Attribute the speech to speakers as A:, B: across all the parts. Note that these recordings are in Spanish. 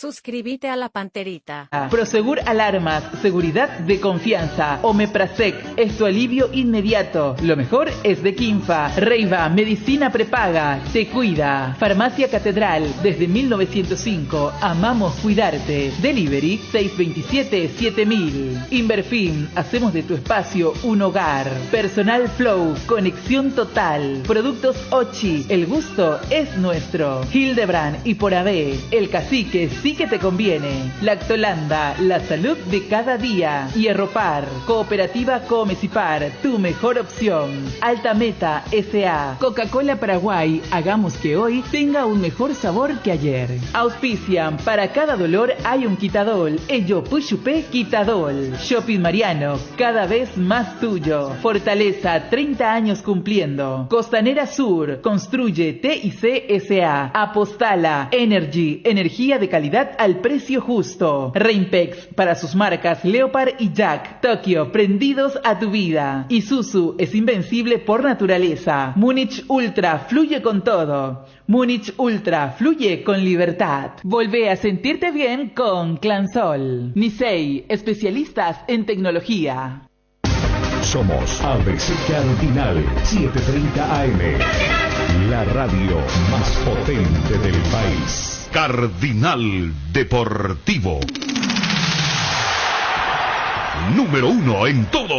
A: Suscríbete a la Panterita.
B: Prosegur Alarmas, seguridad de confianza. Omeprazec es tu alivio inmediato. Lo mejor es de Quinfa. Reiva, medicina prepaga, te cuida. Farmacia Catedral, desde 1905. Amamos cuidarte. Delivery 627-7000. Inverfin, hacemos de tu espacio un hogar. Personal Flow, conexión total. Productos Ochi, el gusto es nuestro. Hildebrand y por AB, el cacique sí que te conviene. Lactolanda, la salud de cada día. Hierropar, Cooperativa Comecipar, tu mejor opción. Alta Meta S.A. Coca-Cola Paraguay, hagamos que hoy tenga un mejor sabor que ayer. Auspician, para cada dolor hay un Quitadol. Ello Puchupé Quitadol. Shopping Mariano, cada vez más tuyo. Fortaleza, 30 años cumpliendo. Costanera Sur, construye TIC S.A. Apostala, Energy, energía de calidad al precio justo. Rainpex, para sus marcas Leopard y Jack. Tokio, prendidos a tu vida. Isuzu es invencible por naturaleza. Múnich Ultra, fluye con todo. Múnich Ultra, fluye con libertad. Volvé a sentirte bien con Clansol. Nisei, especialistas en tecnología.
C: Somos ABC Cardinal 730 AM. La radio más potente del país. Cardinal Deportivo. Número 1 en todo.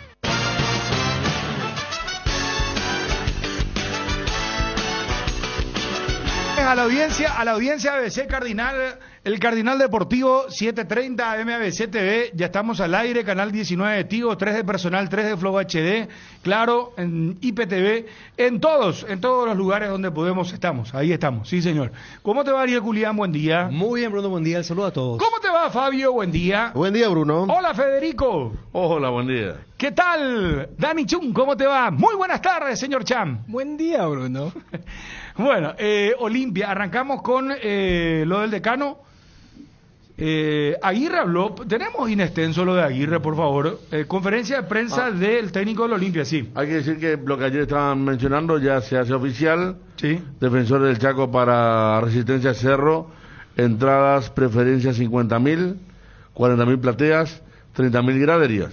D: A la audiencia ABC Cardinal, el Cardinal Deportivo 730 AM ABC TV, ya estamos al aire, canal 19 de Tigo, 3 de personal, 3 de Flow HD, claro, en IPTV, en todos los lugares donde podemos estamos, ahí estamos, sí señor. ¿Cómo te va Ariel Culián? Buen día.
E: Muy bien Bruno, buen día, el saludo a todos.
D: ¿Cómo te va Fabio? Buen día.
F: Buen día Bruno.
D: Hola Federico.
G: Hola, buen día.
D: ¿Qué tal? Dani Chun, ¿cómo te va? Muy buenas tardes, señor Cham.
E: Buen día Bruno.
D: Bueno, Olimpia, arrancamos con lo del decano. Aguirre habló, tenemos in extenso lo de Aguirre, por favor. Conferencia de prensa del técnico del Olimpia, sí.
G: Hay que decir que lo que ayer estaban mencionando ya se hace oficial.
D: Sí.
G: Defensor del Chaco para Resistencia Cerro, entradas, preferencias 50.000, 40.000 plateas, 30.000 graderías.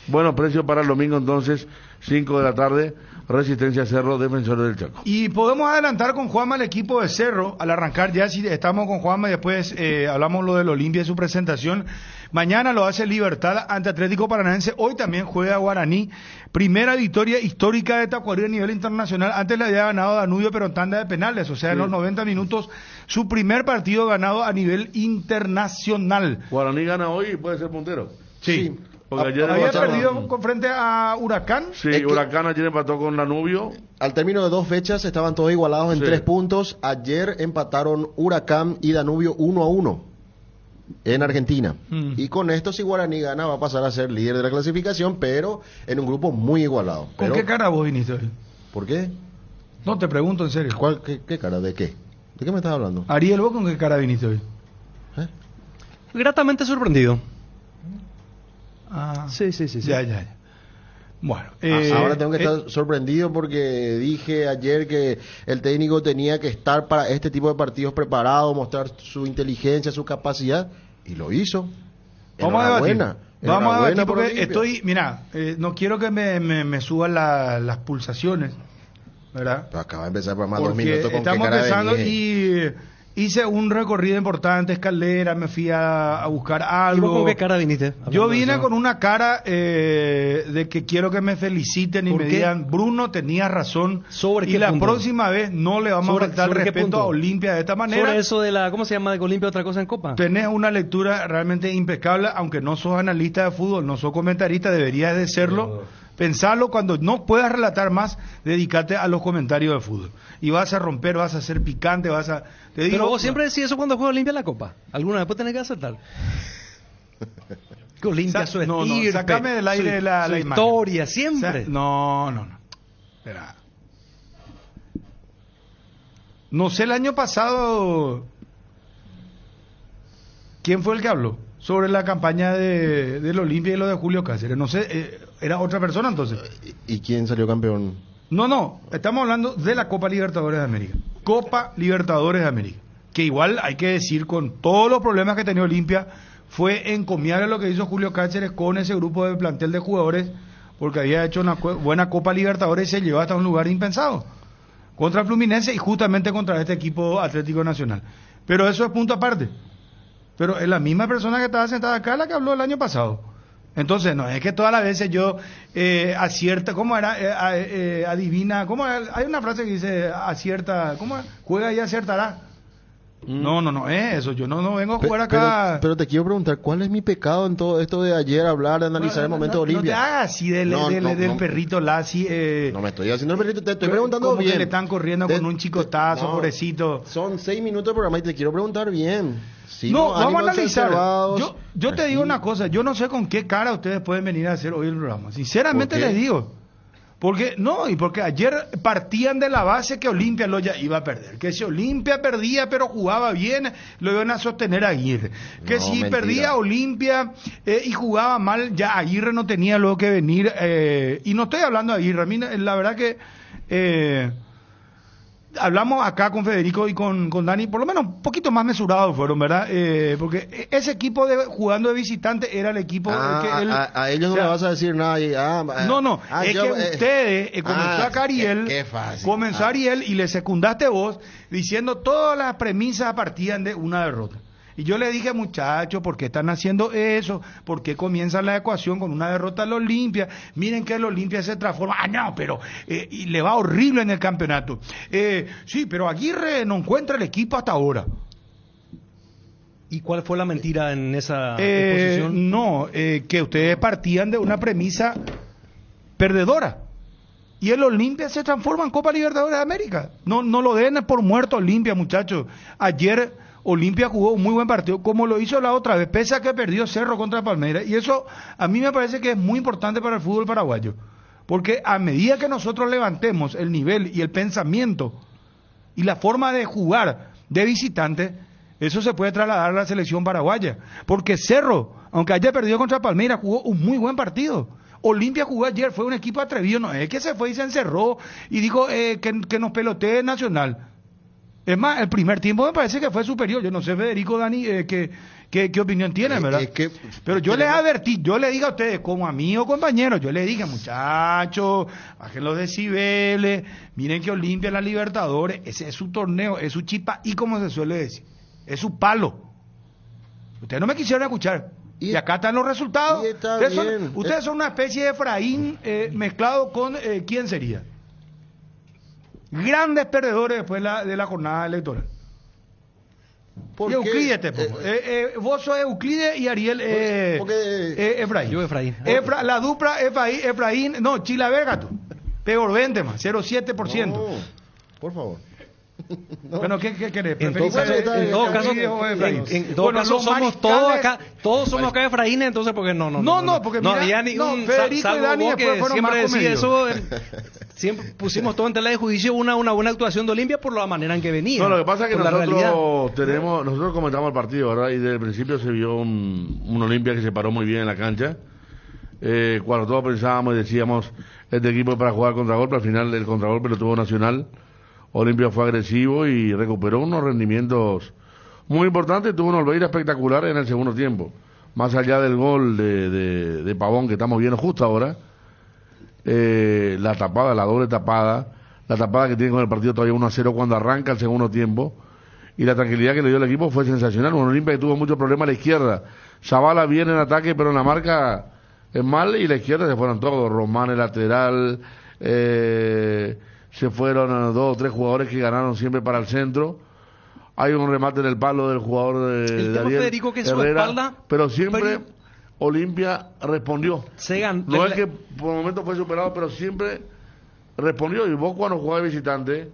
G: Bueno, precio para el domingo entonces, 5 de la tarde, Resistencia Cerro, Defensor del Chaco.
D: Y podemos adelantar con Juanma el equipo de Cerro, al arrancar ya, si estamos con Juanma y después hablamos lo del Olimpia y su presentación. Mañana lo hace Libertad ante Atlético Paranaense, hoy también juega Guaraní. Primera victoria histórica de Tacuarí a nivel internacional, antes le había ganado Danubio pero en tanda de penales, o sea, en los 90 minutos, su primer partido ganado a nivel internacional.
G: Guaraní gana hoy y puede ser puntero.
D: Sí.
G: Porque ayer
D: había
G: empataron.
D: perdido con frente a Huracán.
G: Sí, Huracán ayer empató con Danubio.
F: Al término de 2 fechas estaban todos igualados en
G: Sí.
F: 3 puntos. Ayer empataron Huracán y Danubio 1-1 en Argentina. Y con esto, si Guaraní gana, va a pasar a ser líder de la clasificación, pero en un grupo muy igualado.
D: ¿Con qué cara vos viniste hoy?
F: ¿Por qué?
D: No, te pregunto en serio.
F: ¿Qué cara? ¿De qué? ¿De qué me estás hablando?
D: Ariel, ¿vos con qué cara viniste hoy?
E: Gratamente sorprendido.
D: Ah,
E: Sí.
D: Ya. Bueno,
F: ahora tengo que estar sorprendido porque dije ayer que el técnico tenía que estar para este tipo de partidos preparado, mostrar su inteligencia, su capacidad, y lo hizo.
D: vamos a debatir. Vamos a debatir
F: por
D: porque
F: Olimpia.
D: no quiero que me suban las pulsaciones, ¿verdad?
F: Acaba de empezar por más 2
D: Porque
F: minutos con
D: estamos
F: qué cara
D: empezando
F: venís.
D: y hice un recorrido importante, escalera, me fui a buscar
E: ¿Y
D: algo.
E: vos con qué cara viniste?
D: Yo
E: Hablando de
D: vine
E: eso.
D: con una cara de que quiero que me feliciten y
E: ¿Por
D: me
E: qué?
D: digan, Bruno, tenías razón.
E: ¿Sobre
D: y
E: qué
D: la
E: punto?
D: próxima vez no le vamos a faltar
E: ¿Sobre qué
D: respeto
E: punto?
D: a Olimpia de esta manera.
E: Sobre eso de la, ¿cómo se llama? De que Olimpia otra cosa en Copa.
D: Tenés una lectura realmente impecable, aunque no sos analista de fútbol, no sos comentarista, deberías de serlo. Pensalo, cuando no puedas relatar más, dedícate a los comentarios de fútbol. Y vas a romper, vas a ser picante, te digo,
E: Pero vos siempre decís eso cuando juega Olimpia la Copa. Alguna vez tenés que aceptar. Que Olimpia, su
D: no,
E: estirpe,
D: sácame del aire
E: su
D: la imagen.
E: historia, siempre.
D: No. Espera. No sé, el año pasado, ¿quién fue el que habló sobre la campaña del Olimpia y lo de Julio Cáceres? No sé, ¿era otra persona entonces?
F: ¿Y quién salió campeón?
D: No, estamos hablando de la Copa Libertadores de América. Copa Libertadores de América. que igual hay que decir, con todos los problemas que tenía Olimpia, fue encomiable lo que hizo Julio Cáceres con ese grupo de plantel de jugadores, porque había hecho una buena Copa Libertadores y se llevó hasta un lugar impensado contra Fluminense y justamente contra este equipo Atlético Nacional. Pero eso es punto aparte. Pero es la misma persona que estaba sentada acá la que habló el año pasado. Entonces, no es que todas las veces yo acierta, ¿cómo era? Adivina, ¿cómo era? Hay una frase que dice acierta, ¿cómo era? Juega y acertará. No es eso, yo no vengo a jugar acá.
F: Pero te quiero preguntar, ¿cuál es mi pecado en todo esto de ayer hablar, de analizar el momento de Olimpia?
D: No te hagas así del perrito Lassi.
F: No me estoy haciendo el perrito, te estoy preguntando
D: como
F: bien.
D: Que le están corriendo con un chicotazo, pobrecito.
F: Son 6 minutos de programa y te quiero preguntar bien. Si
D: vamos a analizar. Yo te
F: aquí.
D: digo una cosa, yo no sé con qué cara ustedes pueden venir a hacer hoy el programa. Sinceramente les digo. Porque ayer partían de la base que Olimpia lo ya iba a perder. Que si Olimpia perdía pero jugaba bien, lo iban a sostener a Aguirre. Que si
F: mentira.
D: perdía Olimpia y jugaba mal, ya Aguirre no tenía luego que venir. Y no estoy hablando de Aguirre, a mí la verdad que hablamos acá con Federico y con Dani, por lo menos un poquito más mesurados fueron, ¿verdad? Porque ese equipo jugando de visitante era el equipo que él...
F: A ellos no le vas a decir nada.
D: Ustedes, comenzó acá Ariel,
F: qué fácil.
D: Comenzó Ariel y le secundaste vos diciendo todas las premisas partían de una derrota. Y yo le dije, muchachos, ¿por qué están haciendo eso? ¿Por qué comienzan la ecuación con una derrota al Olimpia? Miren que el Olimpia se transforma. No, pero y le va horrible en el campeonato. Sí, pero Aguirre no encuentra el equipo hasta ahora.
E: ¿Y cuál fue la mentira en esa exposición?
D: Que ustedes partían de una premisa perdedora. Y el Olimpia se transforma en Copa Libertadores de América. No lo den por muerto Olimpia, muchachos. Ayer Olimpia jugó un muy buen partido, como lo hizo la otra vez, pese a que perdió Cerro contra Palmeiras. Y eso a mí me parece que es muy importante para el fútbol paraguayo. Porque a medida que nosotros levantemos el nivel y el pensamiento y la forma de jugar de visitante, eso se puede trasladar a la selección paraguaya. Porque Cerro, aunque haya perdido contra Palmeiras, jugó un muy buen partido. Olimpia jugó ayer, fue un equipo atrevido, no es que se fue y se encerró y dijo que nos pelotee Nacional. Es más, el primer tiempo me parece que fue superior. Yo no sé, Federico, Dani, qué opinión tienen, ¿verdad? Pero yo les advertí, yo le dije a ustedes, como amigo compañero, yo les dije, muchachos, bajen los decibeles, miren que Olimpia en la Libertadores, ese es su torneo, es su chipa, y como se suele decir, es su palo. Ustedes no me quisieron escuchar. Y acá están los resultados. Ustedes son una especie de Efraín mezclado con, ¿quién sería? Grandes perdedores después de la jornada electoral. Y Euclides te pongo. Vos sos Euclides y Ariel Efraín.
E: Yo Efraín.
D: La dupla Efraín, no, Chilaver, peor 20 más, 0,7%.
F: No, por favor.
D: No. Bueno, ¿qué querés?
E: En todo caso somos todos acá, Efraín, entonces porque no
D: porque
E: no
D: mira,
E: había ningún
D: Federico y Dani
E: vos que
D: fueron
E: siempre
D: más
E: decía
D: comedidos.
E: eso, siempre pusimos todo en tela de juicio una buena actuación de Olimpia por la manera en que venía.
G: No, lo que pasa es que
E: nosotros
G: nosotros comentamos el partido, ¿verdad? Y desde el principio se vio un Olimpia que se paró muy bien en la cancha. Cuando todos pensábamos y decíamos este equipo es para jugar contragolpe, al final el contragolpe lo tuvo Nacional. Olimpia fue agresivo y recuperó unos rendimientos muy importantes. Tuvo una Olveira espectacular en el segundo tiempo. Más allá del gol de Pavón que estamos viendo justo ahora, la tapada, la doble tapada, la tapada que tiene con el partido todavía 1-0 cuando arranca el segundo tiempo, y la tranquilidad que le dio el equipo fue sensacional. Un Olimpia que tuvo muchos problemas a la izquierda. Zavala viene en ataque, pero en la marca es mal, y la izquierda se fueron todos. Román el lateral, se fueron 2 o 3 jugadores que ganaron siempre para el centro. Hay un remate en el palo del jugador de Ariel
E: Federico, que
G: Herrera,
E: su espalda,
G: pero siempre Olimpia respondió. No es que por el momento fue superado, pero siempre respondió. Y vos cuando jugás de visitante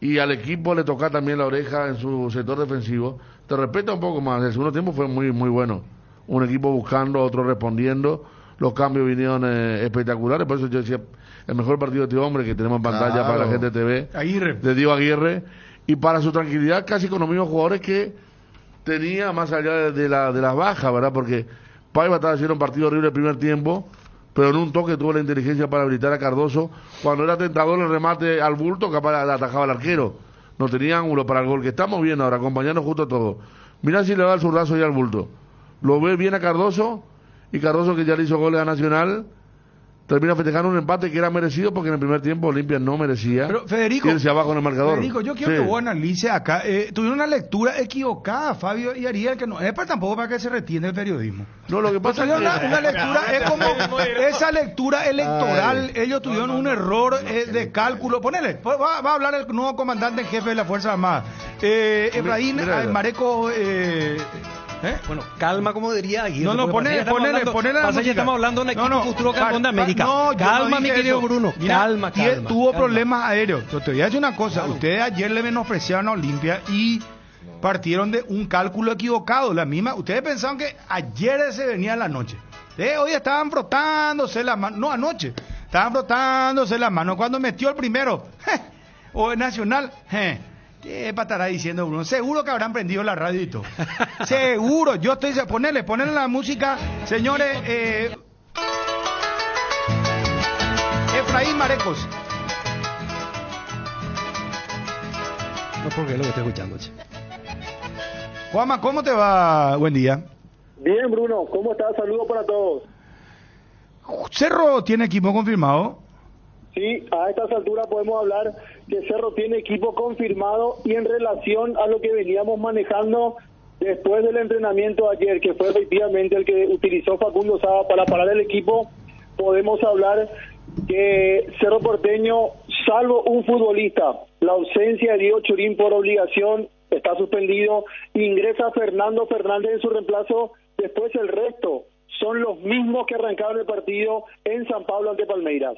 G: y al equipo le toca también la oreja en su sector defensivo, te respeta un poco más. El segundo tiempo fue muy muy bueno. Un equipo buscando, otro respondiendo. Los cambios vinieron espectaculares. Por eso yo decía, el mejor partido de este hombre que tenemos en pantalla para la gente TV, de Diego Aguirre, y para su tranquilidad casi con los mismos jugadores que tenía más allá de las bajas, ¿verdad? Porque Paiva estaba haciendo un partido horrible el primer tiempo, pero en un toque tuvo la inteligencia para habilitar a Cardoso. Cuando era tentador el remate al bulto, capaz le atajaba al arquero. no tenía ángulo para el gol, que estamos viendo ahora, acompañando justo a todo. Mirá si le da el zurdazo ya al bulto. Lo ve bien a Cardoso, y Cardoso, que ya le hizo goles a Nacional, termina festejando un empate que era merecido porque en el primer tiempo Olimpia no merecía.
D: Pero Federico,
G: irse abajo en el marcador.
D: Federico, yo quiero que vos analices acá. Tuvieron una lectura equivocada, Fabio y Ariel, que no es para tampoco para que se retiene el periodismo.
G: No, lo que pasa es que
D: una lectura es como esa lectura electoral. Ellos tuvieron un error de cálculo. Ponele, va a hablar el nuevo comandante en jefe de la Fuerza Armada. Efraín Mareco.
E: Bueno, calma, como diría Aguirre.
D: No, ponele la música.
E: Ya estamos hablando de un equipo futuro campeón de América. Calma, mi querido Bruno. Calma.
D: Tuvo problemas aéreos. Yo te voy a decir una cosa. Claro. Ustedes ayer le menospreciaron a Olimpia y partieron de un cálculo equivocado. La misma. Ustedes pensaban que ayer se venía la noche. Hoy estaban frotándose las manos. No, anoche. Estaban frotándose las manos. Cuando metió el primero. O el Nacional. ¿Qué estará diciendo Bruno? Seguro que habrán prendido la radio y todo. Seguro. Yo estoy... Ponele la música. Señores, Efraín Marecos.
E: No, porque es lo que estoy escuchando, che.
D: Juanma, ¿cómo te va? Buen día.
H: Bien, Bruno. ¿Cómo estás? Saludos para todos.
D: ¿Cerro tiene equipo confirmado?
H: Sí, a estas alturas podemos hablar que Cerro tiene equipo confirmado, y en relación a lo que veníamos manejando después del entrenamiento ayer, que fue efectivamente el que utilizó Facundo Saba para parar el equipo, podemos hablar que Cerro Porteño, salvo un futbolista, la ausencia de Diego Churín por obligación, está suspendido, ingresa Fernando Fernández en su reemplazo, después el resto son los mismos que arrancaron el partido en San Pablo ante Palmeiras.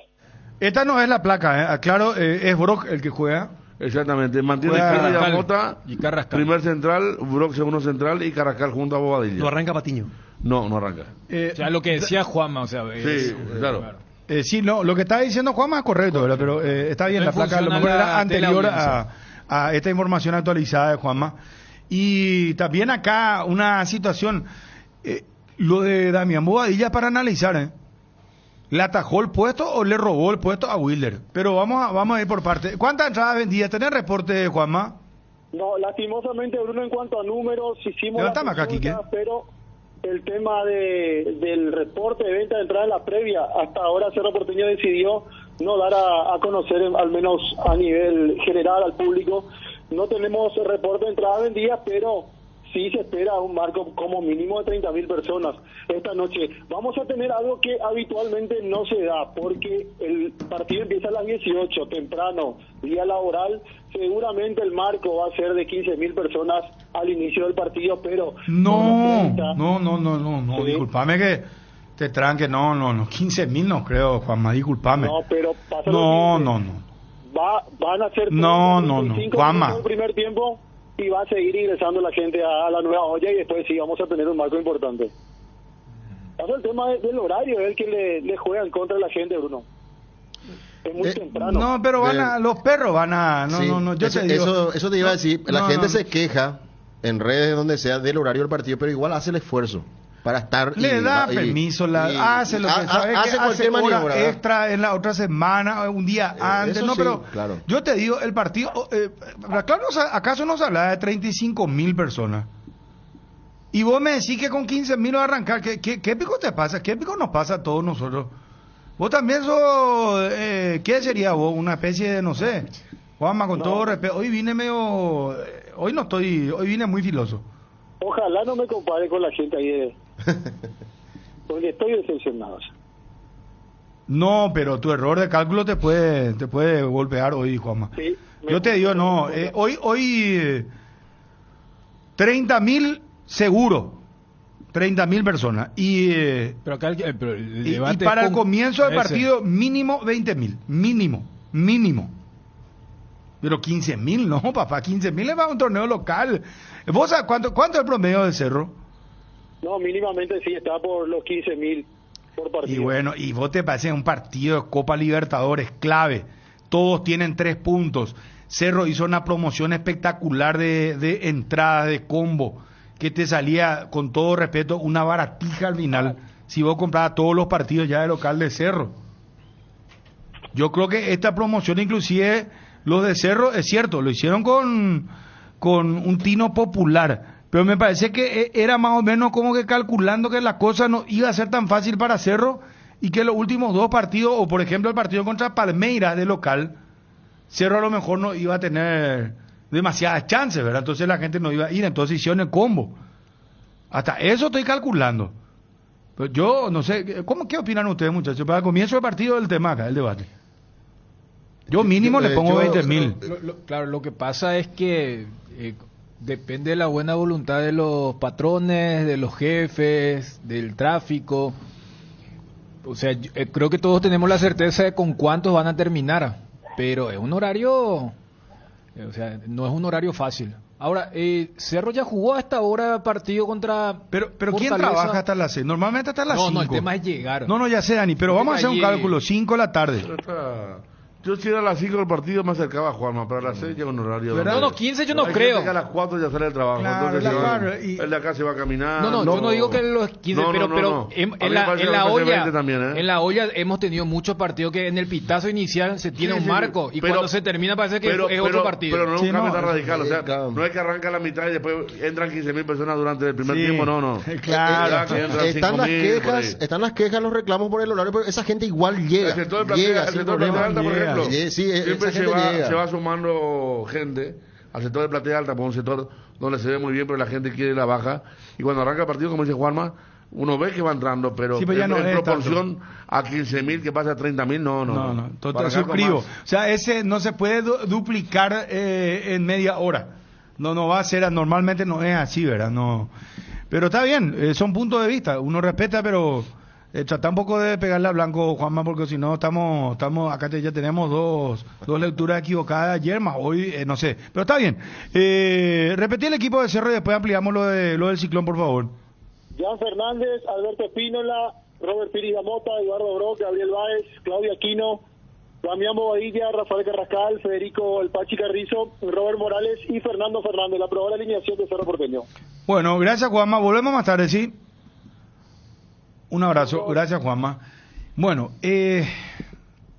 D: Esta no es la placa, claro, es Brock el que juega.
G: Exactamente, mantiene Izquierda y Mota, y Carrascal. Primer central, Brock segundo central y Carrascal junto a Bobadilla.
E: ¿No arranca Patiño?
G: No arranca.
I: O sea, lo que decía Juanma,
G: sí, claro.
D: Sí, no, lo que está diciendo Juanma es correcto, ¿verdad? Pero está bien, la placa a lo mejor era anterior a esta información actualizada de Juanma. Y también acá una situación, lo de Damián Bobadilla para analizar, ¿le atajó el puesto o le robó el puesto a Wilder? Pero vamos a ir por parte. ¿Cuántas entradas vendidas? ¿Tenés reporte, Juanma?
H: No, lastimosamente, Bruno, en cuanto a números, hicimos
D: Levantame acá, Quique.
H: Pero el tema del reporte de venta de entrada en la previa, hasta ahora Cerro Porteño decidió no dar a conocer, al menos a nivel general al público. No tenemos reporte de entradas vendidas, pero sí se espera un marco como mínimo de 30.000 personas esta noche. Vamos a tener algo que habitualmente no se da, porque el partido empieza a las 18, temprano, día laboral. Seguramente el marco va a ser de 15.000 personas al inicio del partido, pero...
D: No,
H: ¿sí?
D: Disculpame que te tranque, no, 15.000 no creo, Juanma, disculpame.
H: No, pero pasa
D: no.
H: Van a ser...
D: No, Juanma.
H: El primer tiempo... y va a seguir ingresando la gente a la nueva olla, y después sí vamos a tener un marco importante. El tema del horario es el que le juega en contra de la gente, Bruno. Es muy temprano.
D: No, pero los perros van a...
F: Eso te iba a decir. La gente se queja en redes, donde sea, del horario del partido, pero igual hace el esfuerzo para estar...
D: Le da permiso, hace lo que sabe, hace hora extra en la otra semana, un día antes, ¿no? Sí, pero claro. Yo te digo, el partido... claro, ¿acaso nos habla de 35.000 personas? Y vos me decís que con 15.000 va a arrancar. ¿Qué pico te pasa? ¿Qué pico nos pasa a todos nosotros? Vos también sos... ¿qué sería vos? Una especie de, no sé... Juanma, con todo respeto, hoy vine medio... Hoy vine muy filoso.
H: Ojalá no me compare con la gente ahí porque estoy decepcionado.
D: No, pero tu error de cálculo te puede golpear hoy, Juanma. Sí, yo te digo, no, hoy 30.000 seguro, 30.000 personas.
I: Pero acá el debate
D: y para el comienzo del partido, mínimo 20.000, mínimo. Pero 15.000, no, papá, 15.000 le va a un torneo local. ¿Vos sabés cuánto es el promedio del Cerro?
H: No, mínimamente sí, está por los 15.000 por partido.
D: Y bueno, y vos te parece un partido de Copa Libertadores clave. Todos tienen 3 puntos. Cerro hizo una promoción espectacular de entradas, de combo, que te salía, con todo respeto, una baratija al final, si vos comprabas todos los partidos ya de local de Cerro. Yo creo que esta promoción inclusive los de Cerro, es cierto, lo hicieron con un tino popular, pero me parece que era más o menos como que calculando que la cosa no iba a ser tan fácil para Cerro y que los últimos 2 partidos, o por ejemplo el partido contra Palmeiras de local, Cerro a lo mejor no iba a tener demasiadas chances, ¿verdad? Entonces la gente no iba a ir, entonces hicieron el combo. Hasta eso estoy calculando. Pero yo no sé, ¿qué opinan ustedes, muchachos? Para el comienzo del partido del tema acá, el debate. Yo mínimo le pongo 20.000.
I: Claro, lo que pasa es que depende de la buena voluntad de los patrones, de los jefes, del tráfico. O sea, creo que todos tenemos la certeza de con cuántos van a terminar, pero es un horario, o sea, no es un horario fácil. Ahora, Cerro ya jugó a esta hora partido contra
D: Pero ¿quién trabaja hasta las 6? Normalmente hasta las 5.
I: No, el tema es llegar.
D: No, ya sé, Dani, pero vamos a hacer un cálculo, 5 de la tarde.
G: Yo si era a las 5 del partido me acercaba a Juanma, pero a las 6 llega un horario.
I: No, 15 yo no creo.
G: Que a las 4 ya sale el trabajo.
D: Claro,
G: entonces el de acá se va a caminar.
I: No, yo no digo que los 15, pero en la olla hemos tenido muchos partidos que en el pitazo inicial se tiene un marco y cuando se termina parece que es otro partido.
G: Pero no es un cambio tan radical, o sea, no es que arranca la mitad y después entran 15.000 personas durante el primer tiempo, no.
F: Claro. Están las quejas, los reclamos por el horario, pero esa gente igual llega.
G: El sector de Platea Alta, por ejemplo.
F: Sí,
G: siempre se va sumando gente al sector de Platea Alta, por un sector donde se ve muy bien, pero la gente quiere la baja. Y cuando arranca el partido, como dice Juanma, uno ve que va entrando, pero
D: ya no
G: en proporción a 15.000 que pasa a 30.000, no.
D: Entonces suscribo. O sea, ese no se puede duplicar en media hora. No va a ser, normalmente no es así, ¿verdad? No. Pero está bien, son puntos de vista. Uno respeta, pero trata un poco de pegarle a blanco, Juanma, porque si no estamos acá ya tenemos dos lecturas equivocadas ayer, más hoy, no sé. Pero está bien. Repetí el equipo de Cerro y después ampliamos lo del Ciclón, por favor.
H: Jan Fernández, Alberto Espínola, Robert Piri Damota, Eduardo Brock, Gabriel Báez, Claudia Aquino, Damián Bobadilla, Rafael Carrascal, Federico El Pachi Carrizo, Robert Morales y Fernando Fernández, la probable alineación de Cerro Porteño.
D: Bueno, gracias, Juanma. Volvemos más tarde, ¿sí? Un abrazo, gracias, Juanma. Bueno,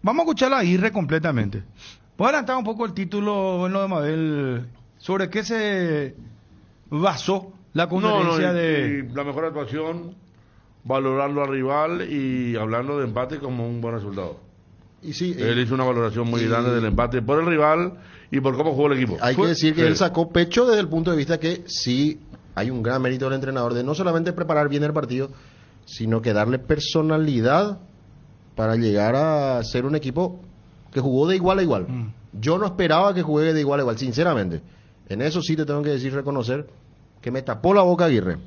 D: vamos a escuchar a Aguirre completamente. Voy a adelantar un poco el título en lo de Mabel, sobre qué se basó la conferencia de...
G: la mejor actuación, valorando al rival y hablando de empate como un buen resultado.
F: Y sí,
G: él hizo una valoración muy grande del empate por el rival y por cómo jugó el equipo.
F: Hay que decir que él sacó pecho desde el punto de vista que sí hay un gran mérito del entrenador de no solamente preparar bien el partido, sino que darle personalidad para llegar a ser un equipo que jugó de igual a igual. Yo no esperaba que juegue de igual a igual, sinceramente. En eso sí te tengo que decir, reconocer que me tapó la boca Aguirre.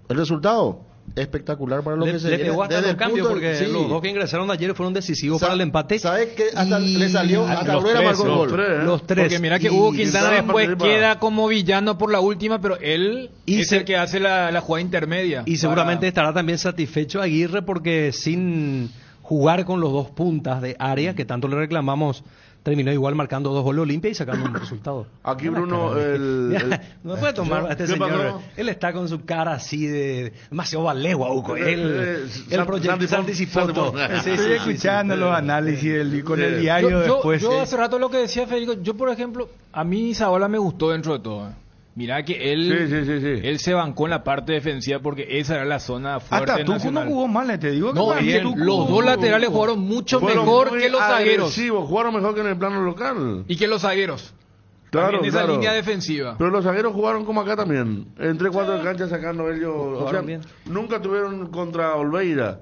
F: El resultado espectacular para lo que se
E: viene. Desde el cambio, porque los dos que ingresaron ayer fueron decisivos para el empate.
F: ¿Sabes qué? Hasta le salió, hasta Cabrera marcó el gol.
E: Los tres.
I: Porque mira que Hugo Quintana después queda como villano por la última, pero él es el que hace la jugada intermedia.
E: Y seguramente estará también satisfecho Aguirre porque sin jugar con los dos puntas de área, que tanto le reclamamos, terminó igual marcando 2 goles Olimpia y sacando un buen resultado.
G: Aquí Bruno,
E: no puede tomar a este señor. Pasó? Él está con su cara así de demasiado valegua, Uco. Él proyecto se anticipó todo.
D: Estoy escuchando los análisis con el diario después.
I: Yo hace rato lo que decía Federico, yo por ejemplo, a mí Zavala me gustó dentro de todo. Mirá que él se bancó en la parte defensiva porque esa era la zona fuerte.
D: Hasta Tucu no jugó mal, te digo.
I: No, los dos laterales jugaron mucho mejor que los zagueros.
G: Jugaron mejor que en el plano local.
I: Y que los zagueros.
G: Claro,
I: en esa línea defensiva.
G: Pero los zagueros jugaron como acá también. En 3-4 canchas sacando ellos. O sea, nunca tuvieron contra Olveira.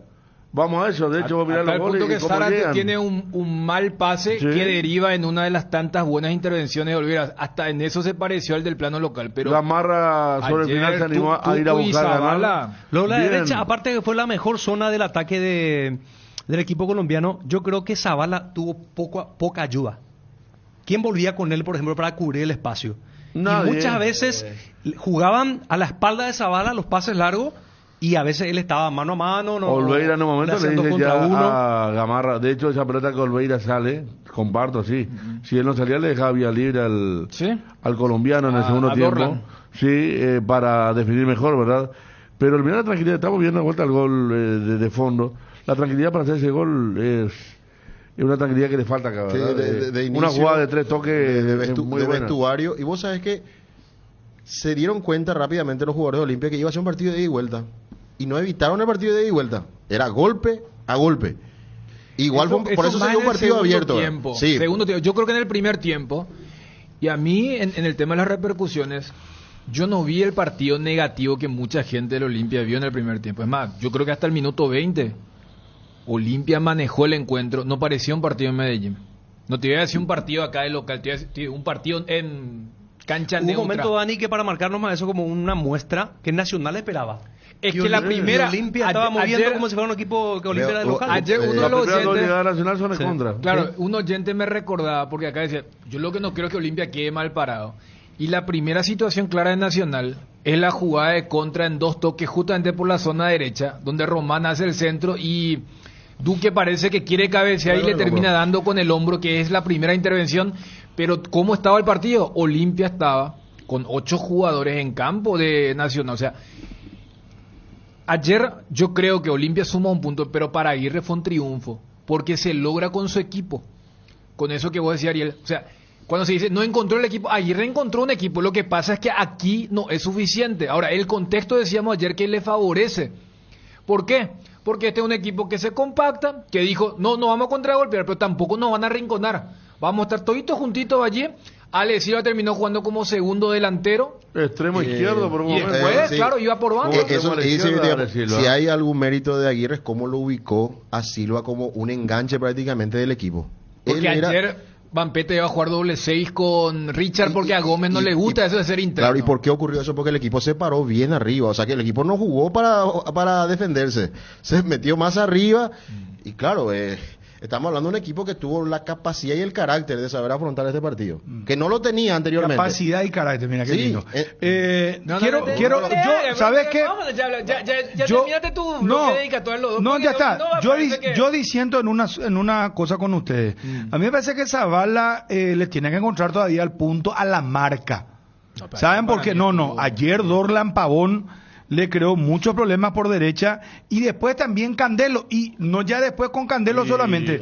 G: Vamos a eso, de hecho, mirar los goles.
I: El punto que Zárate tiene un mal pase que deriva en una de las tantas buenas intervenciones de Olvera. Hasta en eso se pareció al del plano local. Pero
G: Gamarra sobre el final se animó a ir a buscar ganar.
E: Luego la derecha, aparte que fue la mejor zona del ataque del equipo colombiano, yo creo que Zavala tuvo poca ayuda. ¿Quién volvía con él, por ejemplo, para cubrir el espacio? Nadie. Y muchas veces jugaban a la espalda de Zavala los pases largos. Y a veces él estaba mano a mano.
G: Olveira en un momento le dice ya a Gamarra. De hecho, esa pelota que Olveira sale, comparto, sí. Si él no salía, le dejaba vía libre al colombiano en el segundo tiempo. Sí, para definir mejor, ¿verdad? Pero el mirar la tranquilidad, estamos viendo de vuelta el gol de fondo. La tranquilidad para hacer ese gol es una tranquilidad que le falta acá,
F: Sí,
G: ¿verdad?
F: de
G: Una
F: inicio,
G: jugada de 3 toques
F: de
G: muy buena.
F: vestuario. Y vos sabés que se dieron cuenta rápidamente los jugadores de Olimpia que iba a ser un partido de ida y vuelta. Y no evitaron el partido de ida y vuelta. Era golpe a golpe. Igual por eso se dio un partido abierto.
I: Tiempo.
F: Sí.
I: Segundo tiempo. Yo creo que en el primer tiempo, y a mí en el tema de las repercusiones, yo no vi el partido negativo que mucha gente del Olimpia vio en el primer tiempo. Es más, yo creo que hasta el minuto 20 Olimpia manejó el encuentro. No parecía un partido en Medellín. No te iba a decir un partido acá de local, te iba a decir un partido en cancha neutra.
E: Hubo un momento, Dani, que para marcarnos más eso como una muestra que Nacional esperaba.
I: Es que la primera...
E: Olimpia estaba moviendo como si fuera un equipo que Olimpia era de local.
I: Ayer uno de los oyentes...
G: Nacional son en contra.
I: Claro, un oyente me recordaba, porque acá decía, yo lo que no quiero es que Olimpia quede mal parado. Y la primera situación clara de Nacional es la jugada de contra en 2 toques justamente por la zona derecha, donde Román hace el centro y Duque parece que quiere cabecear y le termina dando con el hombro, que es la primera intervención. Pero ¿cómo estaba el partido? Olimpia estaba con 8 jugadores en campo de Nacional. O sea, ayer yo creo que Olimpia suma un punto, pero para Aguirre fue un triunfo, porque se logra con su equipo. Con eso que vos decías, Ariel. O sea, cuando se dice no encontró el equipo, Aguirre encontró un equipo. Lo que pasa es que aquí no es suficiente. Ahora, el contexto decíamos ayer que le favorece. ¿Por qué? Porque este es un equipo que se compacta, que dijo, no vamos a contragolpear, pero tampoco nos van a arrinconar. Vamos a estar toditos juntitos allí. Ale Silva terminó jugando como segundo delantero.
G: Extremo izquierdo, por un
I: Y
G: momento.
I: después,
F: sí.
I: claro, iba por banda.
F: Eso,
G: Izquierda,
F: si hay algún mérito de Aguirre es cómo lo ubicó a Silva como un enganche prácticamente del equipo.
I: Porque
F: Él era-
I: ayer Vampeta iba a jugar doble 6 con Richard porque a Gómez no le gusta eso de ser interno.
F: Claro, ¿y por qué ocurrió eso? Porque el equipo se paró bien arriba, o sea que el equipo no jugó para defenderse, se metió más arriba y claro, estamos hablando de un equipo que tuvo la capacidad y el carácter de saber afrontar este partido, que no lo tenía anteriormente.
D: Capacidad y carácter, mira qué
F: Sí,
D: lindo.
I: ¿Sabes
D: qué?
I: Ya
D: Yo-
I: terminaste tu
D: no,
I: dedicatoria a los dos.
D: no,
I: porque
D: ya está.
I: no, parece que-
D: Yo disiento en una cosa con ustedes. A mí me parece que Zavala le tiene que encontrar todavía el punto a la marca.
I: No, pero
D: ¿Saben por
I: para
D: qué?
I: mí
D: No.
I: estuvo-
D: Ayer Dorlan Pavón le creó muchos problemas por derecha y después también Candelo, y no ya después con Candelo solamente.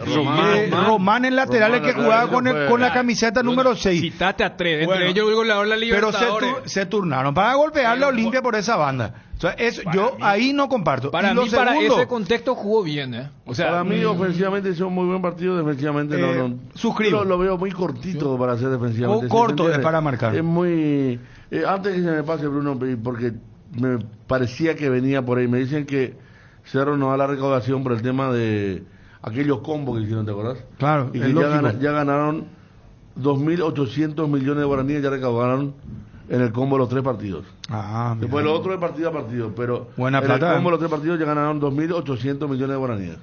D: Román en lateral, el que jugaba con la camiseta número 6.
I: Citaste a 3,
D: Bueno,
I: entre ellos el goleador de la
D: Pero
I: Libertadores.
D: se turnaron para golpear la Olimpia por esa banda. O sea, yo ahí no comparto.
I: Para
D: Y lo
I: mí, para
D: segundo,
I: ese contexto jugó bien, O sea,
G: Para mí, ofensivamente, es un muy buen partido. Defensivamente, no.
D: suscribo.
G: Lo veo muy cortito para hacer defensivamente.
D: Corto
G: ¿sí me entiendes?
D: para marcar.
G: Es muy. Antes que se me pase, Bruno, porque me parecía que venía por ahí. Me dicen que Cerro no da la recaudación por el tema de aquellos combos que hicieron, ¿te acordás?
D: Claro,
G: Y
D: es
G: que
D: lógico.
G: ya ganaron 2.800 millones de guaraníes, ya recaudaron en el combo los 3 partidos.
D: Ah, mira.
G: Después lo otro es partido a partido, pero
D: Buena
G: en
D: plata.
G: el combo los 3 partidos ya ganaron 2.800 millones de guaraníes.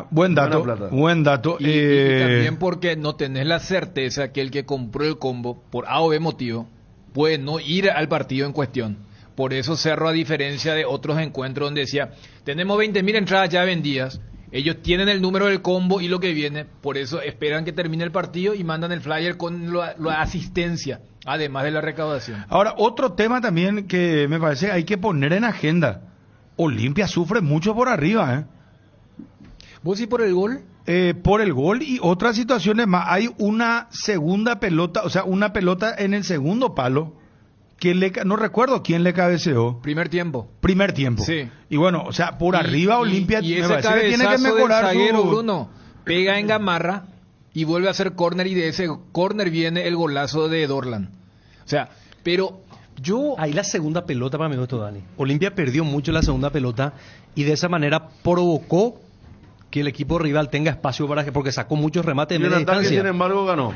D: Buen dato.
G: Buena plata.
D: Buen dato.
I: y también porque no tenés la certeza que el que compró el combo, por A o B motivo, puede no ir al partido en cuestión. Por eso Cerro, a diferencia de otros encuentros donde decía, tenemos 20.000 entradas ya vendidas, ellos tienen el número del combo y lo que viene, por eso esperan que termine el partido y mandan el flyer con la asistencia, además de la recaudación.
D: Ahora, otro tema también que me parece hay que poner en agenda. Olimpia sufre mucho por arriba,
I: ¿Vos sí por el gol?
D: por el gol y otras situaciones más. Hay una segunda pelota, o sea, una pelota en el segundo palo que no recuerdo quién le cabeceó.
I: Primer tiempo.
D: Primer tiempo.
I: Sí.
D: Y bueno, o sea, por arriba Olimpia
I: y
D: me
I: ese
D: parece que tiene que
I: cabezazo
D: mejorar
I: del zaguero,
D: su...
I: Bruno, pega en Gamarra y vuelve a hacer córner, y de ese córner viene el golazo de Dorlan. O sea, pero yo...
E: Ahí la segunda pelota para mí esto, Dani. Olimpia perdió mucho la segunda pelota y de esa manera provocó que el equipo rival tenga espacio porque sacó muchos remates
G: Y
E: de
G: el
E: media
G: ataque,
E: distancia.
G: sin embargo, ganó.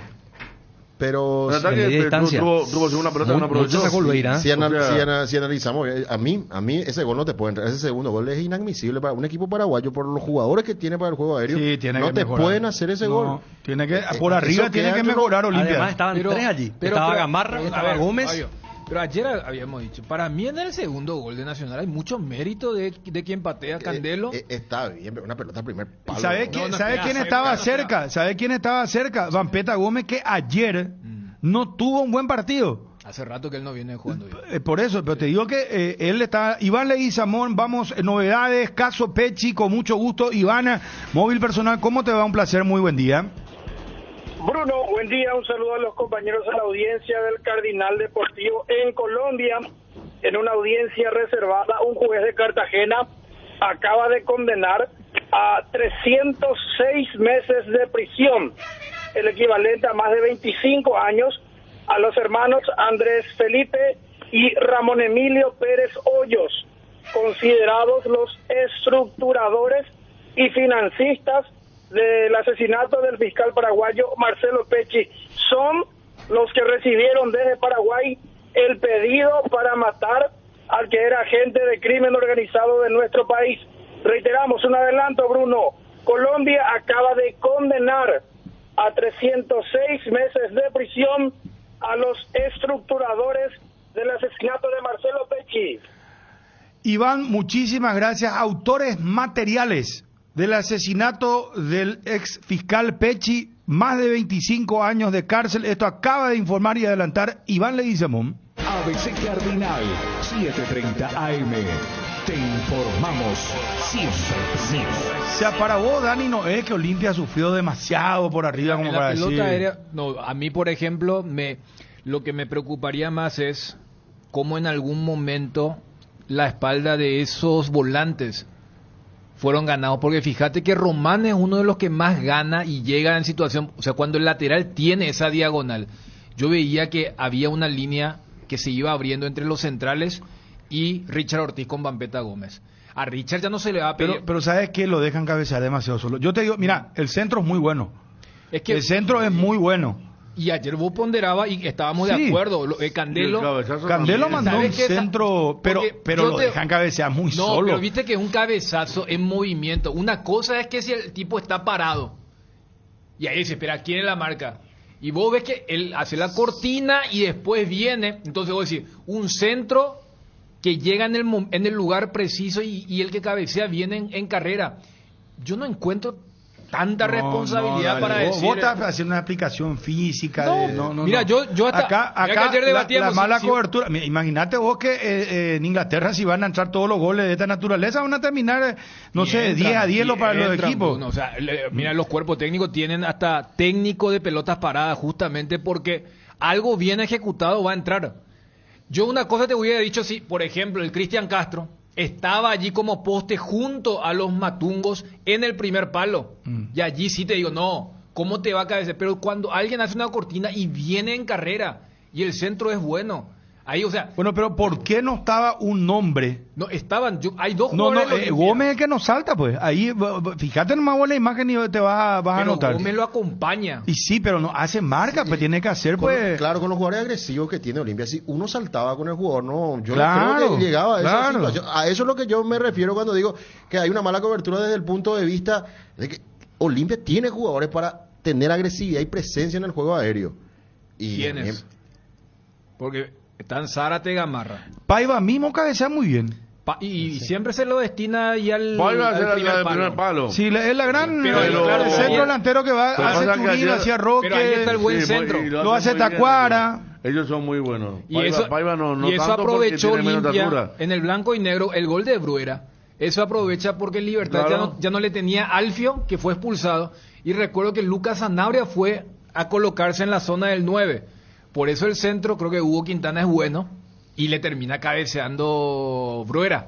F: Pero
G: El ataque
E: media distancia.
G: tuvo segunda pelota, no aprovechó.
E: Mucho sacó Olveira.
F: si
G: O sea-
F: analizamos, a mí ese gol no te puede entrar, ese segundo gol es inadmisible para un equipo paraguayo por los jugadores que tiene para el juego aéreo.
D: Sí, tiene
F: no
D: que
F: te
D: mejorar.
F: pueden hacer ese
D: No,
F: gol.
D: tiene que, por
F: Eso
D: arriba tiene
F: queda
D: que
F: entre
D: mejorar Olimpia.
E: Además estaban tres allí. Estaba Gamarra, estaba Gómez.
I: Pero ayer habíamos dicho, para mí en el segundo gol de Nacional hay mucho mérito de quien patea Candelo.
F: Está bien, pero una pelota primer palo.
D: ¿Sabe
I: No,
D: quién
I: espera,
D: estaba
I: espera.
D: cerca? ¿Sabe quién estaba cerca? Vampeta Gómez, que ayer no tuvo un buen partido.
I: Hace rato que él no viene jugando bien.
D: Por eso, pero te digo que él está... Iván Leguizamón, vamos, novedades, caso Pecci, con mucho gusto. Iván, móvil personal, ¿cómo te va? Un placer, muy buen día.
J: Bruno, buen día, un saludo a los compañeros de la audiencia del Cardinal Deportivo en Colombia. En una audiencia reservada, un juez de Cartagena acaba de condenar a 306 meses de prisión, el equivalente a más de 25 años, a los hermanos Andrés Felipe y Ramón Emilio Pérez Hoyos, considerados los estructuradores y financistas del asesinato del fiscal paraguayo Marcelo Pecci. Son los que recibieron desde Paraguay el pedido para matar al que era agente de crimen organizado de nuestro país. Reiteramos un adelanto, Bruno. Colombia acaba de condenar a 306 meses de prisión a los estructuradores del asesinato de Marcelo Pecci.
D: Iván, muchísimas gracias. Autores materiales del asesinato del ex fiscal Pecci, más de 25 años de cárcel. Esto acaba de informar y adelantar Iván Leguizamón.
C: ABC Cardinal, 7:30 AM. Te informamos siempre.
D: O sea, para vos, Dani, no es que Olimpia sufrió demasiado por arriba como para decir...
I: pelota aérea, no, a mí, por ejemplo, lo que me preocuparía más es cómo en algún momento la espalda de esos volantes fueron ganados, porque fíjate que Román es uno de los que más gana y llega en situación, o sea, cuando el lateral tiene esa diagonal, yo veía que había una línea que se iba abriendo entre los centrales y Richard Ortiz con Vampeta Gómez. A Richard ya no se le va a pedir.
D: Pero ¿sabes qué? Lo dejan cabecear demasiado solo. Yo te digo, mira, el centro es muy bueno.
I: Es que
D: el centro es muy bueno.
I: Y ayer vos ponderabas y estábamos de acuerdo.
D: Candelo mandó un centro, pero lo dejan cabecear muy solo.
I: No, pero viste que es un cabezazo en movimiento. Una cosa es que si el tipo está parado y ahí se espera, ¿quién es la marca? Y vos ves que él hace la cortina y después viene. Entonces vos decís, un centro que llega en el lugar preciso y el que cabecea viene en carrera. Yo no encuentro tanta responsabilidad para decir...
D: Vos estás haciendo una aplicación física.
I: No. Mira, yo hasta...
D: Acá ayer debatíamos, la mala cobertura... Imagínate vos que en Inglaterra, si van a entrar todos los goles de esta naturaleza, van a terminar, no sé, 10-10 para los equipos.
I: O sea, mira, los cuerpos técnicos tienen hasta técnico de pelotas paradas, justamente porque algo bien ejecutado va a entrar. Yo una cosa te hubiera dicho, si, por ejemplo, el Cristian Castro estaba allí como poste junto a los matungos en el primer palo. Y allí sí te digo, no, ¿cómo te va a cabecear? Pero cuando alguien hace una cortina y viene en carrera y el centro es bueno, ahí, o sea...
D: Bueno, pero ¿por qué no estaba un nombre?
I: No, estaban, hay dos jugadores...
D: Gómez es el que nos salta, pues. Ahí, fíjate nomás vos la imagen y te vas a notar.
I: Gómez lo acompaña.
D: Y sí, pero no hace marca, pues tiene que hacer, pues...
F: Claro, con los jugadores agresivos que tiene Olimpia, si uno saltaba con el jugador, no... Yo
D: claro,
F: no creo que llegaba a esa situación. A eso es lo que yo me refiero cuando digo que hay una mala cobertura desde el punto de vista de que Olimpia tiene jugadores para tener agresividad y presencia en el juego aéreo.
I: ¿Quiénes? Porque están Zárate y Gamarra.
D: Paiva mismo cabecea muy bien.
I: Y siempre se lo destina y al
G: primer palo.
D: Sí, es la gran...
I: Pero
D: el centro delantero que va hacia Turín, hacia Roque.
I: Pero ahí está el buen centro.
D: Lo hace Tacuara.
G: Ellos son muy buenos.
I: Y eso aprovechó Olimpia en el blanco y negro el gol de Bruera. Eso aprovecha porque el Libertad ya no le tenía Alfio, que fue expulsado. Y recuerdo que Lucas Sanabria fue a colocarse en la zona del 9. Por eso el centro, creo que Hugo Quintana es bueno. Y le termina cabeceando Bruera.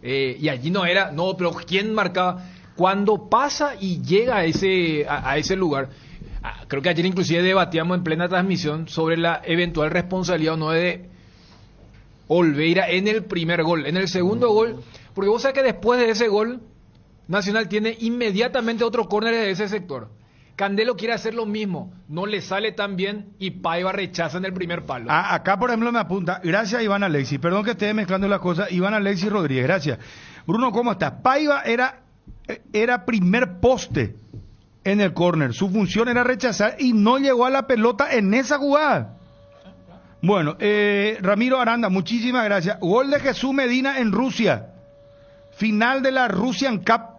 I: Y allí pero ¿quién marcaba? Cuando pasa y llega a ese lugar. Creo que ayer inclusive debatíamos en plena transmisión sobre la eventual responsabilidad o no de Olveira en el primer gol. En el segundo gol, porque vos sabés que después de ese gol, Nacional tiene inmediatamente otro córner de ese sector. Candelo quiere hacer lo mismo, no le sale tan bien y Paiva rechaza en el primer palo.
D: Acá, por ejemplo, me apunta, gracias Iván Alexis, perdón que esté mezclando las cosas, Iván Alexis Rodríguez, gracias. Bruno, ¿cómo estás? Paiva era primer poste en el córner, su función era rechazar y no llegó a la pelota en esa jugada. Bueno, Ramiro Aranda, muchísimas gracias. Gol de Jesús Medina en Rusia, final de la Russian Cup.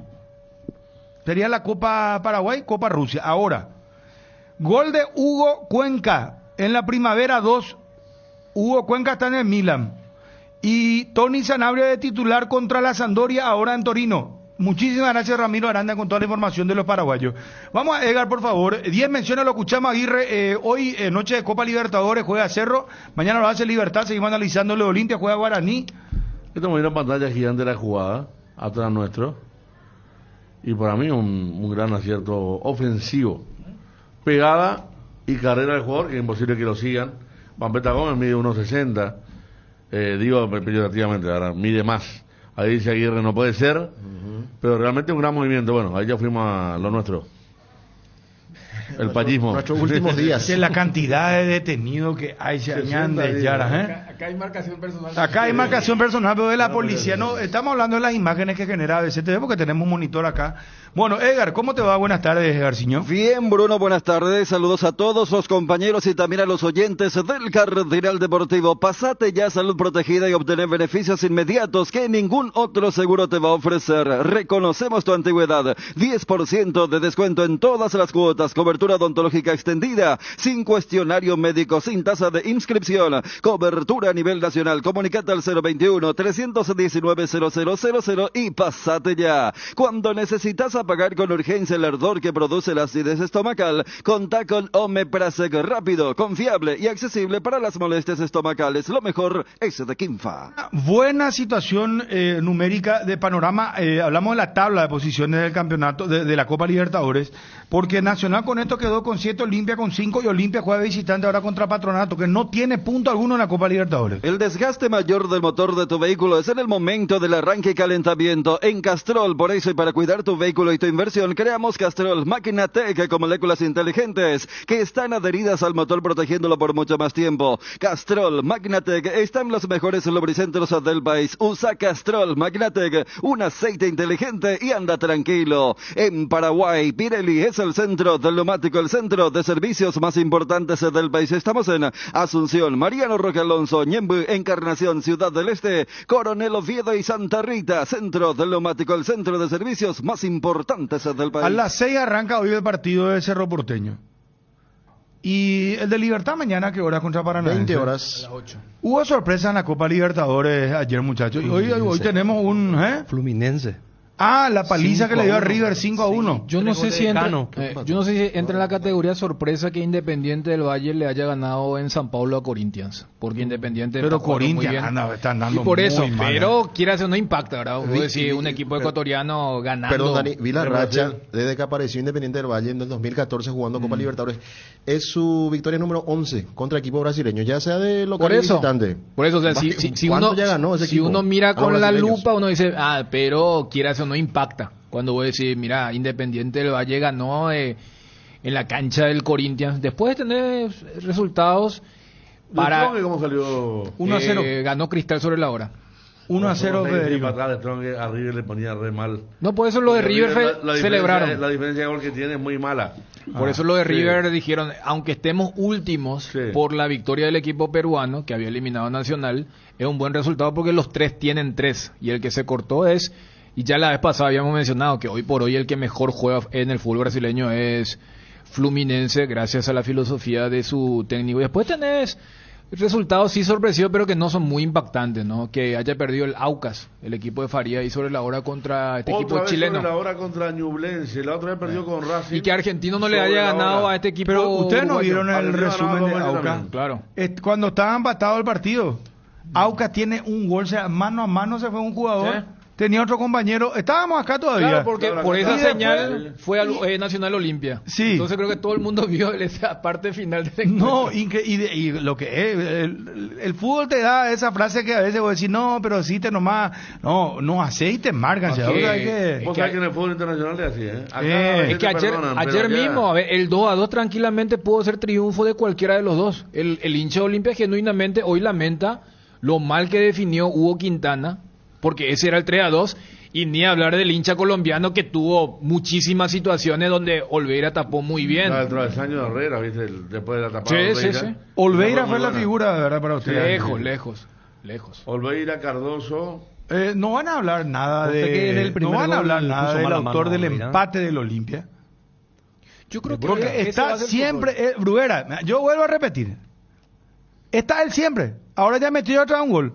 D: Sería la Copa Paraguay, Copa Rusia. Ahora, gol de Hugo Cuenca en la Primavera 2 Hugo Cuenca está en el Milan. Y Tony Sanabria de titular contra la Sampdoria, ahora en Torino. Muchísimas gracias, Ramiro Aranda, con toda la información de los paraguayos. Vamos a Edgar, por favor. 10 menciones, lo escuchamos, Aguirre. Hoy, noche de Copa Libertadores, juega Cerro. Mañana lo hace Libertad, seguimos analizando lo de Olimpia, juega Guaraní.
G: Estamos viendo pantalla gigante de la jugada, atrás nuestro. Y para mí un gran acierto ofensivo. Pegada y carrera del jugador, que es imposible que lo sigan. Vampeta Gómez mide 1.60. Digo peyorativamente, ahora mide más. Ahí dice Aguirre, no puede ser. Pero realmente un gran movimiento. Bueno, ahí ya fuimos a lo nuestro. El payismo.
F: Nuestros últimos días.
D: Es la cantidad de detenidos que hay, se añade Yara,
I: Acá hay marcación personal.
D: Acá hay marcación personal, pero de la policía. No, estamos hablando de las imágenes que genera ABCTV porque tenemos un monitor acá. Bueno, Edgar, ¿cómo te va? Buenas tardes, Edgarciño.
K: Bien, Bruno, buenas tardes. Saludos a todos los compañeros y también a los oyentes del Cardinal Deportivo. Pasate ya Salud Protegida y obtener beneficios inmediatos que ningún otro seguro te va a ofrecer. Reconocemos tu antigüedad. 10% de descuento en todas las cuotas. Cobertura odontológica extendida. Sin cuestionario médico, sin tasa de inscripción. Cobertura a nivel nacional. Comunicate al 021-319-0000 y pasate ya. Cuando necesitas apagar con urgencia el ardor que produce la acidez estomacal, contá con Omeprazec, rápido, confiable y accesible para las molestias estomacales. Lo mejor es de Quimfa.
D: Buena situación numérica de panorama. Hablamos de la tabla de posiciones del campeonato de la Copa Libertadores, porque Nacional con esto quedó con 7, Olimpia con 5 y Olimpia juega visitante ahora contra Patronato, que no tiene punto alguno en la Copa Libertadores.
K: El desgaste mayor del motor de tu vehículo es en el momento del arranque y calentamiento. En Castrol, por eso y para cuidar tu vehículo y tu inversión, creamos Castrol Maquinatec con moléculas inteligentes que están adheridas al motor protegiéndolo por mucho más tiempo. Castrol Maquinatec está en los mejores lubricentros del país. Usa Castrol Maquinatec, un aceite inteligente y anda tranquilo. En Paraguay, Pirelli es el centro del neumático, el centro de servicios más importantes del país. Estamos en Asunción, Mariano Roque Alonso, Ñemby, Encarnación, Ciudad del Este, Coronel Oviedo y Santa Rita, centro del neumático, el centro de servicios más importantes del país.
D: A las 6 arranca hoy el partido de Cerro Porteño. Y el de Libertad mañana, ¿qué hora contra Paranaense?
F: 20 horas.
I: A las 8.
D: Hubo sorpresa en la Copa Libertadores ayer, muchachos. Y hoy tenemos un...
E: Fluminense.
D: Ah, la paliza que le dio a River 5-1.
I: Yo no sé si entra en la categoría sorpresa que Independiente del Valle le haya ganado en San Paulo a Corinthians, porque Independiente
D: pero
I: está jugando muy bien.
D: Está andando
I: y por eso,
D: muy mal.
I: pero quieras o no impacta, ¿verdad? Vos decís, un equipo ecuatoriano ganando.
F: Perdón, Dani, vi la racha desde que apareció Independiente del Valle en el 2014 jugando Copa Libertadores. Es su victoria número 11 contra equipo brasileño, ya sea de local y visitante.
I: Por eso, o sea, si uno mira con la lupa, uno dice, pero quieras o no impacta. Cuando voy a decir, mira, Independiente del Valle ganó en la cancha del Corinthians, después de tener resultados para...
G: ¿Cómo salió?
D: 1-0.
I: Ganó Cristal sobre la hora.
D: 1-0 Federico.
G: A River le ponía re mal.
I: No, por eso lo de River celebraron.
G: La diferencia de gol que tiene es muy mala.
I: Por eso lo de River dijeron, aunque estemos últimos por la victoria del equipo peruano, que había eliminado a Nacional, es un buen resultado porque los tres tienen 3 y el que se cortó es... Y ya la vez pasada habíamos mencionado que hoy por hoy el que mejor juega en el fútbol brasileño es Fluminense, gracias a la filosofía de su técnico. Y después tenés resultados sí sorpresivos, pero que no son muy impactantes, ¿no? Que haya perdido el Aucas, el equipo de Faría, y sobre la hora contra este equipo chileno.
G: Sobre la hora contra Ñublense, la otra vez perdió con Racing.
I: Y que Argentino no le haya ganado a este equipo.
D: Pero ustedes no vieron el resumen de
G: Aucas.
D: Aucas.
I: Claro.
D: Cuando estaba empatado el partido, Aucas tiene un gol, o sea, mano a mano se fue un jugador.
I: ¿Sí?
D: Tenía otro compañero, estábamos acá todavía.
I: Claro, porque por esa señal fue al Nacional Olimpia.
D: Sí.
I: Entonces creo que todo el mundo vio esa parte final del encuentro.
D: No, y lo que es, el fútbol te da esa frase que a veces vos decís, no, pero sí te nomás, no hace y te marcan.
G: Vos sabés que en el fútbol internacional es así,
I: es que ayer mismo, a ver, el 2-2 tranquilamente pudo ser triunfo de cualquiera de los dos. El hincha de Olimpia genuinamente hoy lamenta lo mal que definió Hugo Quintana, porque ese era el 3-2, y ni hablar del hincha colombiano que tuvo muchísimas situaciones donde Olveira tapó muy bien.
G: El travesaño de Herrera, ¿viste? Después de la tapada.
D: Sí. Olveira fue la figura, de verdad, para usted.
I: Lejos.
G: Olveira, Cardoso.
D: No van a hablar nada del autor del empate del Olimpia.
I: Yo creo que
D: porque está siempre Bruguera. Yo vuelvo a repetir. Está él siempre. Ahora ya metió otra un gol.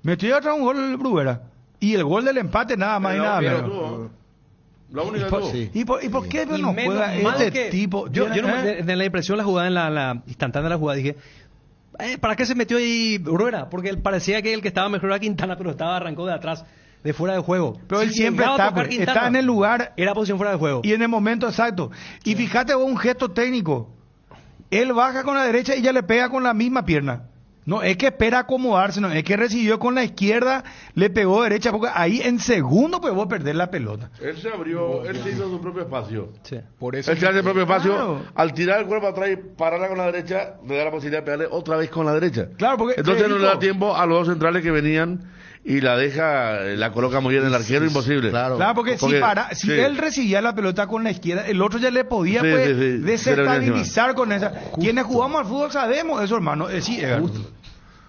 D: Metió otra un gol el Bruguera. Y el gol del empate nada más y nada menos.
G: La única que tuvo.
D: ¿Y por qué no juega este tipo?
E: Yo de la impresión la jugada en la instantánea de la jugada dije, ¿para qué se metió ahí Bruguera? Porque él parecía que el que estaba mejor era Quintana, pero arrancó de atrás, de fuera de juego.
D: Pero él siempre está en el lugar.
E: Era posición fuera de juego.
D: Y en el momento exacto. Y fíjate vos un gesto técnico. Él baja con la derecha y ya le pega con la misma pierna. No es que espera acomodarse, no es que recibió con la izquierda, le pegó derecha, porque ahí en segundo pues vos perder la pelota.
G: Él se abrió, él se hizo su propio espacio.
E: Sí.
I: Por eso
G: Él se hace su propio espacio,
D: Claro.
G: al tirar el cuerpo atrás y pararla con la derecha, le da la posibilidad de pegarle otra vez con la derecha.
D: Claro, porque
G: entonces no le da
D: Federico-
G: tiempo a los dos centrales que venían y la coloca muy bien el arquero, imposible.
F: Claro.
D: Claro, porque si
G: sí.
D: él recibía la pelota con la izquierda, el otro ya le podía
G: Sí,
D: pues,
G: sí, sí.
D: desestabilizar con esa. Quienes jugamos al fútbol sabemos eso, hermano. Sí,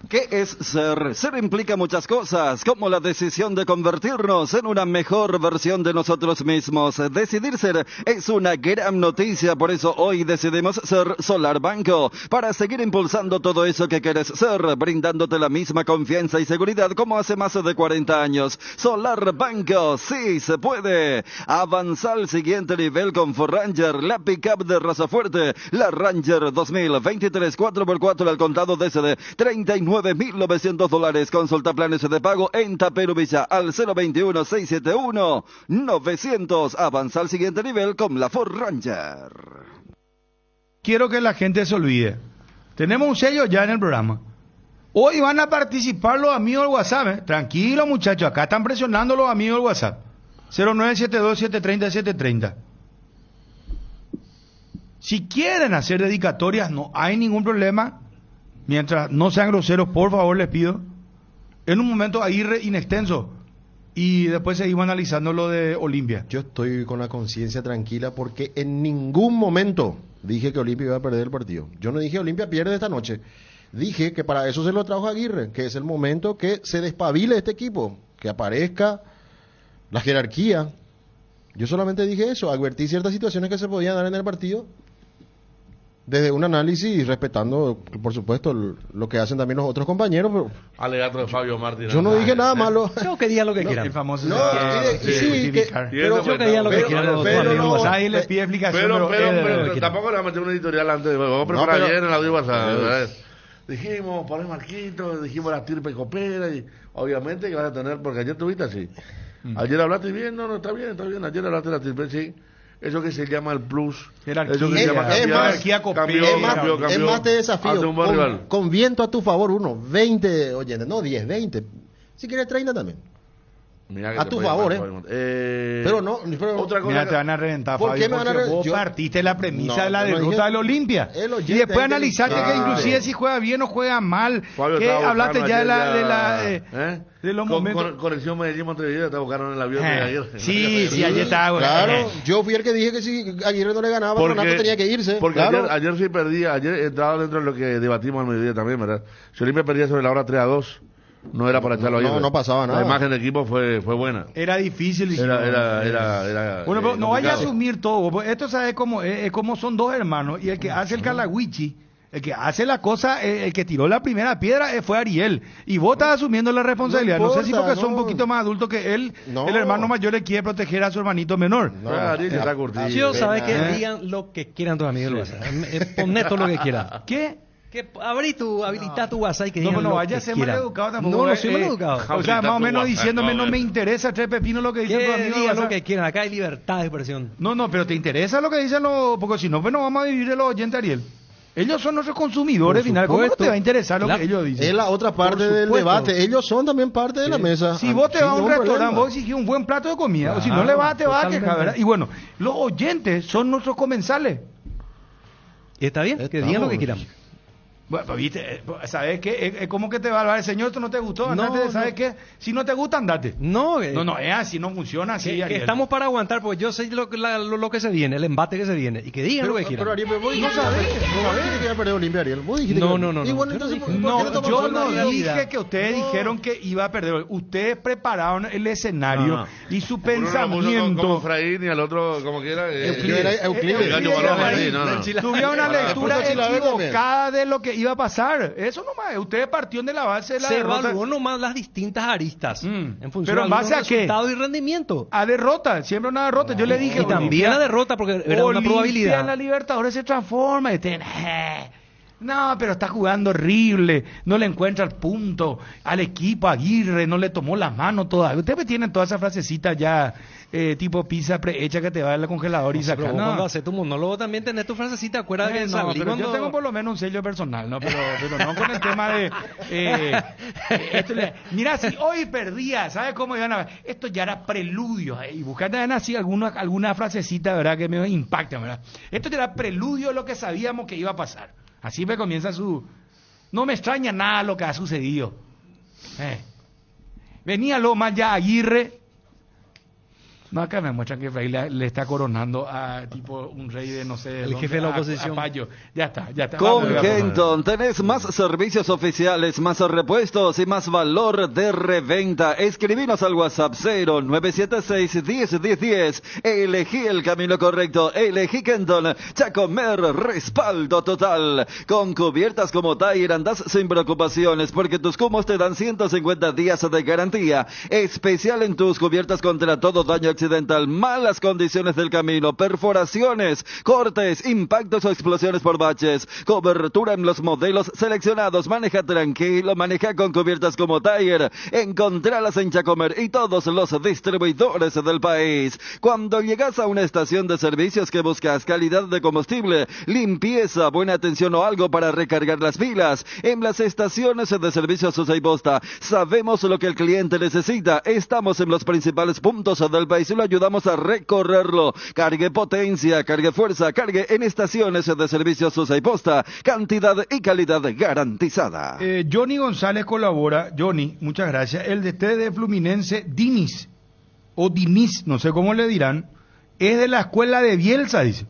K: ¿Qué es ser? Ser implica muchas cosas, como la decisión de convertirnos en una mejor versión de nosotros mismos. Decidir ser es una gran noticia, por eso hoy decidimos ser Solar Banco, para seguir impulsando todo eso que quieres ser, brindándote la misma confianza y seguridad como hace más de 40 años. Solar Banco, sí se puede. Avanza al siguiente nivel con Ford Ranger, la pickup de raza fuerte, la Ranger 2023 4x4 al contado desde $39.900. Consulta planes de pago en Taperuvilla al 021-671-900. Avanza al siguiente nivel con la Ford Ranger.
D: Quiero que la gente se olvide. Tenemos un sello ya en el programa. Hoy van a participar los amigos del WhatsApp. Tranquilo, muchachos. Acá están presionando los amigos del WhatsApp. 0972-730-730. Si quieren hacer dedicatorias, no hay ningún problema. Mientras no sean groseros, por favor, les pido. En un momento Aguirre inextenso. Y después seguimos analizando lo de Olimpia.
F: Yo estoy con la conciencia tranquila porque en ningún momento dije que Olimpia iba a perder el partido. Yo no dije Olimpia pierde esta noche. Dije que para eso se lo trajo Aguirre, que es el momento que se despabile este equipo, que aparezca la jerarquía. Yo solamente dije eso, advertí ciertas situaciones que se podían dar en el partido desde un análisis, respetando, por supuesto, lo que hacen también los otros compañeros, pero
G: Alegato de Fabio Martínez.
F: yo no dije nada malo.
E: Yo que digan lo que quieran.
D: El famoso
F: No,
D: sí,
F: pero
E: yo que digan lo que quieran los amigos
F: no,
E: WhatsApp.
D: Ahí les pide explicación.
G: Pero tampoco le vamos a meter una editorial antes. Vamos a preparar
F: pero-
G: ayer en el audio WhatsApp. Dijimos, poner Marquito, dijimos la tirpe copera y obviamente que vas a tener, porque ayer tuviste así. Ayer hablaste bien, no, está bien. Ayer hablaste de la tirpe, sí. Eso que se llama el plus.
D: Jerarquía.
G: Eso que se llama
F: Es más,
G: campeón,
F: es más te desafío,
G: ante un buen rival.
F: con viento a tu favor, 20 oyentes, no 10, 20. Si quieres 30 también.
G: Mirá que
F: A
G: te
F: tu
G: puede
F: favor,
G: llamar,
F: Pero no,
G: otra cosa.
D: Mira, te van a reventar,
F: ¿Por
D: Fabio,
F: qué me van a
D: porque
F: reventar?
D: vos
F: Yo-
D: partiste la premisa
F: No,
D: de la
F: yo no
D: derrota
F: dije-
D: del Olimpia.
F: El oyente
D: Y después
F: ahí
D: analizaste que
F: claro.
D: inclusive si juega bien o juega mal.
G: Fabio
D: Que
G: estaba
D: hablaste
G: buscando
D: ya de
G: ayer
D: de los momentos.
G: Conexión Medellín-Montevideo, te buscaron en el avión de ayer.
D: Sí, ayer estaba.
F: Claro, yo fui el que dije que si Aguirre no le ganaba, Renato tenía que irse.
G: Porque
F: claro.
G: ayer sí perdía, ayer entraba dentro de lo que debatimos al mediodía también, ¿verdad? Si Olimpia perdía sobre la hora 3-2, no era para echarlo ayer.
F: No pasaba nada.
G: La imagen del equipo fue buena.
D: Era difícil.
G: Era
D: Bueno, pero no vaya a
G: complicado.
D: asumir todo. Porque esto, ¿sabes cómo? Es como son dos hermanos. Y el que hace el Calahuichi, el que hace la cosa, el que tiró la primera piedra fue Ariel. Y vos estás asumiendo la responsabilidad. No, sé si
F: importa,
D: porque son un
F: no.
D: poquito más adultos que él,
F: No.
D: el hermano mayor le quiere proteger a su hermanito menor.
F: No,
G: Ariel ya está curtido.
E: Yo sabes que digan lo que quieran tus amigos del WhatsApp. Poné todo lo que quieran.
D: ¿Qué?
E: Que habilita tu WhatsApp y que
D: No,
E: digan
D: pero no
E: lo
D: vaya a
E: que
D: ser
E: quieran.
D: maleducado tampoco.
E: No soy maleducado.
D: O sea, más o menos
G: WhatsApp,
D: diciéndome, no me
G: no,
D: interesa tres pepinos lo que dicen tus
E: Que
D: amigos.
E: digan lo
D: WhatsApp.
E: que quieran. Acá hay libertad de expresión.
D: No, pero ¿te interesa lo que dicen los...? Porque si no, pues no vamos a vivir de los oyentes, Ariel. Ellos son nuestros consumidores,
E: Por
D: final. ¿Cómo no
E: supuesto.
D: te va a interesar lo
E: Claro.
D: que ellos dicen?
F: Es la otra parte del
E: supuesto.
F: debate. Ellos son también parte de la mesa.
D: Si vos te vas a un
F: Sin ningún
D: restaurante,
F: problema.
D: vos exigís un buen plato de comida. O si no
E: Claro,
D: le vas, te vas a
E: totalmente.
D: quejar, ¿verdad? Y bueno, los oyentes son nuestros comensales.
E: Y está bien, que
F: Estamos.
E: digan lo que quieran.
D: Bueno, pues, viste, ¿sabes qué? Es como que te va a hablar, señor, esto no te gustó, andate,
E: No,
D: ¿sabes
E: no.
D: qué? Si no te gusta, andate.
E: No,
D: No, es así, no funciona así,
E: que
D: Ariel.
E: estamos para aguantar, porque yo sé lo que se viene, el embate que se viene. Y que digan lo que quieran.
F: Pero Ariel, pero vos dijiste que iba a perder Olimpia, Ariel. Vos dijiste
E: No,
F: que...
E: no, no,
F: Y bueno,
E: yo no
F: entonces,
E: dije.
F: ¿por qué
D: No,
F: tomamos
D: yo
F: la
D: no
F: realidad?
D: dije que ustedes dijeron que iba a perder. Ustedes prepararon el escenario
G: No.
D: y su
G: Uno lo puso
D: pensamiento.
G: como Efraín y al otro como quiera.
F: Euclides.
G: El gallo Balón, sí, no.
D: Tuvieron una lectura
F: Puso Chilaver también.
D: equivocada de lo que iba a pasar. Eso nomás, ustedes partieron de la base de la
E: se
D: derrota.
E: evaluó nomás las distintas aristas en función
D: Pero en
E: de
D: base a qué?
E: resultado y rendimiento.
D: A derrota, siempre una derrota. Yo le dije,
E: Y también la derrota porque era una probabilidad.
D: En la Libertadores se transforma. No, pero está jugando horrible, no le encuentra el punto al equipo, Aguirre no le tomó la mano todavía. Ustedes tienen todas esas frasecitas ya, tipo pizza prehecha que te va al congelador y saca.
E: Pero cuando haces tu monólogo también tenés tu frasecita, acuérdate que
D: no, pero
E: cuando...
D: yo tengo por lo menos un sello personal, ¿no? Pero no con el tema de... mira, si hoy perdía, ¿sabes cómo iban a...? Esto ya era preludio, y buscando así alguna frasecita, ¿verdad? Que me impacta, ¿verdad? Esto ya era preludio de lo que sabíamos que iba a pasar. Así me comienza su... No me extraña nada lo que ha sucedido. Venía Loma ya Aguirre. No, acá me muestran que Frey le está coronando a tipo un rey de no sé...
E: El jefe de la oposición.
D: A Payo. Ya está.
K: Con Kenton tenés más servicios oficiales, más repuestos y más valor de reventa. Escribinos al WhatsApp 0976-101010. Elegí el camino correcto. Elegí Kenton. Chacomer, respaldo total. Con cubiertas como Tire andás sin preocupaciones porque tus cumos te dan 150 días de garantía. Especial en tus cubiertas contra todo daño accidental, malas condiciones del camino, perforaciones, cortes, impactos o explosiones por baches, cobertura en los modelos seleccionados. Maneja tranquilo, maneja con cubiertas como Tire. Encontralas en Chacomer y todos los distribuidores del país. Cuando llegas a una estación de servicios que buscas calidad de combustible, limpieza, buena atención o algo para recargar las pilas, en las estaciones de servicios Susa y Posta sabemos lo que el cliente necesita. Estamos en los principales puntos del país y lo ayudamos a recorrerlo. Cargue potencia, cargue fuerza, cargue en estaciones de servicios Susa y Posta. Cantidad y calidad garantizada.
D: Johnny González colabora. Johnny, muchas gracias. El DT de Fluminense, Diniz, o Diniz, no sé cómo le dirán, es de la escuela de Bielsa, dice.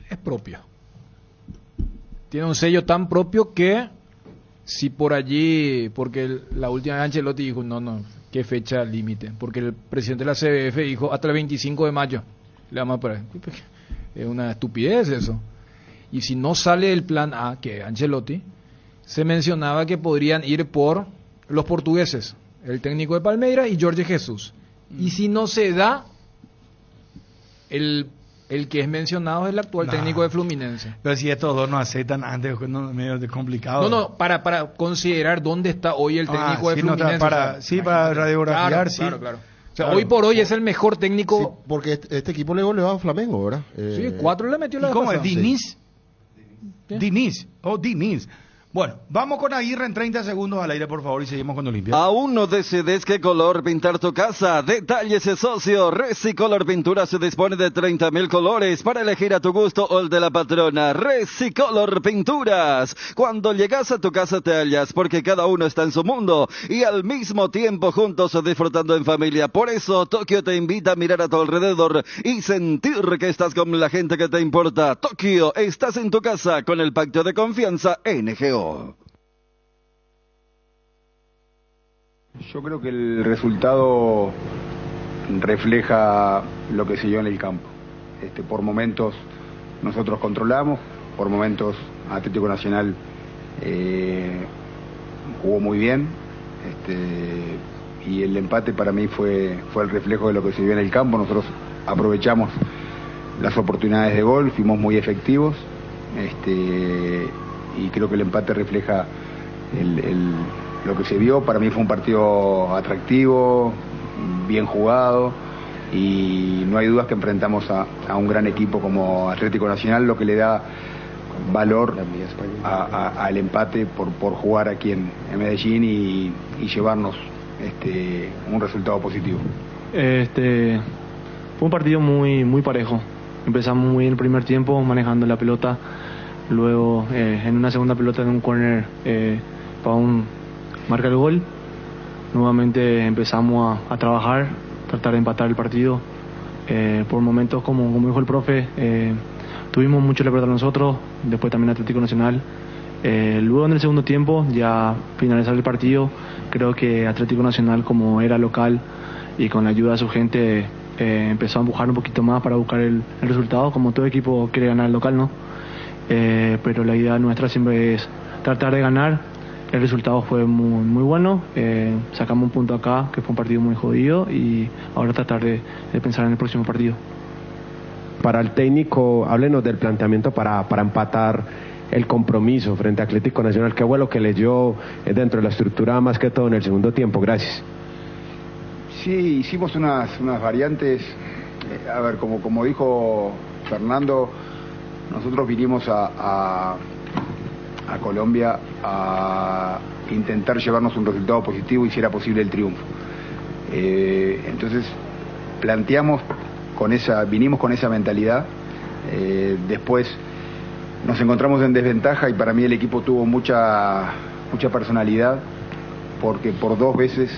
I: Es propio. Tiene un sello tan propio que si por allí, porque la última vez Ancelotti dijo, no, ¿qué fecha límite? Porque el presidente de la CBF dijo hasta el 25 de mayo. Le vamos a poner. Es una estupidez eso. Y si no sale el plan A, que es Ancelotti, se mencionaba que podrían ir por los portugueses, el técnico de Palmeiras y Jorge Jesús. Y si no se da, el que es mencionado es el actual técnico de Fluminense.
D: Pero si estos dos no aceptan antes, no, medio complicado.
I: No, para considerar dónde está hoy el técnico de Fluminense.
D: Para radiografiar,
I: claro. O sea, hoy por hoy es el mejor técnico.
F: Sí, porque este equipo le goleó a Flamengo, ¿verdad?
I: Sí, 4 le metió la
D: ¿Y cómo es?
I: pasada.
D: ¿Diniz? Sí. Diniz. Bueno, vamos con Aguirre en 30 segundos al aire, por favor, y seguimos con Olimpia.
K: ¿Aún no decides qué color pintar tu casa? Detalles socio. Recicolor Pintura se dispone de 30,000 colores para elegir a tu gusto o el de la patrona. Recicolor Pinturas. Cuando llegas a tu casa te hallas porque cada uno está en su mundo y al mismo tiempo juntos disfrutando en familia. Por eso Tokio te invita a mirar a tu alrededor y sentir que estás con la gente que te importa. Tokio, estás en tu casa con el pacto de confianza NGO.
L: Yo creo que el resultado refleja lo que se dio en el campo. Por momentos nosotros controlamos, por momentos Atlético Nacional jugó muy bien, y el empate para mí fue el reflejo de lo que se dio en el campo. Nosotros aprovechamos las oportunidades de gol, fuimos muy efectivos, y creo que el empate refleja lo que se vio. Para mí fue un partido atractivo, bien jugado, y no hay dudas que enfrentamos a un gran equipo como Atlético Nacional, lo que le da valor al empate por jugar aquí en Medellín y llevarnos un resultado positivo.
M: Fue un partido muy parejo. Empezamos muy bien el primer tiempo manejando la pelota. Luego, en una segunda pelota en un córner, Pavón marca el gol. Nuevamente empezamos a trabajar, tratar de empatar el partido. Por momentos, como dijo el profe, tuvimos mucho la pelota nosotros, después también Atlético Nacional. Luego en el segundo tiempo, ya finalizar el partido, creo que Atlético Nacional, como era local y con la ayuda de su gente, empezó a empujar un poquito más para buscar el resultado, como todo equipo quiere ganar el local, ¿no? Pero la idea nuestra siempre es tratar de ganar. El resultado fue muy bueno, sacamos un punto acá, que fue un partido muy jodido, y ahora tratar de pensar en el próximo partido.
N: Para el técnico, háblenos del planteamiento para empatar el compromiso frente a Atlético Nacional. ¿Qué fue lo que leyó dentro de la estructura más que todo en el segundo tiempo? Gracias.
L: Sí, hicimos unas variantes. A ver, como dijo Fernando, nosotros vinimos a Colombia a intentar llevarnos un resultado positivo y si era posible el triunfo. Entonces vinimos con esa mentalidad. Después nos encontramos en desventaja y para mí el equipo tuvo mucha personalidad, porque por 2 veces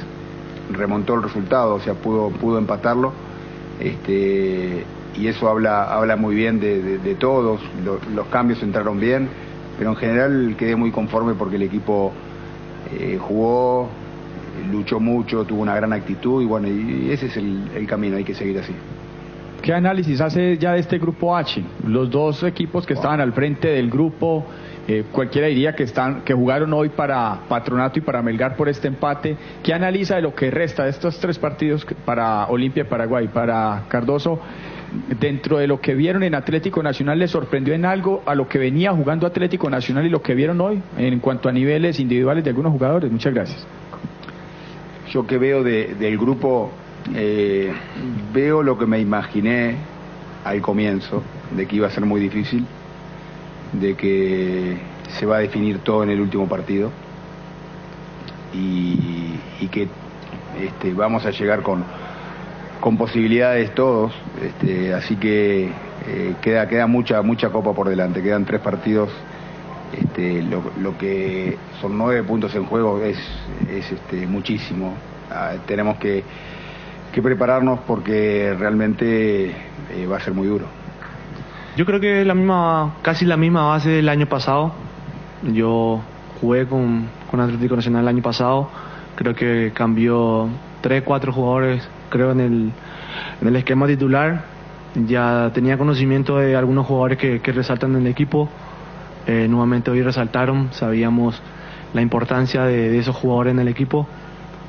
L: remontó el resultado, o sea, pudo empatarlo, y eso habla muy bien de todos. Los cambios entraron bien, pero en general quedé muy conforme porque el equipo jugó, luchó mucho, tuvo una gran actitud, y bueno, y ese es el camino, hay que seguir así.
O: ¿Qué análisis hace ya de este grupo H? Los 2 equipos que estaban al frente del grupo, cualquiera diría que jugaron hoy para Patronato y para Melgar por este empate. ¿Qué analiza de lo que resta de estos 3 partidos para Olimpia de Paraguay, para Cardoso? Dentro de lo que vieron en Atlético Nacional, ¿les sorprendió en algo a lo que venía jugando Atlético Nacional y lo que vieron hoy en cuanto a niveles individuales de algunos jugadores? Muchas gracias.
L: Yo que veo del grupo, veo lo que me imaginé al comienzo, de que iba a ser muy difícil, de que se va a definir todo en el último partido y que vamos a llegar con posibilidades todos, así que queda mucha copa por delante, quedan 3 partidos, lo que son 9 puntos en juego es muchísimo. Tenemos que prepararnos porque realmente va a ser muy duro.
M: Yo creo que es casi la misma base del año pasado. Yo jugué con Atlético Nacional el año pasado, creo que cambió 3-4 jugadores, creo, en el esquema titular. Ya tenía conocimiento de algunos jugadores que resaltan en el equipo, nuevamente hoy resaltaron. Sabíamos la importancia de esos jugadores en el equipo,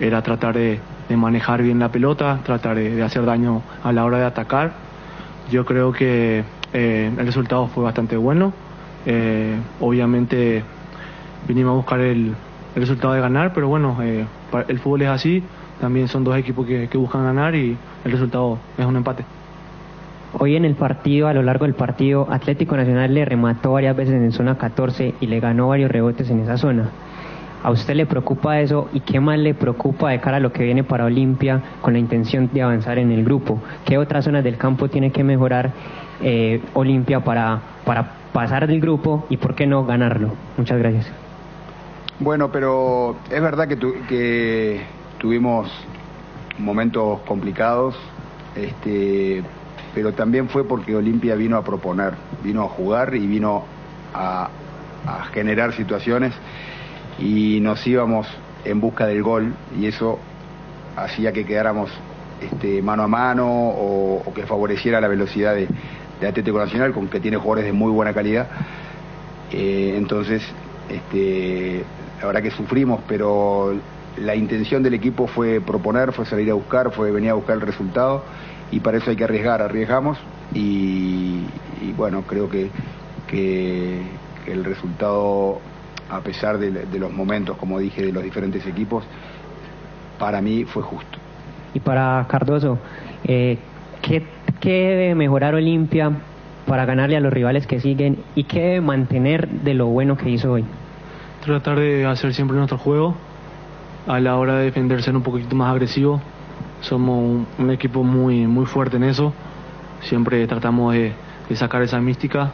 M: era tratar de manejar bien la pelota, tratar de hacer daño a la hora de atacar. Yo creo que el resultado fue bastante bueno. Obviamente vinimos a buscar el resultado de ganar, pero bueno, el fútbol es así, también son 2 equipos que buscan ganar y el resultado es un empate.
P: Hoy en el partido, a lo largo del partido, Atlético Nacional le remató varias veces en zona 14 y le ganó varios rebotes en esa zona. ¿A usted le preocupa eso y qué más le preocupa de cara a lo que viene para Olimpia con la intención de avanzar en el grupo? ¿Qué otras zonas del campo tiene que mejorar Olimpia para pasar del grupo y por qué no ganarlo? Muchas gracias.
L: Bueno, pero es verdad que tuvimos momentos complicados, pero también fue porque Olimpia vino a proponer, vino a jugar y vino a generar situaciones, y nos íbamos en busca del gol, y eso hacía que quedáramos mano a mano o que favoreciera la velocidad de Atlético Nacional, con que tiene jugadores de muy buena calidad. Entonces, la verdad que sufrimos, pero la intención del equipo fue proponer, fue salir a buscar, fue venir a buscar el resultado, y para eso hay que arriesgamos, y bueno, creo que el resultado, a pesar de los momentos, como dije, de los diferentes equipos, para mí fue justo.
P: Y para Cardoso, ¿qué debe mejorar Olimpia para ganarle a los rivales que siguen y qué debe mantener de lo bueno que hizo hoy?
M: Tratar de hacer siempre nuestro juego, a la hora de defender ser un poquito más agresivo. Somos un equipo muy fuerte en eso, siempre tratamos de sacar esa mística.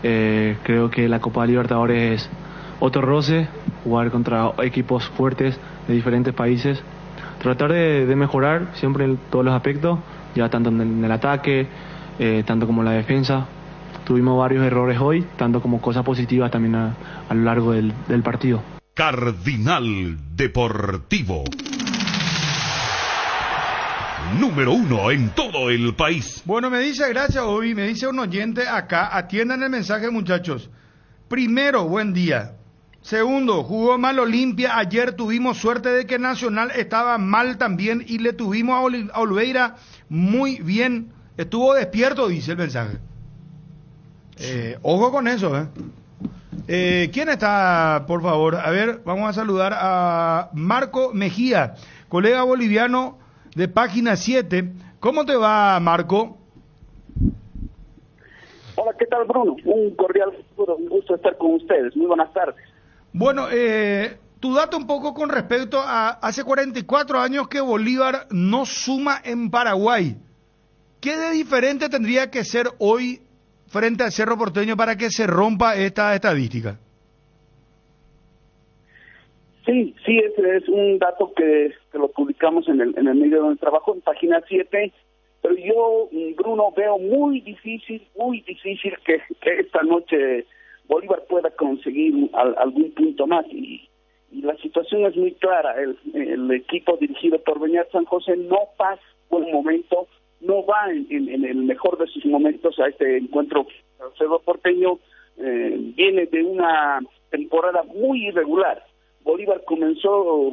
M: Creo que la Copa Libertadores es otro roce, jugar contra equipos fuertes de diferentes países, tratar de mejorar siempre en todos los aspectos, ya tanto en el ataque, tanto como en la defensa. Tuvimos varios errores hoy, tanto como cosas positivas también a lo largo del partido.
C: Cardinal Deportivo. número 1 en todo el país.
D: Bueno, me dice, gracias, Obi, me dice un oyente acá, atiendan el mensaje, muchachos. Primero, buen día. Segundo, jugó mal Olimpia. Ayer tuvimos suerte de que Nacional estaba mal también y le tuvimos a Oliveira muy bien. Estuvo despierto, dice el mensaje. Ojo con eso, ¿Quién está, por favor? A ver, vamos a saludar a Marco Mejía, colega boliviano de Página 7. ¿Cómo te va, Marco?
Q: Hola, ¿qué tal, Bruno? Un cordial saludo, un gusto estar con ustedes. Muy buenas tardes.
D: Bueno, tu dato un poco con respecto a hace 44 años que Bolívar no suma en Paraguay. ¿Qué de diferente tendría que ser hoy frente al Cerro Porteño para que se rompa esta estadística?
Q: Sí, ese es un dato que lo publicamos en el medio de trabajo, en Página 7, pero yo, Bruno, veo muy difícil que esta noche Bolívar pueda conseguir algún punto más, y la situación es muy clara. El equipo dirigido por Beñat San José no pasa buen momento, no va en el mejor de sus momentos a este encuentro. El Cerro Porteño viene de una temporada muy irregular. Bolívar comenzó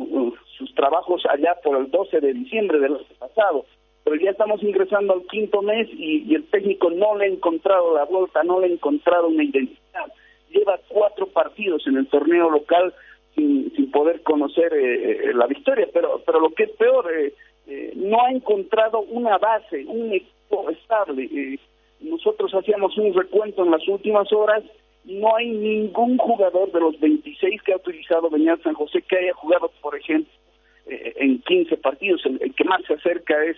Q: sus trabajos allá por el 12 de diciembre del año pasado, pero ya estamos ingresando al quinto mes y el técnico no le ha encontrado la vuelta, no le ha encontrado una identidad. Lleva 4 partidos en el torneo local sin poder conocer la victoria, pero lo que es peor, no ha encontrado una base, un equipo estable. Nosotros hacíamos un recuento en las últimas horas. No hay ningún jugador de los 26 que ha utilizado Beñat San José que haya jugado, por ejemplo, en 15 partidos. El que más se acerca es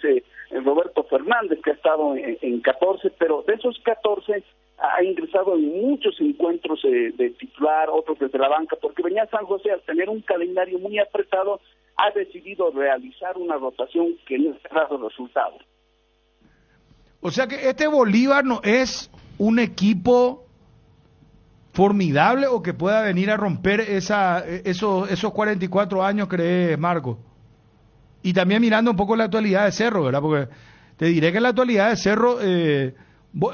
Q: Roberto Fernández, que ha estado en 14, pero de esos 14 ha ingresado en muchos encuentros de titular, otros desde la banca, porque Beñat San José, al tener un calendario muy apretado, ha decidido realizar una rotación que no ha dado resultados.
D: O sea que este Bolívar no es un equipo formidable o que pueda venir a romper esos 44 años, ¿crees, Marco? Y también mirando un poco la actualidad de Cerro, ¿verdad? Porque te diré que en la actualidad de Cerro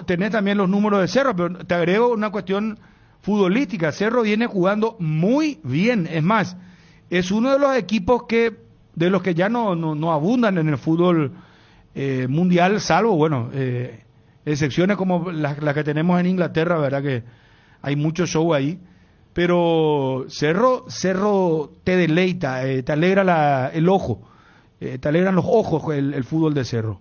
D: tenés también los números de Cerro, pero te agrego una cuestión futbolística. Cerro viene jugando muy bien, es más, es uno de los equipos de los que ya no abundan en el fútbol mundial, salvo, bueno, excepciones como las que tenemos en Inglaterra, ¿verdad? Que hay mucho show ahí, pero Cerro te deleita, te alegra el ojo, te alegran los ojos el fútbol de Cerro.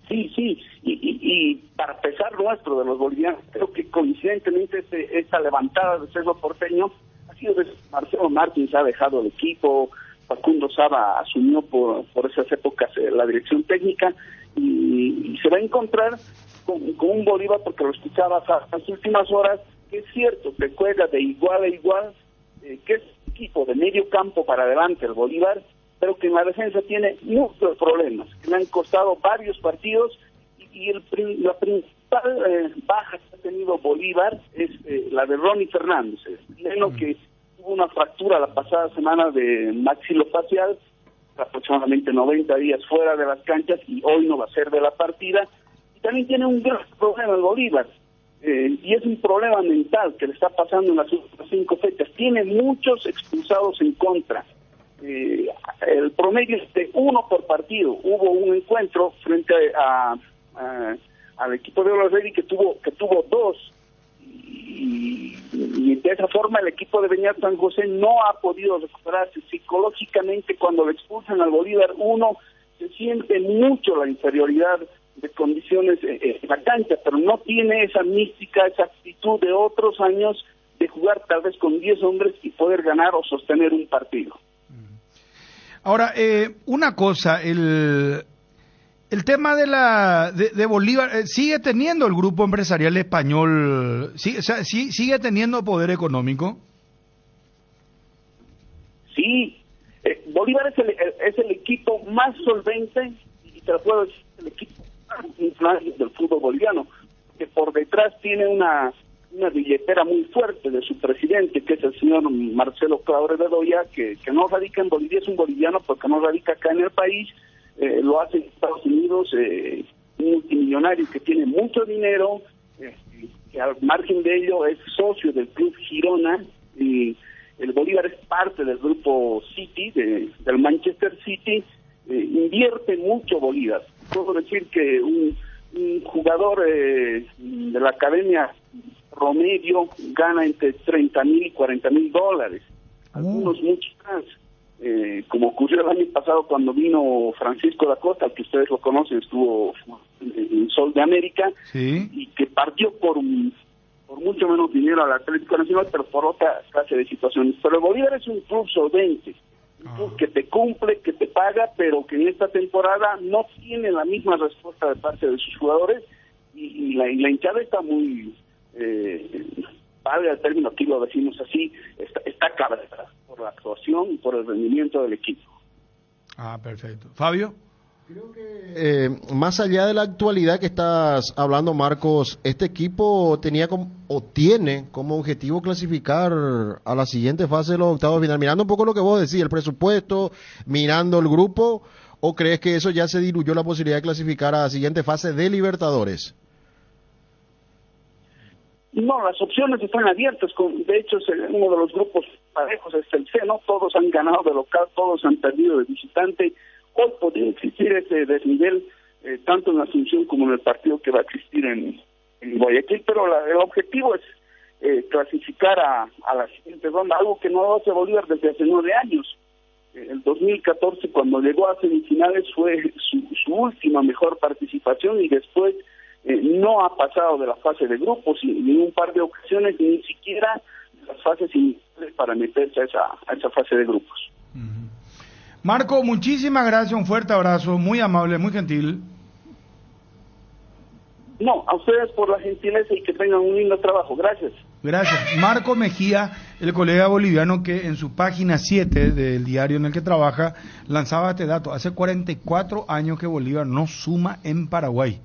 Q: Sí, y para pesar nuestro de los bolivianos, creo que coincidentemente esta levantada de Cerro Porteño ha sido desde Marcelo Martins ha dejado el equipo, Facundo Saba asumió por esas épocas la dirección técnica, y se va a encontrar con un Bolívar, porque lo escuchabas a las últimas horas, que es cierto, que juega de igual a igual, que es equipo de medio campo para adelante el Bolívar, pero que en la defensa tiene muchos problemas, que le han costado varios partidos, y la principal baja que ha tenido Bolívar es la de Ronnie Fernández, chileno que tuvo una fractura la pasada semana de maxilofacial, aproximadamente 90 días fuera de las canchas, y hoy no va a ser de la partida. También tiene un gran problema el Bolívar, y es un problema mental que le está pasando en las últimas 5 fechas. Tiene muchos expulsados en contra. El promedio es de 1 por partido. Hubo un encuentro frente al equipo de Olaverri que tuvo 2, y de esa forma el equipo de Beñat San José no ha podido recuperarse psicológicamente. Cuando le expulsan al Bolívar, uno se siente mucho la inferioridad de condiciones en la cancha, pero no tiene esa mística, esa actitud de otros años de jugar tal vez con 10 hombres y poder ganar o sostener un partido.
D: Ahora, una cosa, el tema de Bolívar, ¿sigue teniendo el grupo empresarial español, sigue teniendo poder económico?
Q: Sí, Bolívar es el equipo más solvente, y te lo puedo decir, el equipo más influente del fútbol boliviano, que por detrás tiene una una billetera muy fuerte de su presidente, que es el señor Marcelo Claure Bedoya, que no radica en Bolivia, es un boliviano porque no radica acá en el país, lo hace en Estados Unidos, un multimillonario que tiene mucho dinero, que al margen de ello es socio del Club Girona, y el Bolívar es parte del grupo City, del Manchester City, invierte mucho Bolívar. Puedo decir que un jugador de la academia promedio gana entre 30,000 y 40,000 dólares, algunos muchos más, como ocurrió el año pasado cuando vino Francisco da Costa, que ustedes lo conocen, estuvo en Sol de América, y que partió por mucho menos dinero al Atlético Nacional, pero por otra clase de situaciones. Pero el Bolívar es un club solvente, un club que te cumple, que te paga, pero que en esta temporada no tiene la misma respuesta de parte de sus jugadores, y la hinchada está muy, valga el término, aquí lo decimos así, está cabreada por la actuación y por el rendimiento del equipo.
D: Perfecto. Fabio.
F: Más allá de la actualidad que estás hablando, Marcos, este equipo tiene como objetivo clasificar a la siguiente fase de los octavos de final, mirando un poco lo que vos decís, el presupuesto, mirando el grupo, ¿o crees que eso ya se diluyó la posibilidad de clasificar a la siguiente fase de Libertadores?
Q: No, las opciones están abiertas. De hecho, uno de los grupos parejos es el C, ¿no? Todos han ganado de local, todos han perdido de visitante. Hoy podría existir ese desnivel, tanto en la Asunción como en el partido que va a existir en Guayaquil, pero el objetivo es clasificar a la siguiente ronda, algo que no hace Bolívar desde hace 9 años. El 2014, cuando llegó a semifinales, fue su última mejor participación, y después no ha pasado de la fase de grupos, y en un par de ocasiones ni siquiera las fases iniciales para meterse a esa fase de grupos.
D: Marco, muchísimas gracias, un fuerte abrazo, muy amable, muy gentil.
Q: No, a ustedes por la gentileza y que tengan un lindo trabajo, gracias.
D: Gracias. Marco Mejía, el colega boliviano que en su página 7 del diario en el que trabaja, lanzaba este dato. Hace 44 años que Bolívar no suma en Paraguay.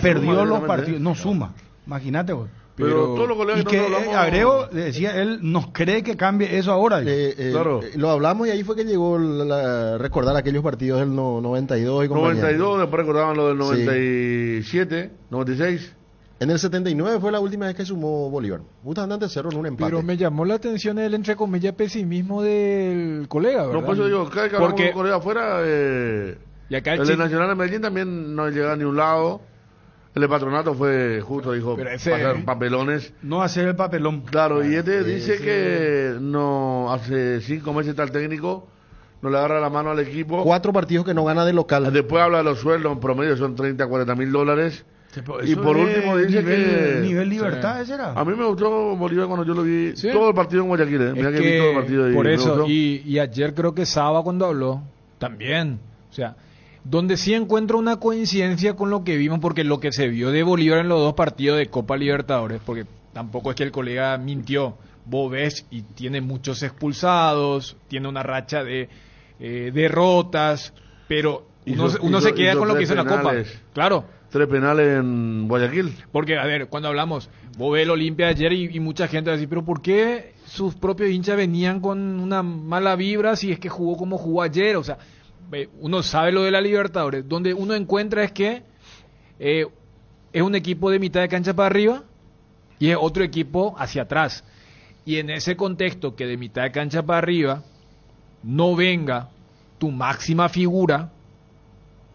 D: Perdió los partidos, no suma. Imagínate vos.
G: Pero todos los colegas
D: y que agrego, decía él, nos cree que cambie eso ahora.
F: Claro. Lo hablamos y ahí fue que llegó recordar aquellos partidos del 92 y compañía.
G: 92, después recordaban lo del 97, 96.
F: En el 79 fue la última vez que sumó Bolívar. Justamente Cerro en un empate.
I: Pero me llamó la atención el, entre comillas, pesimismo del colega, ¿verdad?
G: No, por eso digo, cada vez que hablamos con colega afuera,
I: y acá
G: el de Nacional de Medellín también no llega a ni un lado. El de Patronato fue justo, dijo, pasar papelones.
D: No hacer el papelón.
G: Claro, y dice que no hace 5 meses está el técnico, no le agarra la mano al equipo.
F: 4 partidos que no gana de local.
G: Después habla de los sueldos, en promedio son 30 a 40 mil dólares. Y por último dice que...
D: Nivel libertad, ¿ese era?
G: A mí me gustó Bolívar cuando yo lo vi, todo el partido en Guayaquil, Mira que vi todo el partido ahí.
I: Por eso, y ayer creo que Saba cuando habló, también, o sea... donde sí encuentro una coincidencia con lo que vimos, porque lo que se vio de Bolívar en los 2 partidos de Copa Libertadores, porque tampoco es que el colega mintió, vos ves y tiene muchos expulsados, tiene una racha de derrotas, pero uno se queda con lo que hizo en la Copa. Claro.
G: 3 penales en Guayaquil.
I: Porque, a ver, cuando hablamos, vos ves el Olimpia ayer y mucha gente va a decir, pero ¿por qué sus propios hinchas venían con una mala vibra si es que jugó como jugó ayer? O sea, uno sabe lo de la Libertadores, donde uno encuentra es que es un equipo de mitad de cancha para arriba y es otro equipo hacia atrás, y en ese contexto que de mitad de cancha para arriba no venga tu máxima figura,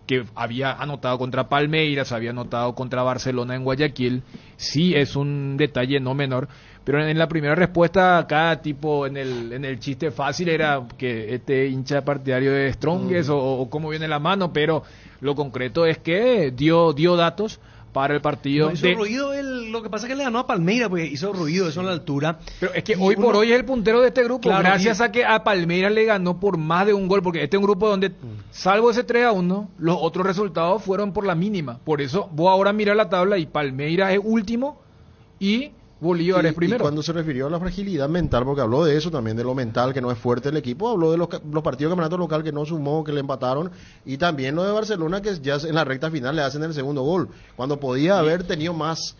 I: que había anotado contra Palmeiras, había anotado contra Barcelona en Guayaquil, sí es un detalle no menor, pero en la primera respuesta acá, tipo en el chiste fácil, era que este hincha partidario de Strongest o cómo viene la mano, pero lo concreto es que dio datos para el partido.
E: No, hizo ruido lo que pasa es que le ganó a Palmeiras, porque hizo ruido eso en la altura.
I: Pero es que hoy por hoy es el puntero de este grupo, claro, gracias a que a Palmeiras le ganó por más de un gol, porque este es un grupo donde, salvo ese 3-1, los otros resultados fueron por la mínima. Por eso vos ahora miras la tabla y Palmeiras es último y Bolívar es primero.
F: Y cuando se refirió a la fragilidad mental, porque habló de eso también, de lo mental, que no es fuerte el equipo, habló de los partidos de campeonato local que no sumó, que le empataron, y también lo de Barcelona, que ya en la recta final le hacen el segundo gol, cuando podía haber tenido más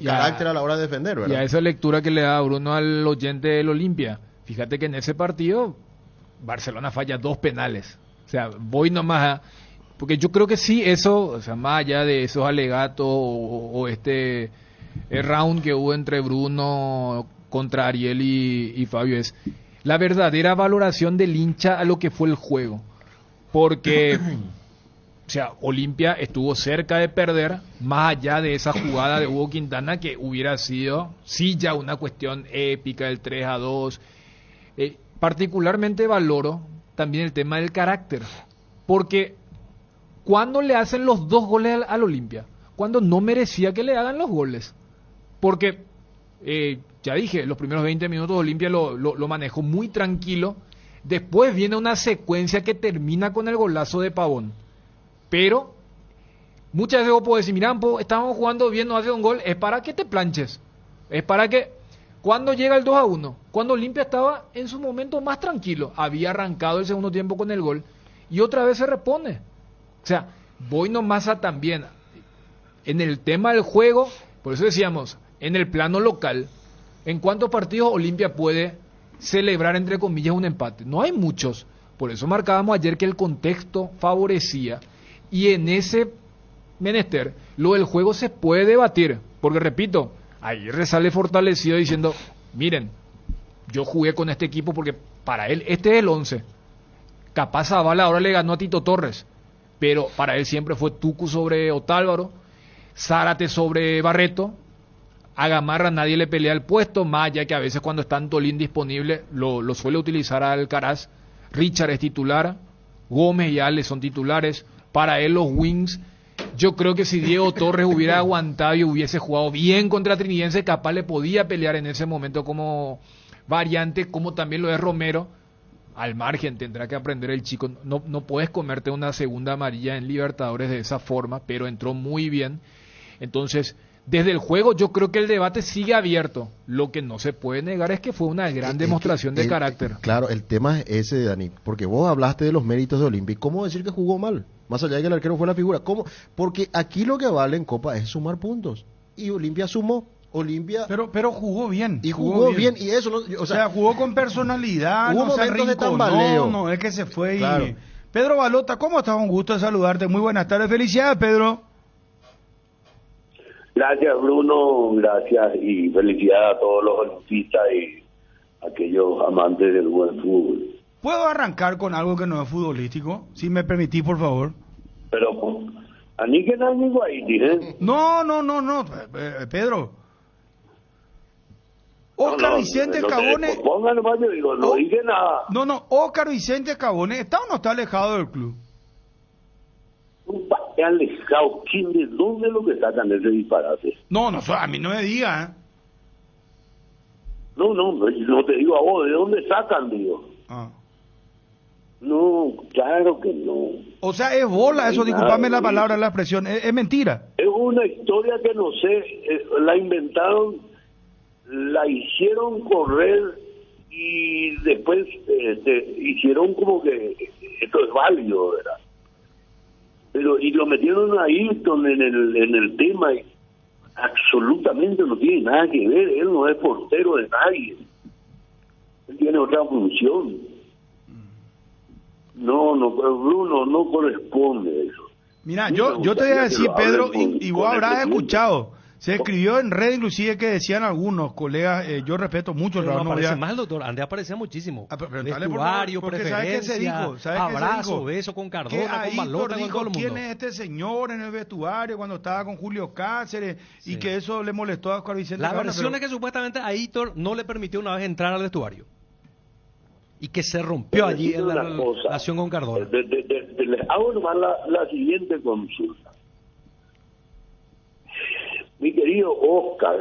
F: carácter a la hora de defender, ¿verdad?
I: Y a esa lectura que le da Bruno al oyente del Olimpia, fíjate que en ese partido Barcelona falla 2 penales. O sea, voy nomás porque yo creo que sí, eso, o sea, más allá de esos alegatos o este round que hubo entre Bruno contra Ariel y Fabio, es la verdadera valoración del hincha a lo que fue el juego. Porque, o sea, Olimpia estuvo cerca de perder, más allá de esa jugada de Hugo Quintana que hubiera sido, sí, ya una cuestión épica, el 3-2. Particularmente valoro también el tema del carácter, porque cuando le hacen los 2 goles al Olimpia, cuando no merecía que le hagan los goles, porque ya dije, los primeros 20 minutos Olimpia lo manejó muy tranquilo, después viene una secuencia que termina con el golazo de Pavón, pero muchas veces vos podés decir, mirá, estábamos jugando bien, no hace un gol, es para que te planches, es para que cuando llega el 2-1, cuando Olimpia estaba en su momento más tranquilo, había arrancado el segundo tiempo con el gol y otra vez se repone. O sea, voy nomás a también en el tema del juego, por eso decíamos, en el plano local, ¿en cuántos partidos Olimpia puede celebrar, entre comillas, un empate? No hay muchos. Por eso marcábamos ayer que el contexto favorecía y en ese menester lo del juego se puede debatir, porque repito, Aguirre sale fortalecido diciendo, miren, yo jugué con este equipo porque para él este es el 11. Capaz Zavala ahora le ganó a Tito Torres, pero para él siempre fue Tucu sobre Otálvaro, Zárate sobre Barreto, a Gamarra nadie le pelea el puesto, más allá que a veces cuando está Antolín disponible lo suele utilizar a Alcaraz. Richard es titular, Gómez y Ale son titulares, para él los wings. Yo creo que si Diego Torres hubiera aguantado y hubiese jugado bien contra Trinidense, capaz le podía pelear en ese momento como variante, como también lo es Romero. Al margen tendrá que aprender el chico. No puedes comerte una segunda amarilla en Libertadores de esa forma, pero entró muy bien. Entonces, desde el juego yo creo que el debate sigue abierto. Lo que no se puede negar es que fue una gran demostración de carácter.
F: Claro, el tema es ese, Dani, porque vos hablaste de los méritos de Olimpia. ¿Cómo decir que jugó mal? Más allá de que el arquero fue la figura. ¿Cómo? Porque aquí lo que vale en Copa es sumar puntos. Y Olimpia sumó. Olimpia...
D: Pero jugó bien.
F: Y jugó bien. Y eso...
D: O sea, jugó con personalidad.
F: Hubo momentos de tambaleo.
D: No, es que se fue y...
F: Claro.
D: Pedro Balota, ¿cómo estás? Un gusto de saludarte. Muy buenas tardes. Felicidades, Pedro.
R: Gracias, Bruno. Gracias y felicidades a todos los olimpistas y aquellos amantes del buen fútbol.
D: ¿Puedo arrancar con algo que no es futbolístico? Si me permitís, por favor.
R: Pero, ¿a mí que no digo ahí, ¿eh?
D: No, Pedro. Óscar Vicente Cabone...
R: Pónganlo más, yo digo, no dije nada.
D: No, Óscar Vicente Cabone, ¿está o no está alejado del club?
R: Alejado, ¿de dónde es lo que sacan ese disparate?
D: No, a mí no me diga, ¿eh?
R: No te digo a vos, ¿de dónde sacan, digo? No, claro que no.
D: O sea, es bola eso, disculpame la palabra, la expresión, es mentira.
R: Es una historia que no sé, la inventaron, la hicieron correr y después hicieron como que esto es válido, ¿verdad? Pero y lo metieron a Ayrton en el tema y absolutamente no tiene nada que ver. Él no es portero de nadie, él tiene otra función. No, Bruno, no corresponde eso.
D: Mira, yo te voy a decir, Pedro, y vos habrás escuchado, se escribió en red inclusive que decían algunos colegas, yo respeto mucho el trabajo.
E: No aparece más el doctor, André aparecía muchísimo.
D: Vestuario, preferencia,
E: abrazo, beso con Cardona, con Balota, con todo el mundo.
D: ¿Quién es este señor en el vestuario cuando estaba con Julio Cáceres? Y que eso le molestó a Oscar Vicente.
E: La versión es que supuestamente a Aitor no le permitió una vez entrar al vestuario. Y que se rompió allí en la relación con Cardona.
R: Les hago nomás la siguiente consulta. Mi querido Oscar,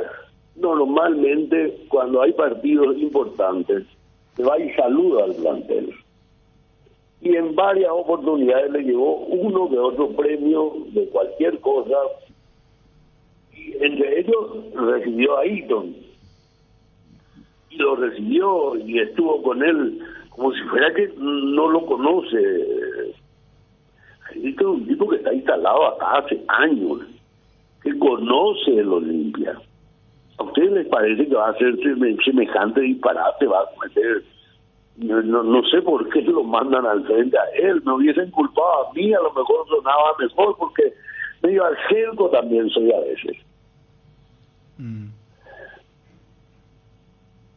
R: normalmente cuando hay partidos importantes, se va y saluda al plantel. Y en varias oportunidades le llevó uno que otro premio de cualquier cosa. Y entre ellos recibió a Ayrton. Y lo recibió y estuvo con él como si fuera que no lo conoce. Ayrton es un tipo que está instalado acá hace años, que conoce el Olimpia. ¿A ustedes les parece que va a ser semejante disparate? Va a cometer... No sé por qué lo mandan al frente a él. Me hubiesen culpado a mí, a lo mejor sonaba mejor, porque medio argelco también soy a veces.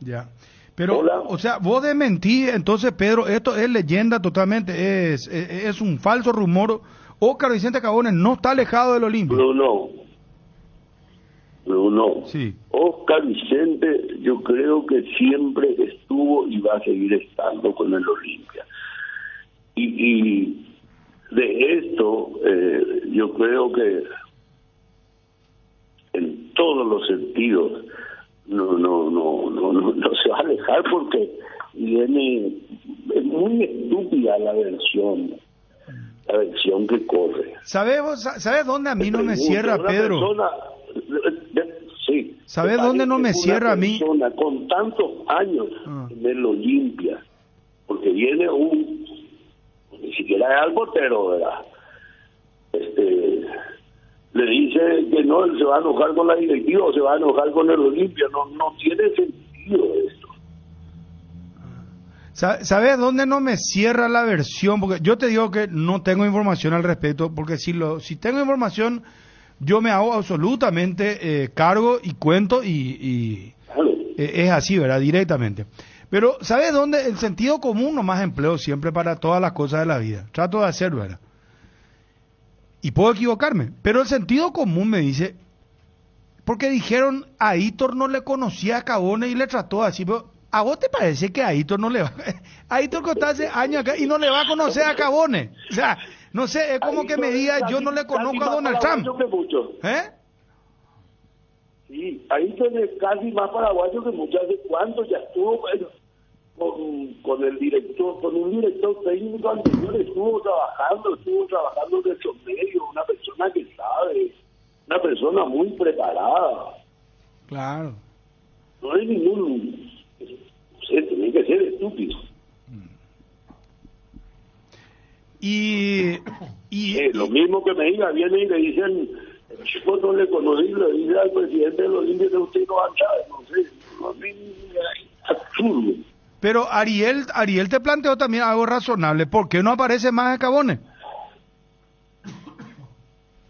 D: Ya. Pero, o sea, vos desmentí, entonces, Pedro, esto es leyenda totalmente, es un falso rumor. Óscar Vicente Cabones no está alejado del Olimpia.
R: No.
D: Sí.
R: Óscar Vicente, yo creo que siempre estuvo y va a seguir estando con el Olimpia. Y de esto, yo creo que en todos los sentidos no se va a alejar, porque viene, es muy estúpida la versión que corre.
D: ¿Sabes dónde a mí no me cierra, Pedro?
R: Sí.
D: ¿Sabes dónde no me cierra a mí?
R: Con tantos años en el Olimpia, porque viene ni siquiera es al portero, ¿verdad? Le dice que no, él se va a enojar con la directiva o se va a enojar con el Olimpia. No tiene sentido esto.
D: ¿Sabes dónde no me cierra la versión? Porque yo te digo que no tengo información al respecto, porque si tengo información, yo me hago absolutamente cargo y cuento y es así, ¿verdad? Directamente. Pero ¿sabes dónde? El sentido común nomás empleo siempre para todas las cosas de la vida. Trato de hacer, ¿verdad? Y puedo equivocarme, pero el sentido común me dice, porque dijeron a Hitor no le conocía a Cabones y le trató así, pero ¿a vos te parece que a Hitor no le va? A Hitor que está hace años acá y no le va a conocer a Cabones. O sea, no sé, es como que me diga, yo no le conozco a Donald Trump.
R: Sí, Hitor es casi más paraguayo que muchas veces. ¿Cuánto ya estuvo con el director, con un director técnico anterior? Estuvo trabajando de esos medios, una persona que sabe, una persona muy preparada.
D: Claro.
R: No hay ningún... tiene que ser estúpido.
D: Y
R: lo mismo que me diga, viene y le dicen, yo no le conocí, le dice al presidente de los indios de usted no va a saber, no sé, absurdo.
D: Pero Ariel te planteó también algo razonable. ¿Por qué no aparece más a Cabones?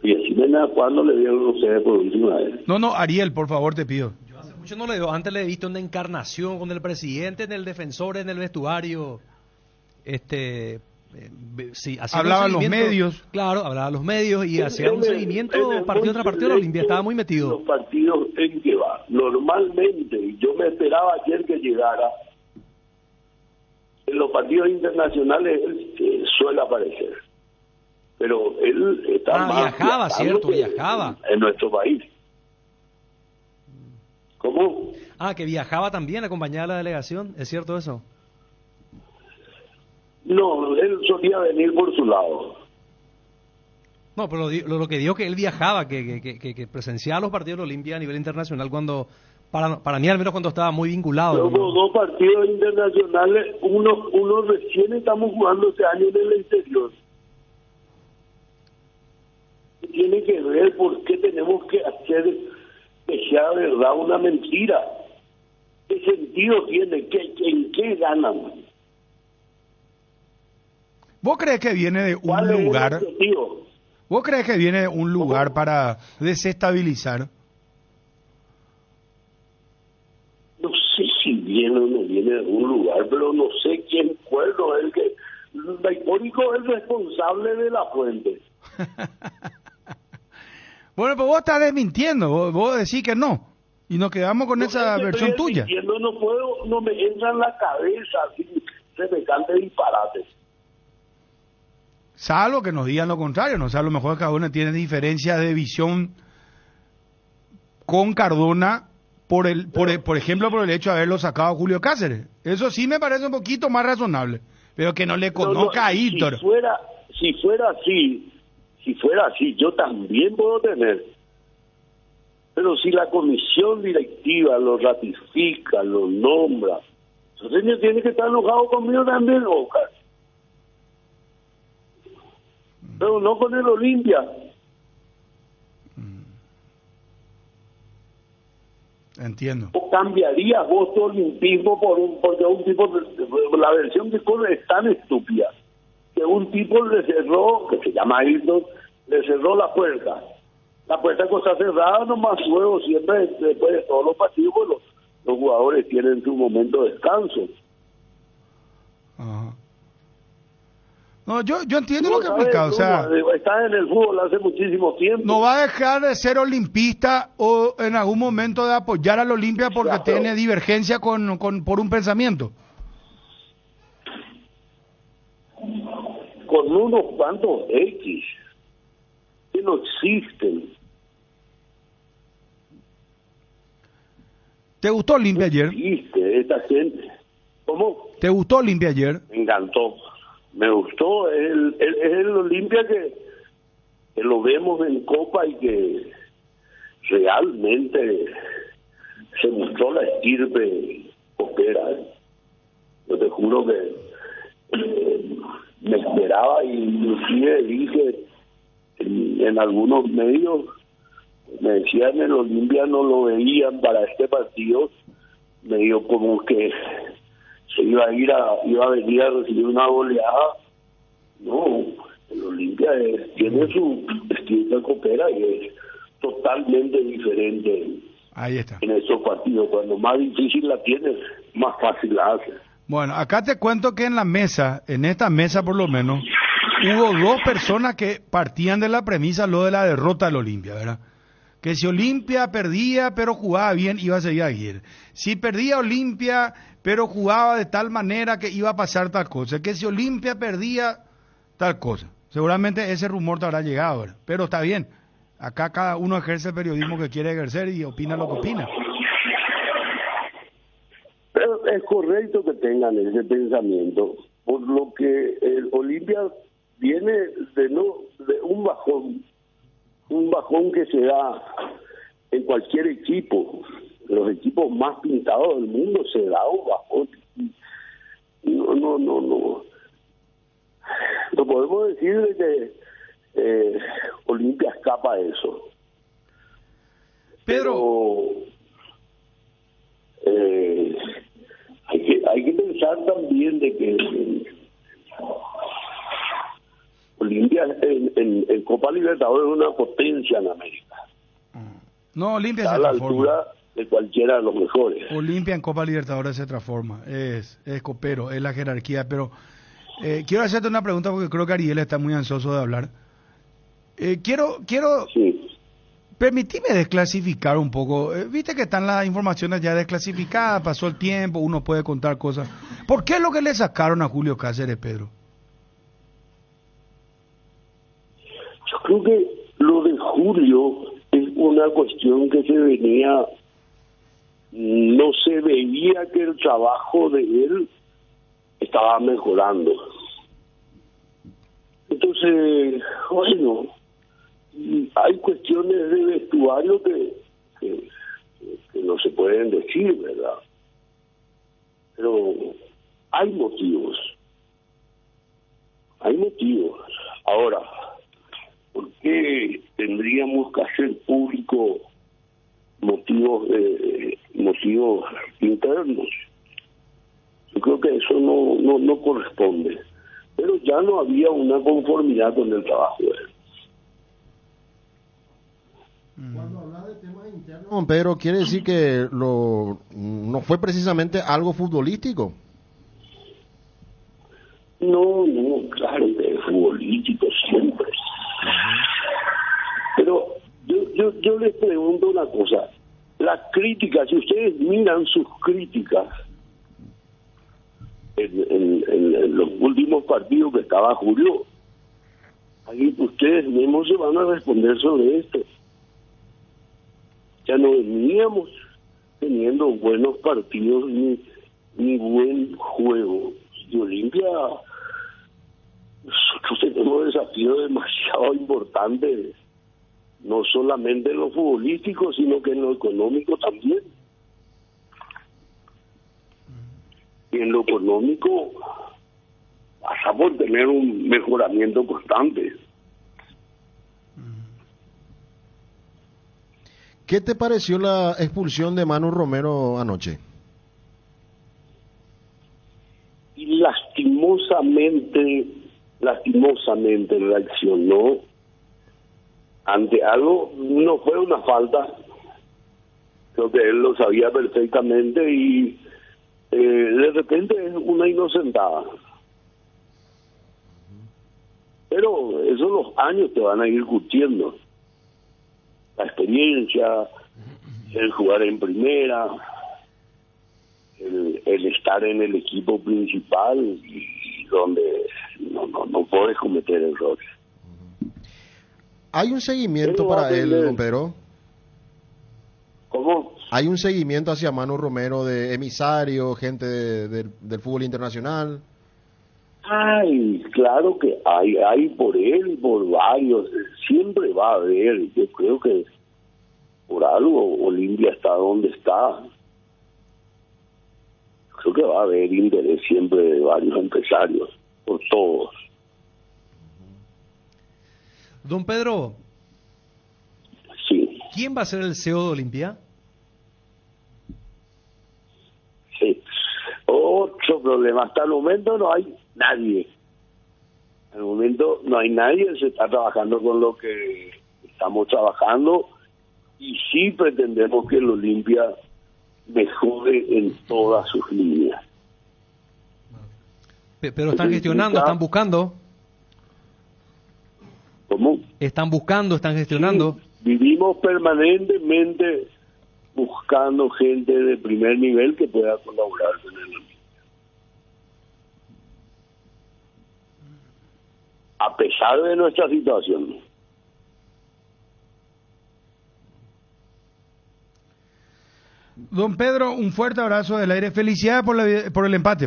R: Y así ven a cuándo le dieron ustedes por última vez.
D: No, Ariel, por favor, te pido.
E: Yo hace mucho no le veo. Antes le he visto una encarnación con el presidente, en el defensor, en el vestuario. Sí,
D: hablaba a los medios.
E: Claro, hablaba a los medios y hacía un seguimiento partido tras partido. La Olimpia estaba muy metido.
R: Los partidos en que va. Normalmente, y yo me esperaba ayer que llegara, en los partidos internacionales él suele aparecer, pero él está más
E: viajaba, cierto, viajaba
R: en nuestro país. ¿Cómo?
E: Que viajaba también, acompañaba a la delegación, ¿es cierto eso?
R: No, él solía venir por su lado.
E: No, pero lo que digo que él viajaba, que presenciaba los partidos de la Olimpia a nivel internacional cuando... Para mí, al menos cuando estaba muy vinculado.
R: Hubo dos partidos internacionales, uno recién estamos jugando este año en el exterior. Tiene que ver por qué tenemos que hacer que sea verdad una mentira. ¿Qué sentido tiene? ¿En qué ganan?
D: ¿Vos crees que viene de un lugar? ¿Vos crees que viene de un lugar para desestabilizar?
R: No sé si viene o no viene de un lugar, pero no sé quién fue, no es el que... Baipónico es responsable de la fuente.
D: Bueno, pues vos estás desmintiendo, vos decís que no, y nos quedamos con esa versión tuya.
R: No me entra en la cabeza así, semejante disparate.
D: Salvo que nos digan lo contrario, no sé, a lo mejor cada uno tiene diferencias de visión con Cardona, por ejemplo, por el hecho de haberlo sacado a Julio Cáceres. Eso sí me parece un poquito más razonable, pero que no le conozca a Hitor.
R: Si fuera así, yo también puedo tener. Pero si la comisión directiva lo ratifica, lo nombra, entonces tiene que estar enojado conmigo también, Oscar. Pero no con el Olimpia.
D: Entiendo.
R: ¿O cambiarías vos tu olimpismo porque un tipo, la versión que corre es tan estúpida, que un tipo le cerró, que se llama Ayrton, le cerró la puerta. La puerta con está cerrada, nomás luego siempre, después de todos los partidos, pues los jugadores tienen su momento de descanso.
D: Ajá. No, yo entiendo lo que explica, o sea,
R: está en el fútbol hace muchísimo tiempo.
D: no va a dejar de ser olimpista o en algún momento de apoyar al Olimpia porque tiene divergencia por un pensamiento.
R: Con unos cuantos X que no existen.
D: ¿Te gustó Olimpia ayer?
R: Existe esta gente. ¿Cómo?
D: ¿Te gustó Olimpia ayer?
R: Me encantó. Me gustó. Es el Olimpia que lo vemos en Copa y que realmente se mostró la estirpe copera. Yo te juro que me esperaba, y inclusive dije en algunos medios, me decían el Olimpia no lo veían para este partido, medio como que se iba a venir a recibir una goleada. No, el Olimpia tiene su estilo de copera y es totalmente diferente.
D: Ahí está.
R: En esos partidos, cuando más difícil la tienes, más fácil la haces.
D: Bueno, acá te cuento que en esta mesa por lo menos, hubo dos personas que partían de la premisa lo de la derrota del Olimpia, ¿verdad? Que si Olimpia perdía pero jugaba bien, iba a seguir Aguirre. Si perdía Olimpia pero jugaba de tal manera que iba a pasar tal cosa. Que si Olimpia perdía tal cosa. Seguramente ese rumor te habrá llegado, ¿verdad? Pero está bien. Acá cada uno ejerce el periodismo que quiere ejercer y opina lo que opina.
R: Pero es correcto que tengan ese pensamiento, por lo que el Olimpia viene de un bajón que se da en cualquier equipo. Los equipos más pintados del mundo se da un bajón. No podemos decir de que Olimpia escapa a eso. Pero hay que pensar también de que Olimpia en Copa Libertadores es una potencia en América.
D: No, Olimpia
R: está
D: se
R: a la
D: transforma.
R: altura de cualquiera de los mejores.
D: Olimpia en Copa Libertadores se transforma, es copero, es la jerarquía, pero quiero hacerte una pregunta porque creo que Ariel está muy ansioso de hablar. Quiero permitime desclasificar un poco. Viste que están las informaciones ya desclasificadas, pasó el tiempo, uno puede contar cosas. ¿Por qué es lo que le sacaron a Julio Cáceres, Pedro?
R: Yo creo que lo de Julio es una cuestión que no se veía que el trabajo de él estaba mejorando. Entonces, bueno, hay cuestiones de vestuario que no se pueden decir, ¿verdad? Pero hay motivos. Ahora, ¿por qué tendríamos que hacer público motivos internos? Yo creo que eso no corresponde. Pero ya no había una conformidad con el trabajo de él.
F: Cuando habla de temas internos, Pedro, ¿quiere decir que no fue precisamente algo futbolístico?
R: No, claro que es futbolístico siempre. Pero yo les pregunto una cosa. Las críticas, si ustedes miran sus críticas en los últimos partidos que estaba Julio, ahí ustedes mismos se van a responder sobre esto. Ya no veníamos teniendo buenos partidos ni buen juego. Y Olimpia, nosotros tenemos desafíos demasiado importantes, no solamente en lo futbolístico, sino que en lo económico también. Y en lo económico pasa por tener un mejoramiento constante.
F: ¿Qué te pareció la expulsión de Manu Romero anoche?
R: Y lastimosamente reaccionó ante algo. No fue una falta, creo que él lo sabía perfectamente y de repente es una inocentada. Pero eso los años te van a ir curtiendo. La experiencia, el jugar en primera, el estar en el equipo principal y donde no puedes cometer errores.
F: ¿Hay un seguimiento para él, don Pedro?
R: ¿Cómo?
F: ¿Hay un seguimiento hacia Manu Romero de emisario, gente del fútbol internacional?
R: Ay, claro que hay por él y por varios, siempre va a haber. Yo creo que por algo Olimpia está donde está. Creo que va a haber interés siempre de varios empresarios, por todos.
E: Don Pedro.
R: Sí.
E: ¿Quién va a ser el CEO de Olimpia?
R: Sí. Otro problema. Hasta el momento no hay nadie. Al momento no hay nadie. Se está trabajando con lo que estamos trabajando y sí pretendemos que el Olimpia mejore en todas sus líneas.
E: Pero están gestionando, están buscando.
R: ¿Cómo?
E: Están buscando, están gestionando.
R: Sí, vivimos permanentemente buscando gente de primer nivel que pueda colaborar con el Olimpia. A pesar de nuestra situación.
D: Don Pedro, un fuerte abrazo del aire. Felicidades por el empate,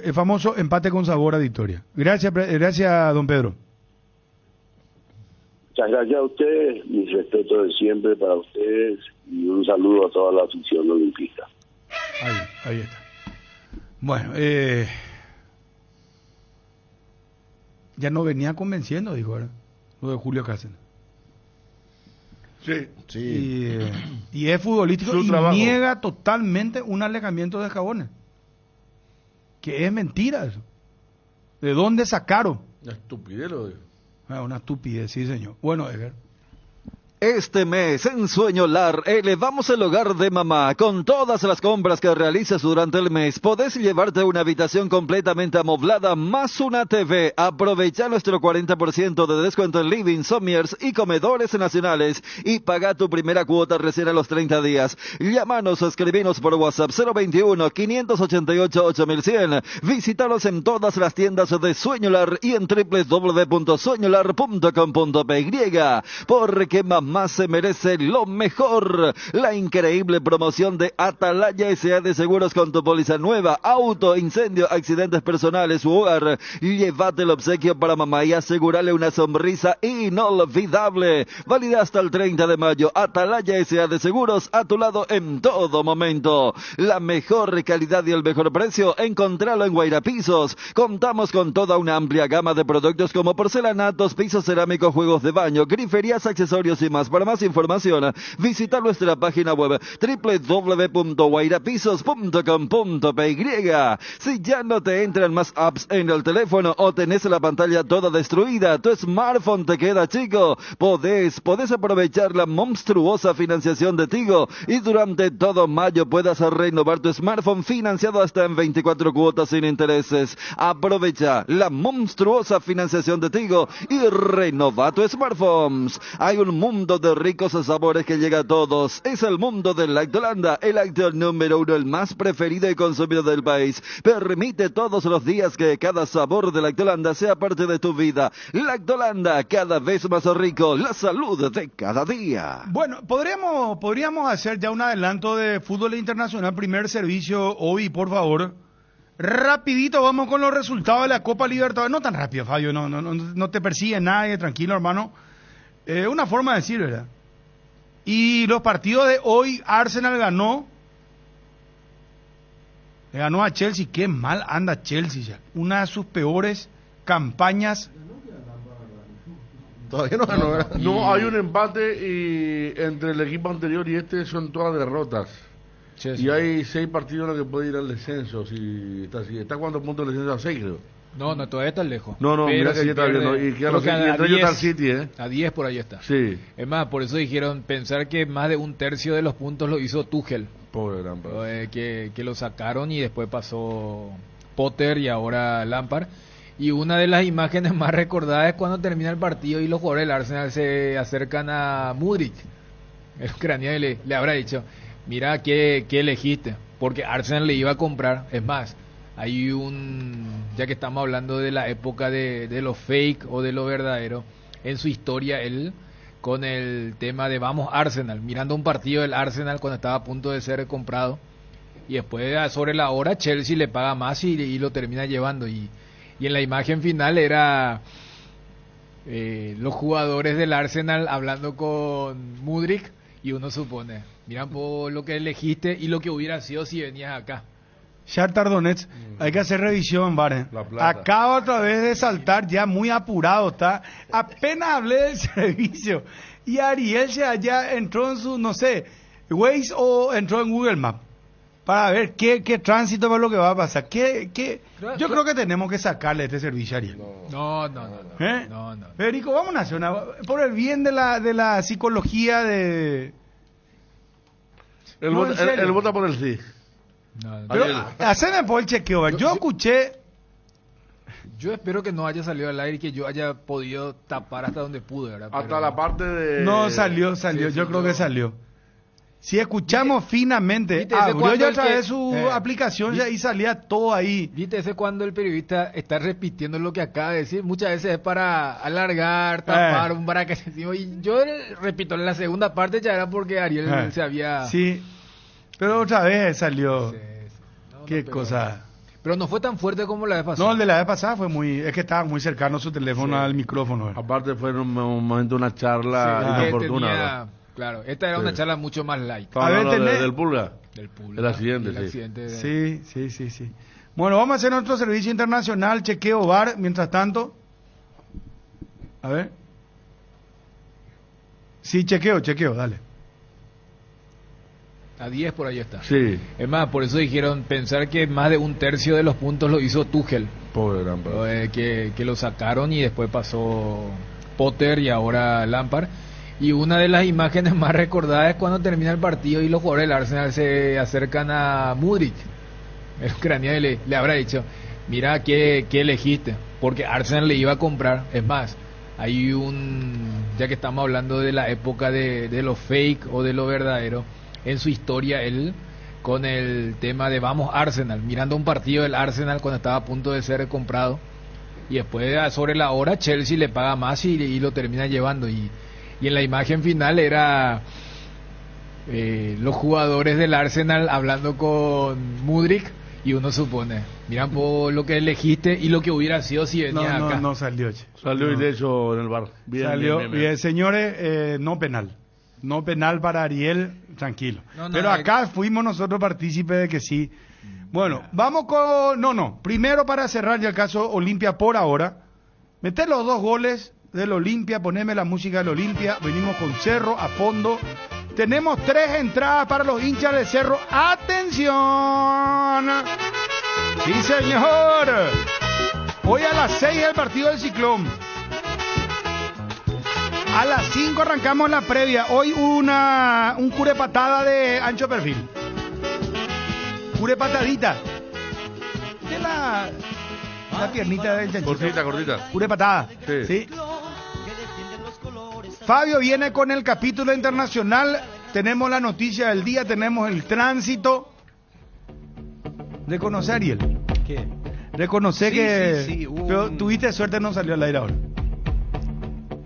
D: el famoso empate con sabor a victoria. Gracias, don Pedro.
R: Muchas gracias a ustedes, mis respetos de siempre para ustedes y un saludo a toda la afición olimpista.
D: Ahí está. Bueno, ya no venía convenciendo, dijo ahora, lo de Julio Cáceres.
G: Sí.
D: Y es futbolístico
G: Su
D: y
G: trabajo.
D: niega totalmente un alejamiento de Jabones. Que es mentira eso. ¿De dónde sacaron?
G: Una estupidez lo digo.
D: Una estupidez, sí, señor. Bueno, Edgar.
K: Este mes en Sueño Lar elevamos el hogar de mamá. Con todas las compras que realices durante el mes podés llevarte una habitación completamente amoblada más una TV. Aprovecha nuestro 40% de descuento en living, somiers y comedores nacionales y paga tu primera cuota recién a los 30 días. Llámanos o escribinos por WhatsApp 021-588-8100. Visítalos en todas las tiendas de Sueño Lar y en www.sueñolar.com.py, porque mamá se merece lo mejor. La increíble promoción de Atalaya S.A. de Seguros con tu póliza nueva, auto, incendio, accidentes personales u hogar. Llévate el obsequio para mamá y asegúrale una sonrisa inolvidable. Válida hasta el 30 de mayo. Atalaya S.A. de Seguros, a tu lado en todo momento. La mejor calidad y el mejor precio, encontralo en Guaira Pisos. Contamos con toda una amplia gama de productos como porcelanatos, pisos cerámicos, juegos de baño, griferías, accesorios y más. Para más información, visita nuestra página web www.guairapisos.com.py. Si ya no te entran más apps en el teléfono o tenés la pantalla toda destruida, tu smartphone te queda chico, podés aprovechar la monstruosa financiación de Tigo y durante todo mayo puedas renovar tu smartphone financiado hasta en 24 cuotas sin intereses. Aprovecha la monstruosa financiación de Tigo y renova tu smartphone. Hay un mundo de ricos sabores que llega a todos. Es el mundo del Lactolanda, el lácteo número 1, el más preferido y consumido del país. Permite todos los días que cada sabor de Lactolanda sea parte de tu vida. Lactolanda, cada vez más rico, la salud de cada día.
D: Bueno, podríamos hacer ya un adelanto de fútbol internacional, primer servicio, Obi, por favor. Rapidito vamos con los resultados de la Copa Libertadores. No tan rápido, Fabio, no te persigue nadie, tranquilo, hermano. Una forma de decir, ¿verdad? Y los partidos de hoy, Arsenal ganó. Le ganó a Chelsea. Qué mal anda Chelsea ya. Una de sus peores campañas
F: Todavía no ganó, ¿verdad?
G: No, hay un empate y entre el equipo anterior y este son todas derrotas.
I: Sí,
G: y hay 6 partidos en los que puede ir al descenso. Si está cuántos puntos el descenso a 6, creo.
I: No, todavía está lejos.
G: No,
I: Pero
G: mira que
I: si
G: ya está viendo.
I: pierde,
G: Y queda
I: creo que
G: entre ellos está el City,
I: a 10 por ahí está.
G: Sí.
I: Es más, por eso dijeron pensar que más de un tercio de los puntos lo hizo Tuchel.
G: Pobre Lampard.
I: Que lo sacaron y después pasó Potter y ahora Lampard. Y una de las imágenes más recordadas es cuando termina el partido y los jugadores del Arsenal se acercan a Mudryk, el ucraniano, y le habrá dicho, mira, ¿qué elegiste? Porque Arsenal le iba a comprar. Es más, hay ya que estamos hablando de la época de lo fake o de lo verdadero, en su historia él, con el tema de vamos Arsenal, mirando un partido del Arsenal cuando estaba a punto de ser comprado, y después sobre la hora Chelsea le paga más y lo termina llevando, y en la imagen final era los jugadores del Arsenal hablando con Mudryk, y uno supone, miran por lo que elegiste y lo que hubiera sido si venías acá.
D: Shakhtar Donetsk, hay que hacer revisión, Vare. Acaba otra vez de saltar, ya muy apurado está. Apenas hablé del servicio y Ariel ya entró en su, no sé, Waze o entró en Google Maps para ver qué tránsito es lo que va a pasar. Yo creo que tenemos que sacarle este servicio a Ariel.
I: No.
D: ¿Eh?
I: No.
D: Federico, vamos a hacer por el bien de la psicología de...
G: Él vota por el sí.
D: Pero haceme por el chequeo. Yo escuché...
I: Yo espero que no haya salido al aire y que yo haya podido tapar hasta donde pude, ¿verdad?
G: Hasta la parte de...
D: No, salió. Sí, yo creo que salió. Si escuchamos finamente, abrió ya otra vez su aplicación y salía todo ahí.
I: ¿Viste ese cuando el periodista está repitiendo lo que acaba de decir? Muchas veces es para alargar, tapar, para que se... Y yo repito, en la segunda parte ya era porque Ariel se había...
D: Sí, pero otra vez salió. Qué cosa...
I: Pero no fue tan fuerte como la vez pasada.
D: No, el de la vez pasada fue es que estaba muy cercano su teléfono al micrófono.
G: Aparte fue en un momento una charla inoportuna.
I: Claro, esta era una charla mucho más light.
G: A ver, del Pulga.
I: Del Pulga.
G: El accidente,
D: Sí. Bueno, vamos a hacer nuestro servicio internacional, chequeo VAR, mientras tanto. A ver. Sí, chequeo, dale.
I: A 10 por ahí está.
G: Sí.
I: Es más, por eso dijeron pensar que más de un tercio de los puntos lo hizo Tuchel.
G: Pobre Lampard.
I: Que lo sacaron y después pasó Potter y ahora Lampard. Y una de las imágenes más recordadas es cuando termina el partido y los jugadores del Arsenal se acercan a Mudryk, el ucraniano, y le habrá dicho, mira, ¿qué elegiste? Porque Arsenal le iba a comprar. Es más, hay ya que estamos hablando de la época de lo fake o de lo verdadero, en su historia él, con el tema de vamos Arsenal, mirando un partido del Arsenal cuando estaba a punto de ser comprado, y después sobre la hora Chelsea le paga más y lo termina llevando, y en la imagen final era los jugadores del Arsenal hablando con Mudryk, y uno supone, miran por lo que elegiste y lo que hubiera sido si venías acá.
D: No salió.
G: Salió y de hecho en el bar.
D: Bien. Señores, no penal. No penal para Ariel, tranquilo. Pero acá fuimos nosotros partícipes de que sí. Bueno, vamos con... Primero, para cerrar ya el caso Olimpia por ahora, meter los 2 goles del Olimpia, poneme la música del Olimpia. Venimos con Cerro a fondo. Tenemos 3 entradas para los hinchas de Cerro. ¡Atención! ¡Sí, señor! Hoy a las 6 el partido del Ciclón. A las 5 arrancamos la previa. Hoy un curepatada de ancho perfil. Curepatadita. ¿Qué es la piernita del chanchito?
G: Cortita.
D: Curepatada. Sí. Fabio viene con el capítulo internacional. Tenemos la noticia del día. Tenemos el tránsito. Reconoce a Ariel.
E: ¿Qué?
D: Reconoce que...
E: Sí,
D: pero tuviste suerte, no salió al aire ahora.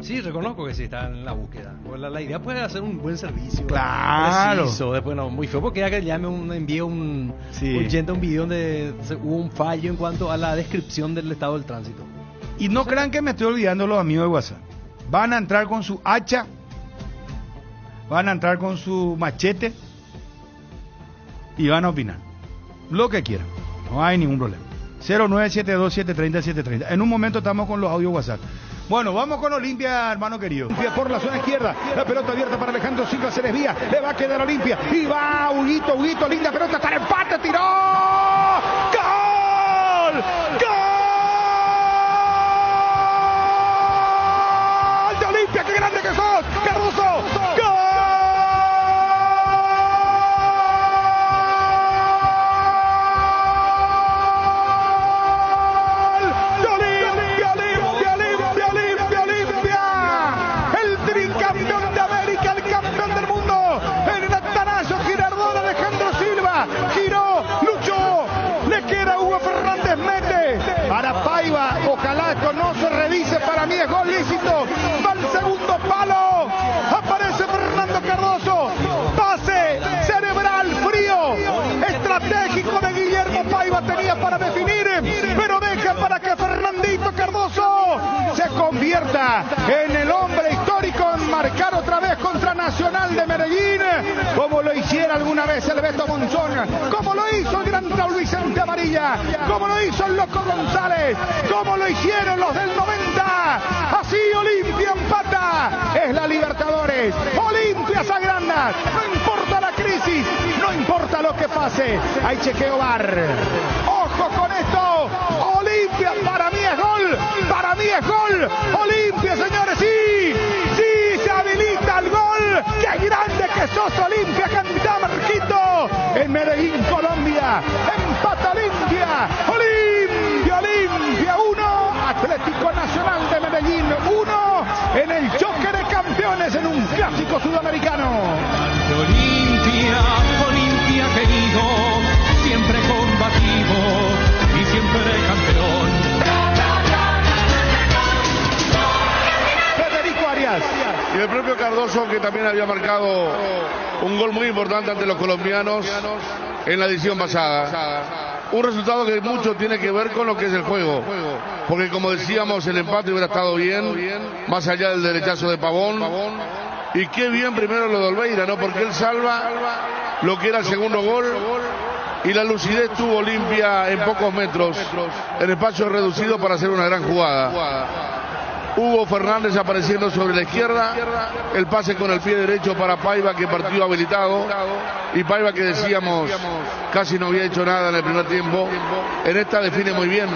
E: Sí, reconozco que sí está en la búsqueda. Pues la idea puede hacer un buen servicio.
D: Claro.
E: Preciso. Después muy feo porque ya que ya me envió un video donde hubo un fallo en cuanto a la descripción del estado del tránsito.
D: Y no crean que me estoy olvidando los amigos de WhatsApp. Van a entrar con su hacha, van a entrar con su machete y van a opinar lo que quieran. No hay ningún problema. 0972-730-730. En un momento estamos con los audios WhatsApp. Bueno, vamos con Olimpia, hermano querido.
S: Olimpia por la zona izquierda. La pelota abierta para Alejandro Silva, se desvía. Le va a quedar Olimpia. Y va Huguito, linda pelota, está en empate, tiró. ¡Gol! ¡Gol! ¡De Olimpia! ¡Qué grande que sos! ¡Cardoso! ¡Gol! Ojalá esto no se revise, para mí es gol lícito. Va al segundo palo, aparece Fernando Cardoso, pase cerebral frío, estratégico de Guillermo Paiva, tenía para definir, pero deja para que Fernandito Cardoso se convierta en el hombre histórico en marcar otra vez contra Nacional de Medellín, como lo hiciera alguna vez el Beto Monzón, como lo hizo el gran Raúl Vicente Amarilla, como lo hizo el Loco González, como lo hicieron los del 90. Así Olimpia empata, es la Libertadores. Olimpia se agranda, no importa la crisis, no importa lo que pase, hay chequeo VAR. Ojo con esto, Olimpia para mí es gol, para mí es gol. Olimpia, señores, sí, se habilita el gol. Qué grande que sos, Olimpia, canta Marquito. En Medellín, Colombia, empata Olimpia. Olimpia 1, Atlético Nacional de Medellín 1, en el choque de campeones en un clásico sudamericano.
T: Olimpia querido, siempre combativo y siempre campeón.
S: Federico Arias.
G: Y el propio Cardoso, que también había marcado un gol muy importante ante los colombianos en la edición pasada. Un resultado que mucho tiene que ver con lo que es el juego, porque como decíamos, el empate hubiera estado bien, más allá del derechazo de Pavón, y qué bien primero lo de Olveira, ¿no? Porque él salva lo que era el segundo gol, y la lucidez tuvo Olimpia en pocos metros, en espacio reducido para hacer una gran jugada. Hugo Fernández apareciendo sobre la izquierda, el pase con el pie derecho para Paiva, que partió habilitado, y Paiva, que decíamos casi no había hecho nada en el primer tiempo, en esta define muy bien,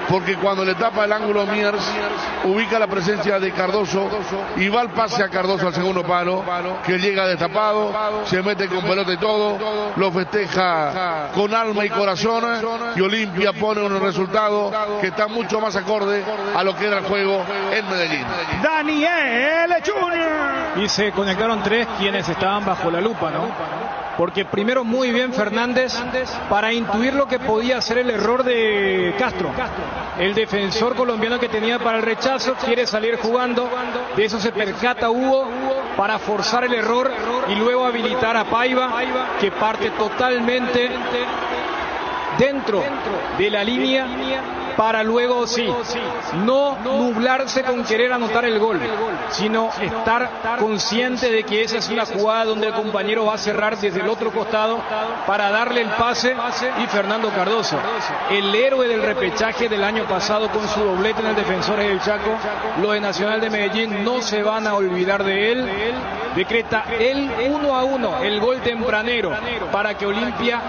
G: porque cuando le tapa el ángulo Miers, ubica la presencia de Cardoso y va el pase a Cardoso al segundo palo, que llega destapado, se mete con pelota y todo, lo festeja con alma y corazón, y Olimpia pone un resultado que está mucho más acorde a lo que era el juego en Medellín.
S: Daniel Junior.
I: Y se conectaron tres quienes estaban bajo la lupa, ¿no? Porque primero muy bien Fernández para intuir lo que podía ser el error de Castro. El defensor colombiano que tenía para el rechazo quiere salir jugando, de eso se percata Hugo para forzar el error y luego habilitar a Paiva, que parte totalmente dentro de la línea para luego no nublarse con querer anotar el gol, sino estar consciente de que esa es una jugada donde el compañero va a cerrar desde el otro costado para darle el pase, y Fernando Cardoso, el héroe del repechaje del año pasado con su doblete en el Defensores del Chaco, lo de Nacional de Medellín no se van a olvidar de él, decreta el 1-1, el gol tempranero para que Olimpia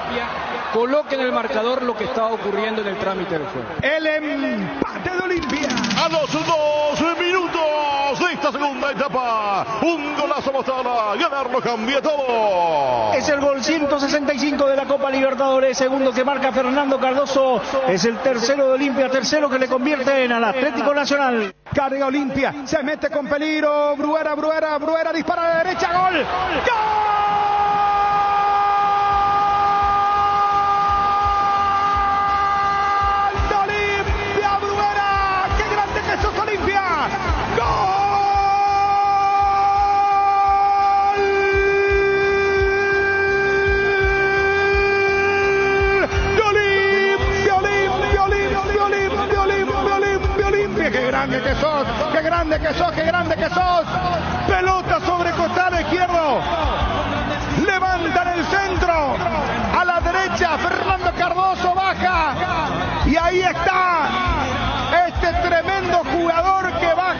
I: coloque en el marcador lo que estaba ocurriendo en el trámite del juego.
S: El empate de Olimpia.
C: A los 2 minutos de esta segunda etapa, un golazo Mostala, ganarlo cambia todo.
S: Es el gol 165 de la Copa Libertadores, segundo que marca Fernando Cardoso, es el tercero de Olimpia, tercero que le convierte en al Atlético Nacional. Carga Olimpia, se mete con peligro, Bruera, dispara de derecha, gol. ¡Gol! Qué grande que sos. Pelota sobre costado izquierdo. Levantan el centro. A la derecha, Fernando Cardoso baja. Y ahí está este tremendo jugador que baja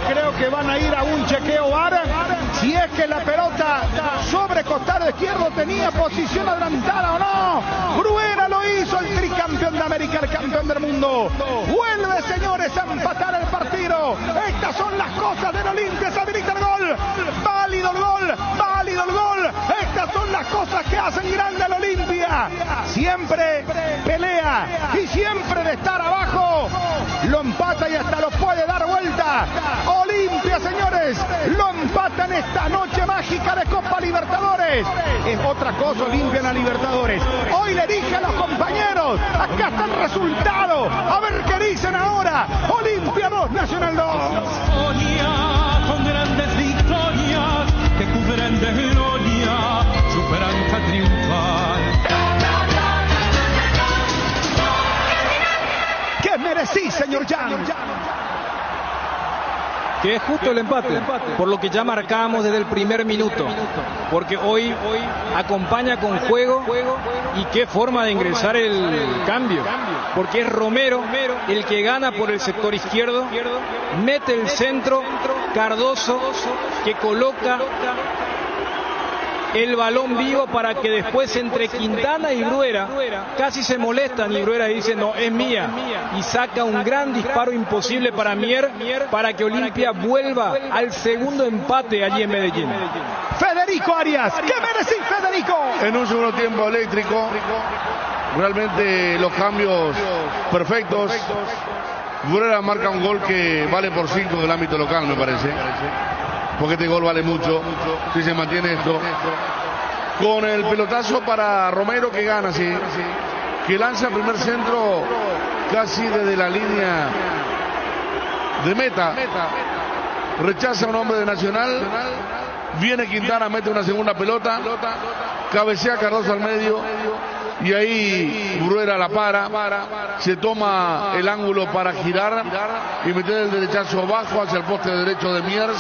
S: creo que van a ir a un chequeo VAR. Si es que la pelota sobre costado izquierdo tenía posición adelantada o no. Bruera lo hizo, el tricampeón de América, el campeón del mundo. Vuelve, señores, a empatar el partido. Estas son las cosas del Olimpia. Se habilita el gol. Válido el gol. Válido el gol. Estas son las cosas que hacen grande al Olimpia. Siempre pelea y siempre de estar abajo lo empata y hasta lo puede dar vuelta. Olimpia, señores, lo empata en esta noche mágica de Copa Libertadores. Es otra cosa Olimpia en la Libertadores. Hoy le dije a los compañeros, acá está el resultado. A ver qué dicen ahora. Olimpia 2, Nacional 2.
T: Con grandes victorias que cubren de gloria su esperanza triunfal.
S: ¿Qué merecís, señor Jan?
I: Que es justo el empate, por lo que ya marcamos desde el primer minuto, porque hoy acompaña con juego y qué forma de ingresar el cambio, porque es Romero el que gana por el sector izquierdo, mete el centro, Cardoso que coloca el balón vivo para que después entre Quintana y Bruera casi se molestan y Bruera dice no, es mía, y saca un gran disparo imposible para Mier para que Olimpia vuelva al segundo empate allí en Medellín.
S: Federico Arias, ¿qué merecís, Federico?
G: En un segundo tiempo eléctrico, realmente los cambios perfectos. Bruera marca un gol que vale por 5 del ámbito local, me parece. Porque este gol vale mucho si se mantiene esto. Con el pelotazo para Romero que gana, sí, que lanza el primer centro casi desde la línea de meta. Rechaza a un hombre de Nacional. Viene Quintana, mete una segunda pelota. Cabecea Cardoso al medio. Y ahí Bruera la para, se toma el ángulo para girar y meter el derechazo bajo hacia el poste derecho de Miers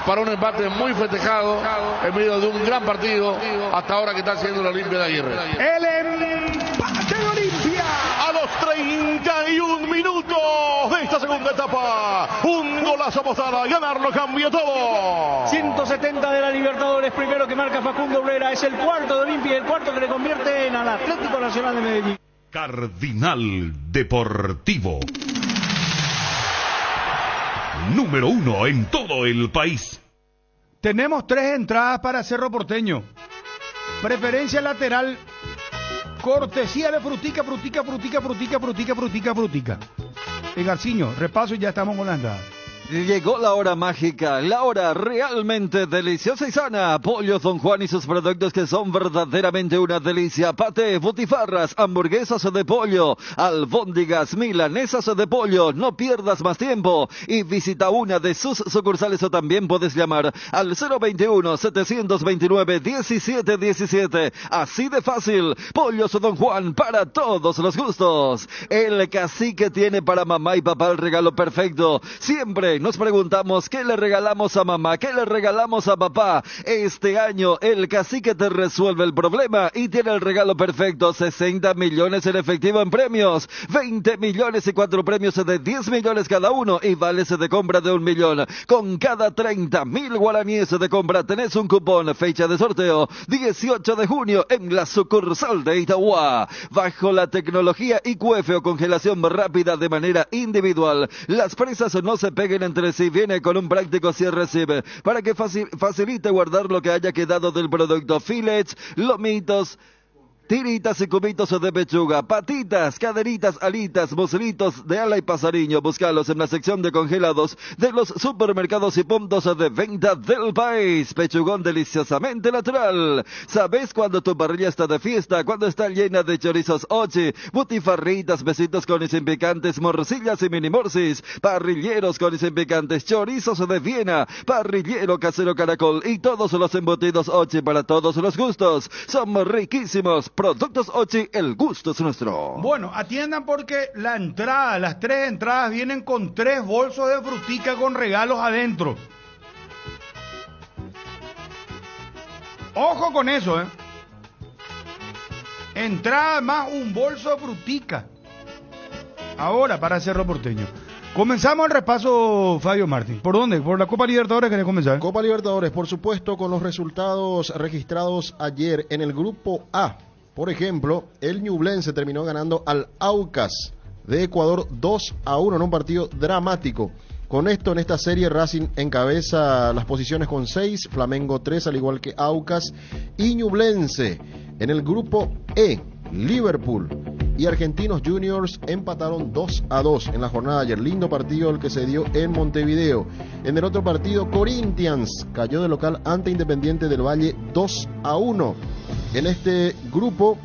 G: para un empate muy festejado en medio de un gran partido hasta ahora que está haciendo la Olimpia de Aguirre.
S: El empate de Olimpia.
C: A los 31 minutos de esta segunda etapa, un golazo a Posada, ganarlo cambia todo.
U: 170 de la Libertadores, primero que marca Facundo Bruera, es el cuarto de Olimpia, el cuarto que le convierte en al Atlético Nacional de Medellín.
V: Cardinal Deportivo. Número 1 en todo el país.
D: Tenemos 3 entradas para Cerro Porteño. Preferencia lateral. Cortesía de Frutica. Garciño, repaso y ya estamos con la entrada.
K: Llegó la hora mágica, la hora realmente deliciosa y sana. Pollos Don Juan y sus productos que son verdaderamente una delicia. Paté, butifarras, hamburguesas de pollo, albóndigas, milanesas de pollo. No pierdas más tiempo y visita una de sus sucursales o también puedes llamar al 021-729-1717. Así de fácil. Pollos Don Juan para todos los gustos. El cacique tiene para mamá y papá el regalo perfecto. Siempre nos preguntamos qué le regalamos a mamá, qué le regalamos a papá. Este año el cacique te resuelve el problema y tiene el regalo perfecto. 60 millones en efectivo en premios, 20 millones y 4 premios de 10 millones cada uno y vales de compra de 1 millón. Con cada 30.000 guaraníes de compra tenés un cupón. Fecha de sorteo 18 de junio en la sucursal de Itauguá. Bajo la tecnología IQF o congelación rápida de manera individual, las presas no se peguen entre sí. Viene con un práctico cierre-recibe para que facilite guardar lo que haya quedado del producto. Filets, lomitos, tiritas y cubitos de pechuga, patitas, caderitas, alitas, muslitos de ala y pasariño. Búscalos en la sección de congelados de los supermercados y puntos de venta del país. Pechugón deliciosamente natural. ¿Sabes cuando tu parrilla está de fiesta? Cuando está llena de chorizos ochi, butifarritas, besitos con y sin picantes, morcillas y mini morcis, parrilleros con y sin picantes, chorizos de Viena, parrillero casero caracol y todos los embutidos ochi para todos los gustos. Son riquísimos. Productos Ochi, el gusto es nuestro.
D: Bueno, atiendan porque la entrada, las 3 entradas vienen con 3 bolsos de frutica con regalos adentro. Ojo con eso, Entrada más un bolso de frutica. Ahora para Cerro Porteño. Comenzamos el repaso, Fabio Martín. ¿Por dónde? ¿Por la Copa Libertadores querés comenzar?
F: Copa Libertadores, por supuesto, con los resultados registrados ayer en el grupo A. Por ejemplo, el Ñublense terminó ganando al Aucas de Ecuador 2-1 en un partido dramático. Con esto, en esta serie, Racing encabeza las posiciones con 6, Flamengo 3, al igual que Aucas y Ñublense. En el grupo E, Liverpool y Argentinos Juniors empataron 2-2 en la jornada de ayer. Lindo partido el que se dio en Montevideo. En el otro partido, Corinthians cayó de local ante Independiente del Valle 2-1. En este grupo,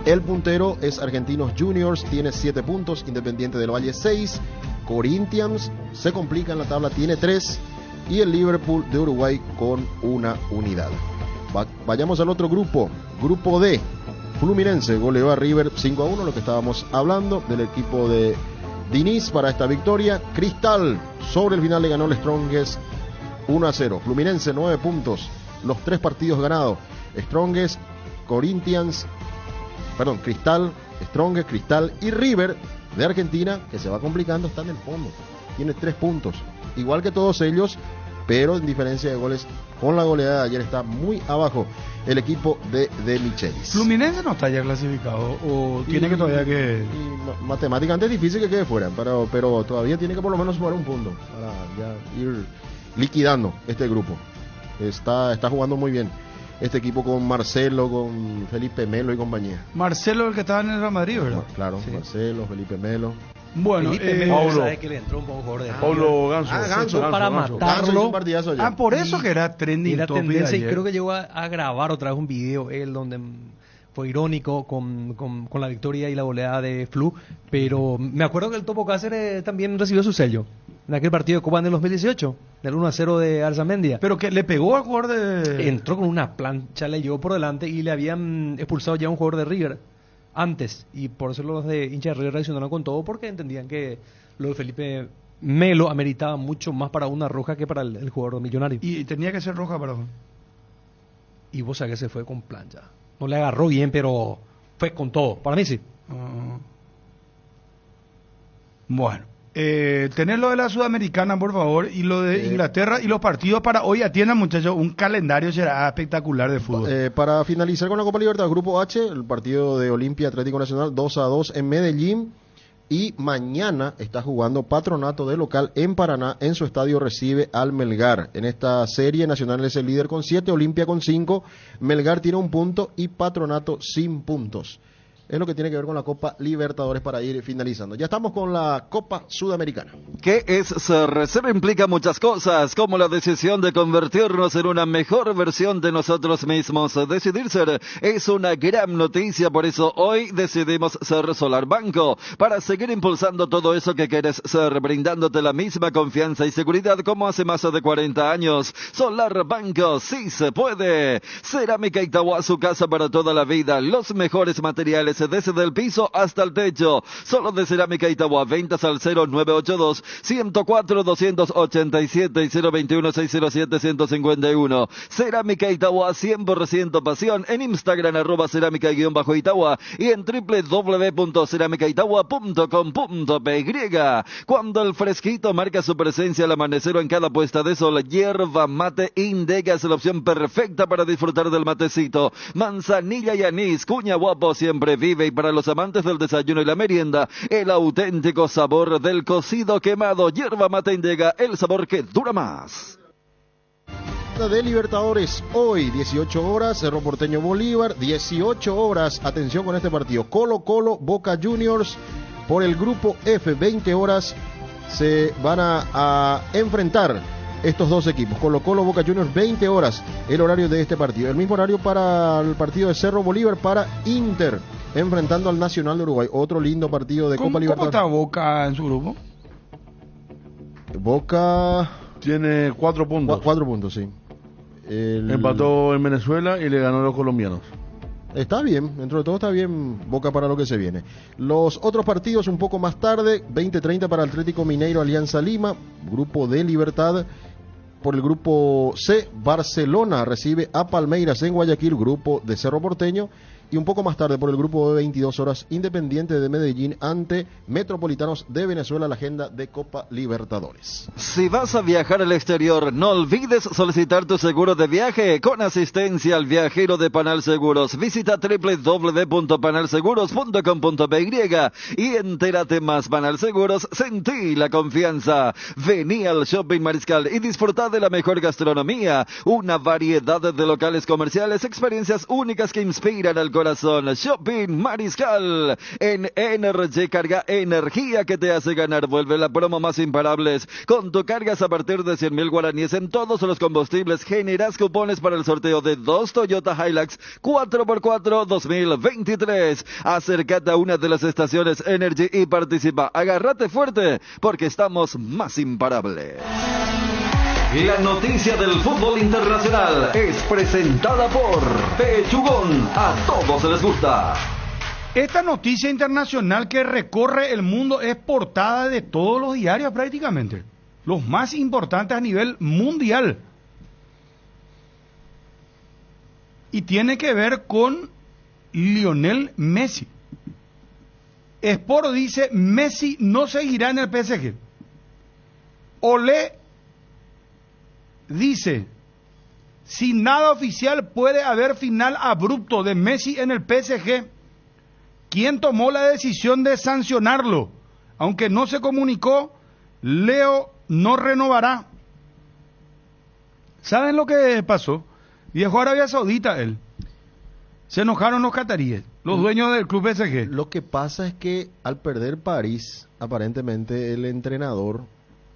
F: el puntero es Argentinos Juniors, tiene 7 puntos, Independiente del Valle 6, Corinthians se complica en la tabla, tiene 3, y el Liverpool de Uruguay con 1 unidad. Vayamos al otro grupo, grupo D. Fluminense goleó a River 5-1, lo que estábamos hablando del equipo de Diniz para esta victoria. Cristal sobre el final le ganó el Strongest 1-0. Fluminense 9 puntos, los 3 partidos ganados. Cristal, Strongest, Cristal y River de Argentina, que se va complicando, está en el fondo. Tiene 3 puntos, igual que todos ellos, pero en diferencia de goles, con la goleada de ayer está muy abajo el equipo de Michelis.
D: ¿Fluminense no está ya clasificado o tiene que todavía que...?
F: Matemáticamente es difícil que quede fuera, pero todavía tiene que por lo menos sumar un punto para ya ir liquidando este grupo. Está jugando muy bien este equipo con Marcelo, con Felipe Melo y compañía.
D: Marcelo, el que estaba en el Real Madrid, ¿verdad?
F: Claro, sí. Marcelo, Felipe Melo.
D: Bueno,
E: Paulo, ¿sabe que le entró un buen jugador de
G: Paulo Ganso.
E: Ganso para matarlo.
D: Por eso que era trending.
E: Era tendencia y creo que llegó a grabar otra vez un video él donde fue irónico con la victoria y la goleada de Flu, pero me acuerdo que el Topo Cáceres también recibió su sello en aquel partido de Copa del 2018, del 1-0 de Arzamendia.
D: Pero que le pegó al jugador de...
E: Entró con una plancha, le llevó por delante y le habían expulsado ya a un jugador de River antes, y por eso los de hinchas de River reaccionaron con todo porque entendían que lo de Felipe Melo ameritaba mucho más para una roja que para el jugador millonario.
D: Y tenía que ser roja para...
E: Y vos sabés que se fue con plancha. No le agarró bien, pero fue con todo. Para mí sí.
D: Bueno, tener lo de la Sudamericana, por favor, y lo de Inglaterra y los partidos para hoy. Atiendan, muchachos, un calendario será espectacular de fútbol.
F: Para finalizar con la Copa Libertadores, Grupo H, el partido de Olimpia Atlético Nacional 2-2 en Medellín. Y mañana está jugando Patronato de local en Paraná, en su estadio recibe al Melgar. En esta serie, Nacional es el líder con 7, Olimpia con 5, Melgar tiene 1 punto y Patronato sin puntos. Es lo que tiene que ver con la Copa Libertadores para ir finalizando. Ya estamos con la Copa Sudamericana.
K: ¿Qué es ser? Ser implica muchas cosas, como la decisión de convertirnos en una mejor versión de nosotros mismos. Decidir ser es una gran noticia, por eso hoy decidimos ser Solar Banco, para seguir impulsando todo eso que quieres ser, brindándote la misma confianza y seguridad como hace más de 40 años. Solar Banco, sí se puede. Cerámica Itagua, su casa para toda la vida. Los mejores materiales desde el piso hasta el techo. Solo de Cerámica Itagua. Ventas al 0982 104 287 y 021 607 151. Cerámica Itagua, 100% pasión. En Instagram @cerámica_Itagua y en www.ceramicaitagua.com.py. Cuando el fresquito marca su presencia al amanecer o en cada puesta de sol, Yerba Mate Indega es la opción perfecta para disfrutar del matecito. Manzanilla y anís, cuña guapo siempre vive, y para los amantes del desayuno y la merienda, el auténtico sabor del cocido quemado. Yerba Mate Indega, el sabor que dura más.
F: De Libertadores hoy 18 horas, Cerro Porteño Bolívar, 18 horas, atención con este partido, Colo Colo Boca Juniors. Por el grupo F, 20 horas se van a enfrentar estos dos equipos, Colo Colo Boca Juniors, 20 horas el horario de este partido. El mismo horario para el partido de Cerro Bolívar, para Inter enfrentando al Nacional de Uruguay. Otro lindo partido de Copa Libertadores.
D: ¿Cómo está Boca en su grupo?
F: Boca
G: tiene 4 puntos.
F: 4 puntos, sí.
G: Empató en Venezuela y le ganó a los colombianos.
F: Está bien, dentro de todo está bien Boca para lo que se viene. Los otros partidos un poco más tarde, 20:30 para Atlético Mineiro Alianza Lima, grupo de Libertad. Por el grupo C, Barcelona recibe a Palmeiras en Guayaquil, grupo de Cerro Porteño. Y un poco más tarde, por el grupo de 22 horas, Independiente de Medellín ante Metropolitanos de Venezuela, la agenda de Copa Libertadores.
K: Si vas a viajar al exterior, no olvides solicitar tu seguro de viaje con asistencia al viajero de Panal Seguros. Visita www.panalseguros.com.py y entérate más. Panal Seguros, sentí la confianza. Vení al Shopping Mariscal y disfruta de la mejor gastronomía, una variedad de locales comerciales, experiencias únicas que inspiran al corazón. Shopping Mariscal. En Energy carga energía que te hace ganar. Vuelve la promo más imparables. Con tu cargas a partir de 100.000 guaraníes en todos los combustibles, generas cupones para el sorteo de 2 Toyota Hilux 4x4 2023. Acércate a una de las estaciones Energy y participa. Agárrate fuerte porque estamos más imparables. La noticia del fútbol internacional es presentada por Pechugón. A todos les gusta.
D: Esta noticia internacional que recorre el mundo es portada de todos los diarios prácticamente. Los más importantes a nivel mundial. Y tiene que ver con Lionel Messi. Sport dice, Messi no seguirá en el PSG. Olé dice, sin nada oficial puede haber final abrupto de Messi en el PSG. ¿Quién tomó la decisión de sancionarlo? Aunque no se comunicó, Leo no renovará. ¿Saben lo que pasó? Viajó a Arabia Saudita él. Se enojaron los cataríes, los dueños del club PSG.
F: Lo que pasa es que al perder París, aparentemente el entrenador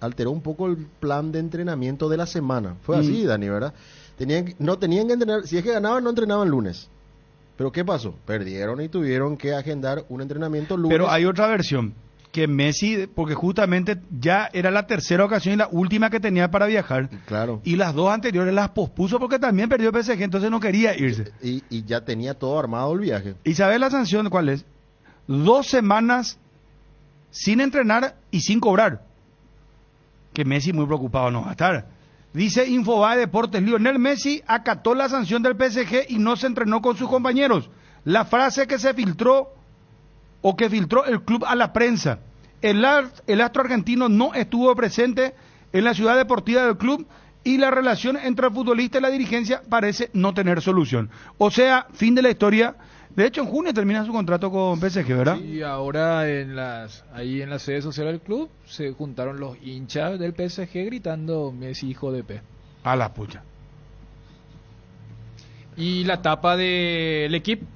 F: alteró un poco el plan de entrenamiento de la semana. Fue así, Dani, ¿verdad? No tenían que entrenar, si es que ganaban, no entrenaban lunes. Pero ¿qué pasó? Perdieron y tuvieron que agendar un entrenamiento lunes.
D: Pero hay otra versión, que Messi, porque justamente ya era la tercera ocasión y la última que tenía para viajar.
F: Claro.
D: Y las dos anteriores las pospuso porque también perdió el PSG, entonces no quería irse.
F: Y ya tenía todo armado el viaje.
D: ¿Y sabes la sanción cuál es? 2 semanas sin entrenar y sin cobrar. Que Messi muy preocupado no va a estar. Dice Infobae Deportes, Lionel Messi acató la sanción del PSG y no se entrenó con sus compañeros. La frase que se filtró o que filtró el club a la prensa. El astro argentino no estuvo presente en la ciudad deportiva del club y la relación entre el futbolista y la dirigencia parece no tener solución. O sea, fin de la historia. De hecho, en junio termina su contrato con PSG, ¿verdad?
I: Y ahora ahí en las sedes sociales del club se juntaron los hinchas del PSG gritando Messi hijo de P.
D: A la pucha.
I: Y la tapa del equipo.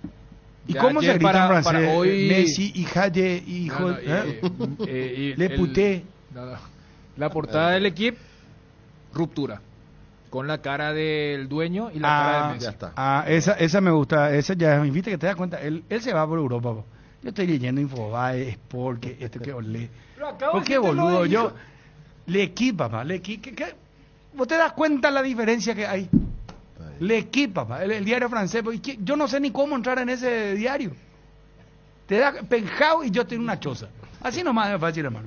D: ¿Y cómo se grita en francés?
I: Para hoy...
D: Messi, hija de... hijo... Le puté.
I: La portada del equipo, ruptura. Con la cara del dueño y la cara de Messi.
F: Ya está.
D: Esa me gusta. Esa ya, viste que te das cuenta. Él se va por Europa. Po. Yo estoy leyendo Infobae, Sport, que olé. ¿Por qué, boludo? Yo... L'Equipe, papá. ¿Vos te das cuenta la diferencia que hay? L'Equipe, papá. El diario francés. Yo no sé ni cómo entrar en ese diario. Te da penjao y yo tengo una choza. Así nomás es fácil, hermano.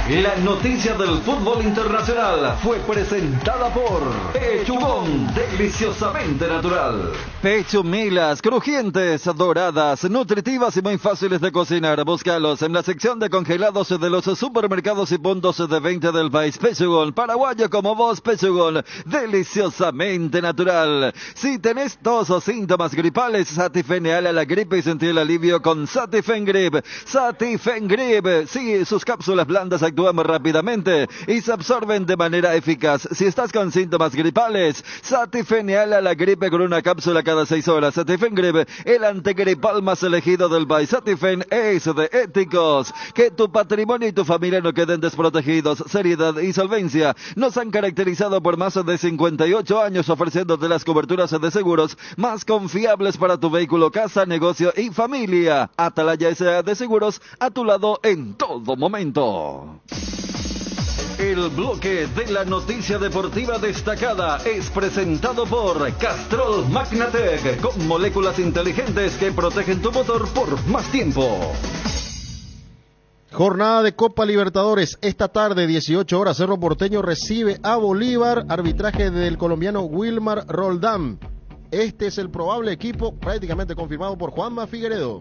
K: La noticia del fútbol internacional fue presentada por Pechugón, deliciosamente natural. Pechumilas, crujientes, doradas, nutritivas y muy fáciles de cocinar. Búscalos en la sección de congelados de los supermercados y puntos de venta del país. Pechugón, paraguayo como vos, Pechugón, deliciosamente natural. Si tenés tos o síntomas gripales, Satifeneal a la gripe y sentí el alivio con Satifengrip. Satifengrip, sí, sus cápsulas blandas actúan rápidamente y se absorben de manera eficaz. Si estás con síntomas gripales, Satifeneal a la gripe con una cápsula cada 6 horas. Satifengrip, el antigripal más elegido del país. Satifen es de éticos. Que tu patrimonio y tu familia no queden desprotegidos. Seriedad y solvencia nos han caracterizado por más de 58 años ofreciéndote las coberturas de seguros más confiables para tu vehículo, casa, negocio y familia. Atalaya S.A. de Seguros, a tu lado en todo momento. El bloque de la noticia deportiva destacada es presentado por Castrol Magnatec, con moléculas inteligentes que protegen tu motor por más tiempo.
F: Jornada de Copa Libertadores. Esta tarde, 18 horas, Cerro Porteño recibe a Bolívar. Arbitraje del colombiano Wilmar Roldán. Este es el probable equipo prácticamente confirmado por Juanma Figueredo.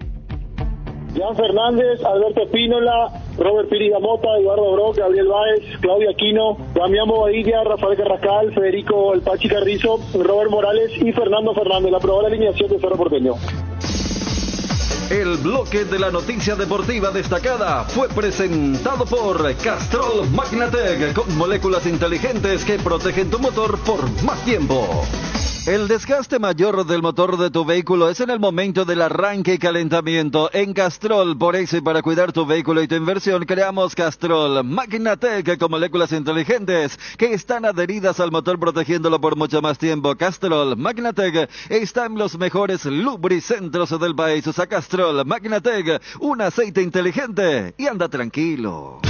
H: Jan Fernández, Alberto Espínola, Robert Pirigamota, Eduardo Brock, Gabriel Báez, Claudia Aquino, Damián Bobadilla, Rafael Carrascal, Federico El Pachi Carrizo, Robert Morales y Fernando Fernández. La probable alineación de Cerro Porteño.
K: El bloque de la noticia deportiva destacada fue presentado por Castrol Magnatec, con moléculas inteligentes que protegen tu motor por más tiempo. El desgaste mayor del motor de tu vehículo es en el momento del arranque y calentamiento. En Castrol, por eso y para cuidar tu vehículo y tu inversión, creamos Castrol Magnatec con moléculas inteligentes que están adheridas al motor protegiéndolo por mucho más tiempo. Castrol Magnatec está en los mejores lubricentros del país. Usa Castrol Magnatec, un aceite inteligente y anda tranquilo.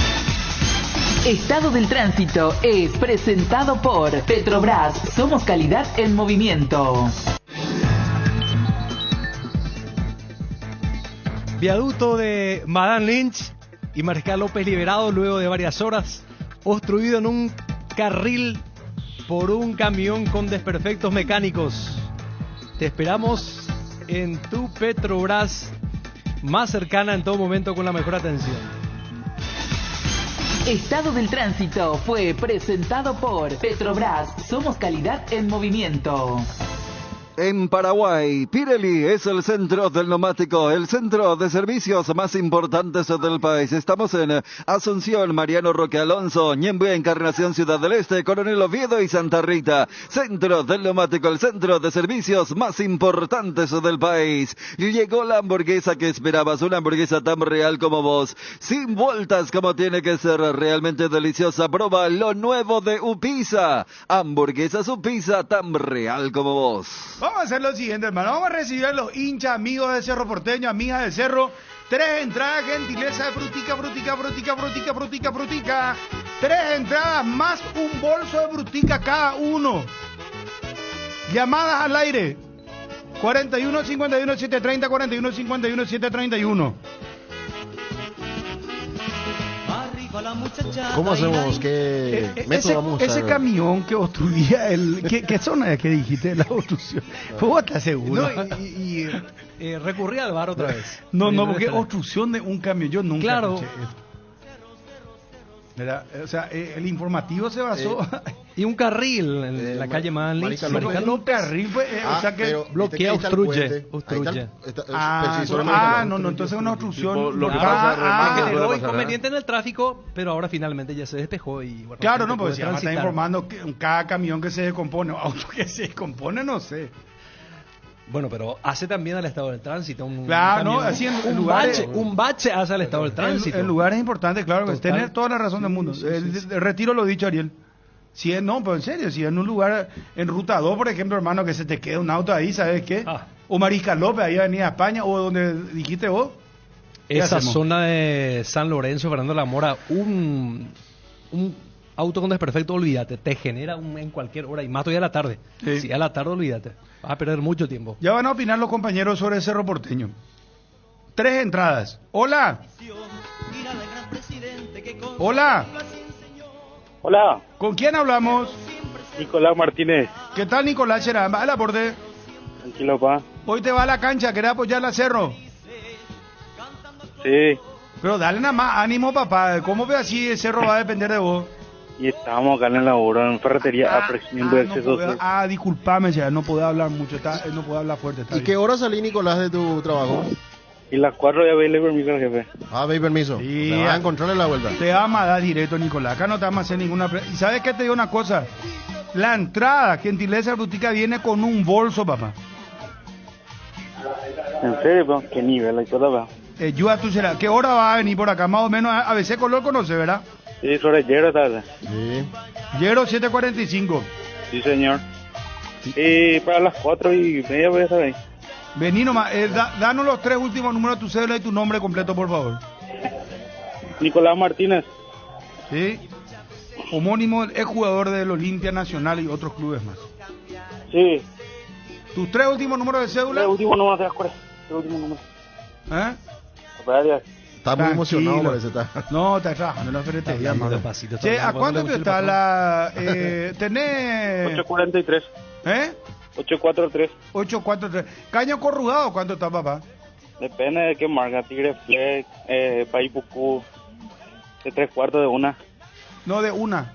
A: Estado del tránsito es presentado por Petrobras. Somos calidad en movimiento.
E: Viaducto de Madame Lynch y Mariscal López liberado luego de varias horas, obstruido en un carril por un camión con desperfectos mecánicos. Te esperamos en tu Petrobras más cercana en todo momento con la mejor atención.
A: Estado del tránsito fue presentado por Petrobras. Somos calidad en movimiento.
K: En Paraguay, Pirelli es el centro del neumático, el centro de servicios más importantes del país. Estamos en Asunción, Mariano Roque Alonso, Ñembe, Encarnación, Ciudad del Este, Coronel Oviedo y Santa Rita. Centro del neumático, el centro de servicios más importantes del país. Llegó la hamburguesa que esperabas, una hamburguesa tan real como vos, sin vueltas como tiene que ser, realmente deliciosa. Proba lo nuevo de Upisa, hamburguesas Upisa tan real como vos.
D: Vamos a hacer lo siguiente, hermano. Vamos a recibir a los hinchas, amigos de Cerro Porteño, amigas de Cerro. 3 entradas, gentileza de frutica. 3 entradas más un bolso de frutica cada uno. Llamadas al aire. 41 51 730, 41 51 731.
F: ¿Cómo hacemos? ¿Qué método vamos a
D: ese
F: usar?
D: camión que obstruía el... ¿Qué zona es que dijiste la obstrucción? ¿Vos estás seguro?
E: No, recurrí al bar otra vez.
D: No, porque obstrucción de un camión, yo nunca escuché esto. O sea, el informativo se basó...
E: Y un carril en la calle Manlitz.
D: Un carril, pues, o sea que
E: bloquea, obstruye.
D: No, entonces es una obstrucción.
E: Lo que generó inconveniente en el tráfico, pero ahora finalmente ya se despejó. Y bueno,
D: claro, no, porque si ahora está informando que cada camión que se descompone, auto que se descompone, no sé.
E: Bueno, pero hace también al estado del tránsito.
D: Claro, no, así
E: un bache hace al estado del tránsito.
D: En lugares importantes, claro, que tener toda la razón del mundo. Retiro lo dicho, Ariel. Si es, no, pero en serio, si en un lugar, en Ruta 2, por ejemplo, hermano, que se te quede un auto ahí, ¿sabes qué? O Mariscal López, ahí Avenida España, o donde dijiste vos.
E: Esa zona de San Lorenzo, Fernando La Mora, un auto con desperfecto, olvídate, te genera en cualquier hora, y más todavía a la tarde. Sí. Si a la tarde, olvídate, vas a perder mucho tiempo.
D: Ya van a opinar los compañeros sobre el Cerro Porteño. 3 entradas. Hola. Hola.
B: Hola.
D: ¿Con quién hablamos?
B: Nicolás Martínez.
D: ¿Qué tal, Nicolás Cherán? ¿Va al aporte?
B: Tranquilo, pa.
D: Hoy te va a la cancha, ¿querés apoyar a Cerro?
B: Sí.
D: Pero dale nada más ánimo, papá. ¿Cómo ve así el Cerro va a depender de vos?
B: Y estábamos acá en la obra, en ferretería, apreciando el exceso.
D: Disculpame, no puedo hablar mucho, no puedo hablar fuerte.
F: ¿Y qué hora salí, Nicolás, de tu trabajo?
B: Y las 4 ya veis permiso al jefe.
F: Veis permiso.
D: Sí,
F: te vas a encontrarle la vuelta.
D: Te vamos a dar directo, Nicolás. Acá no te vamos a hacer ninguna... ¿Y sabes qué? Te digo una cosa. La entrada, gentileza brutica, viene con un bolso, papá.
B: ¿En serio? ¿Qué nivel?
D: ¿Qué hora va a venir por acá? Más o menos, a veces Color conoce, ¿verdad?
B: Sí, sobre Yero tarde.
F: Sí.
D: Yero 7:45.
B: Sí, señor. Y para las 4:30 voy a estar ahí.
D: Vení nomás, danos los 3 últimos números de tu cédula y tu nombre completo, por favor.
B: Nicolás Martínez.
D: Sí. Homónimo, es jugador del Olimpia Nacional y otros clubes más.
B: Sí.
D: ¿Tus 3 últimos números de cédula?
B: 3 últimos números de las 4. 3 últimos números.
F: Está muy emocionado, parece.
D: No, está trabajando en la ferretería, hermano. Che, ¿a cuánto te está la...? Tenés...
B: 8:43. 843.
D: 843. Caño corrugado, ¿cuánto está, papá?
B: Depende de qué marca. Tigre Flex, Paipucú, de 3/4 de una.
D: No, de una.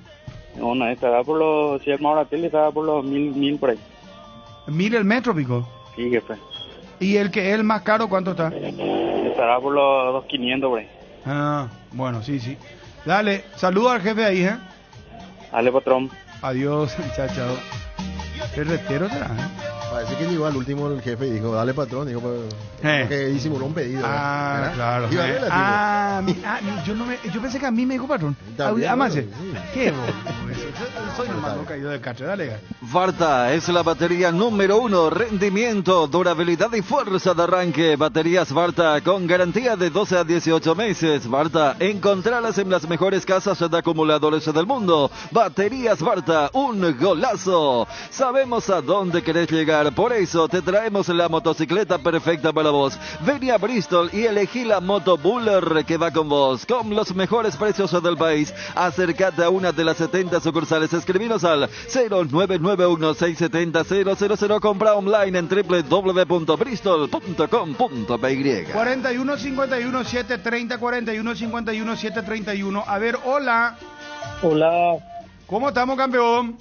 B: Una, estará por los... Si es Mauratel, estará por los 1000 por ahí.
D: 1000 el metro, pico.
B: Sí, jefe.
D: ¿Y el que es el más caro, cuánto está?
B: Estará por los 2500 por ahí.
D: Ah, bueno, sí. Dale, saluda al jefe ahí, ¿eh?
B: Dale, patrón.
D: Adiós, chao. ¿Qué retero será,
F: Parece que llegó al último el jefe y dijo, dale patrón, dijo, porque disimuló un pedido.
D: Ah, claro. Yo pensé que a mí me dijo patrón. Además, qué boludo. Soy el más caído del catre, dale.
K: Varta es la batería número 1, rendimiento, durabilidad y fuerza de arranque. Baterías Varta con garantía de 12 a 18 meses. Varta, encontralas en las mejores casas de acumuladores del mundo. Baterías Varta, un golazo. Sabemos a dónde querés llegar, por eso te traemos la motocicleta perfecta para vos. Vení a Bristol y elegí la moto Buller que va con vos, con los mejores precios del país. Acércate a una de las 70 sucursales, escribinos al 0991-670-000, compra online en www.bristol.com.py.
D: 41 51 730 41 51 731. A ver, hola.
J: Hola.
D: ¿Cómo estamos, campeón?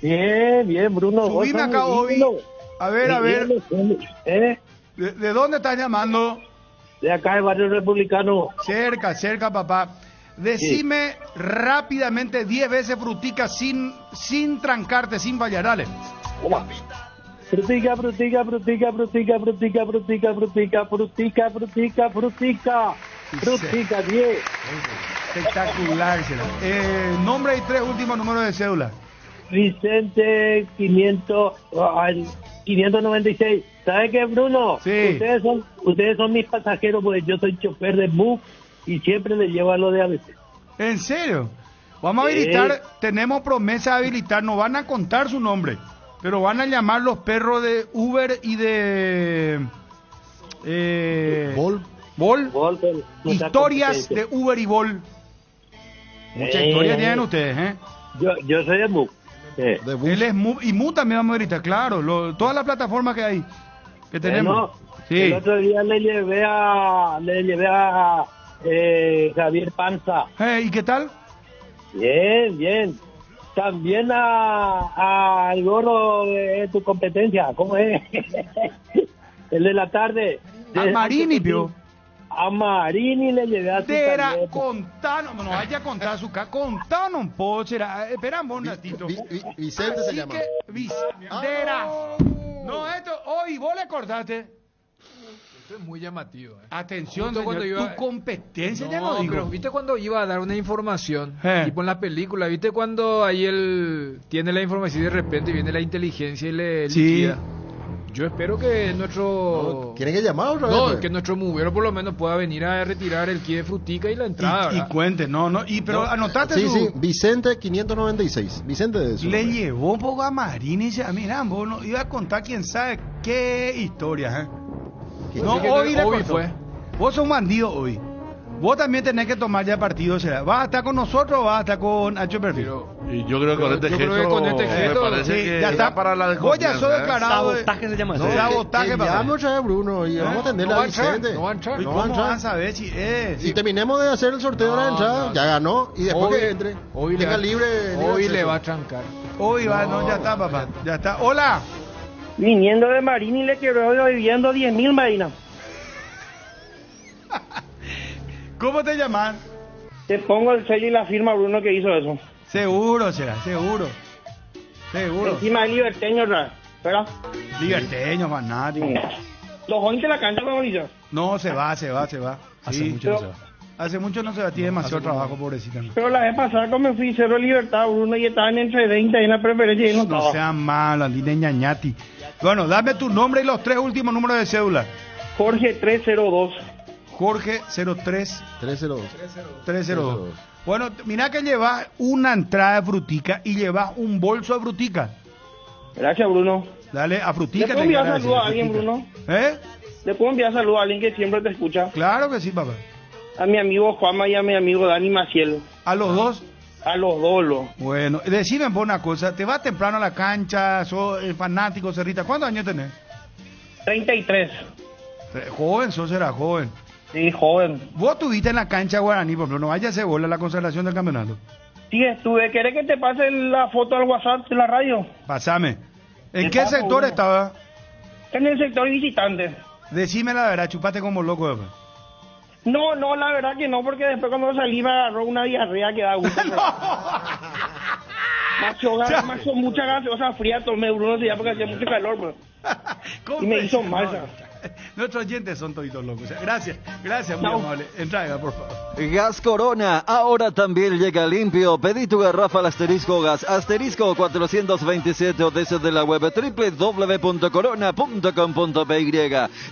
J: Bien, Bruno.
D: Subime acá hoy. A ver. ¿De dónde estás llamando?
J: De acá, del barrio Republicano.
D: Cerca, papá. Decime rápidamente 10 veces frutica sin trancarte, sin fallar, dale.
J: Frutica. Frutica, 10.
D: Espectacular. Nombre y 3 últimos números de cédula.
J: Vicente 596. ¿Sabe qué, Bruno?
D: Sí.
J: Ustedes son mis pasajeros, porque yo soy chofer de bus y siempre les llevo a lo de ABC.
D: ¿En serio? Vamos a habilitar, tenemos promesa de habilitar, no van a contar su nombre, pero van a llamar los perros de Uber y de... Bol. Historias de Uber y Bol. Muchas historias tienen ustedes, ¿eh?
J: Yo soy de Mu.
D: Él es Mu, y Mu también vamos a gritar, claro, todas las plataformas que hay, que tenemos. Sí.
J: El otro día le llevé a Javier Panza.
D: ¿Y qué tal?
J: Bien. También al gordo de tu competencia, ¿cómo es? El de la tarde.
D: A Marini, pio.
J: A Marini le llevé a su
D: contanos, no vaya a contar su casa, contanos un poco, esperamos un ratito.
F: Vicente se llama.
D: No, esto, hoy vos le cortaste.
I: Esto es muy llamativo.
D: Atención, señor, tu competencia ya no digo.
I: Pero viste cuando iba a dar una información, tipo en la película, viste cuando ahí él tiene la información y de repente viene la inteligencia y le liquida. Yo espero que nuestro...
F: ¿Quieren que llamar otra vez?
I: No, que nuestro mubero por lo menos pueda venir a retirar el kit de frutica y la entrada.
D: Y cuente, pero anotaste
F: Sí, Vicente 596. Vicente de eso.
D: Le llevó un poco a Marini y dice, mira, vos no, iba a contar quién sabe qué historias, No, hoy fue. Vos sos un bandido hoy. Vos también tenés que tomar ya partido. ¿Vas a estar con nosotros o vas a estar con H. Perfil?
G: Y yo creo que con este gesto
D: ya está
G: para la
D: vos ya sos declarado.
E: Sabotaje se llama.
D: Sabotaje,
F: papá. Vamos a Bruno y vamos a atender a Vicente.
I: No va a entrar.
D: ¿Cómo vas a ver si es?
F: Y terminemos de hacer el sorteo de la entrada. Ya ganó. Y después que entre. Tenga libre.
I: Hoy le va a trancar.
D: Hoy va, ya está, papá. Ya está. Hola.
J: Viniendo de Marini le quedó viviendo 10.000 marinas.
D: ¿Cómo te llamas?
J: Te pongo el sello y la firma, Bruno, que hizo eso.
D: Seguro.
J: Encima es liberteño, ¿verdad?
D: Liberteño, fanático.
J: Los jóvenes de la cancha, ¿cómo dice?
D: No, se va.
E: Hace mucho no se va.
D: Hace mucho no se va, tiene demasiado trabajo, pobrecita.
J: Pero la vez pasada cuando me fui Cerro Libertad, Bruno, y estaban entre 20 en la preferencia y no estaba.
D: No sean malos, Andina ñañati. Bueno, dame tu nombre y los 3 últimos números de cédula.
J: Jorge 302.
D: Jorge 302. Bueno, mira que llevas una entrada de frutica y llevas un bolso de frutica.
J: Gracias, Bruno.
D: Dale, a frutica.
J: ¿Le puedo enviar saludos a alguien, Bruno? ¿Le puedo enviar saludos a alguien que siempre te escucha?
D: Claro que sí, papá.
J: A mi amigo Juanma y a mi amigo Dani Maciel.
D: ¿A los dos?
J: A los dolos.
D: Bueno, decime por una cosa, ¿te vas temprano a la cancha? ¿Sos fanático, Cerrita? ¿Cuántos años tenés?
J: 33.
D: Joven, será joven.
J: Sí, joven.
D: ¿Vos estuviste en la cancha Guaraní, por ejemplo? ¿No vayas a hacer bola a la consagración del campeonato?
J: Sí, estuve. ¿Querés que te pase la foto al WhatsApp de la radio?
D: Pásame. ¿En qué sector estaba?
J: En el sector visitante.
D: Decime la verdad, chupaste como loco después.
J: No, la verdad que no, porque después cuando salí me agarró una diarrea que da gusto. Macho, mucha gaseosa fría tomé, Bruno, ya porque hacía mucho calor, bro. Y me hizo mal, ¿sabes?
D: Nuestros oyentes son toditos locos. Gracias, muy amable. Entrega, por favor.
K: Gas Corona, ahora también llega limpio. Pedí tu garrafa al asterisco gas, asterisco 427 o desde la web www.corona.com.py.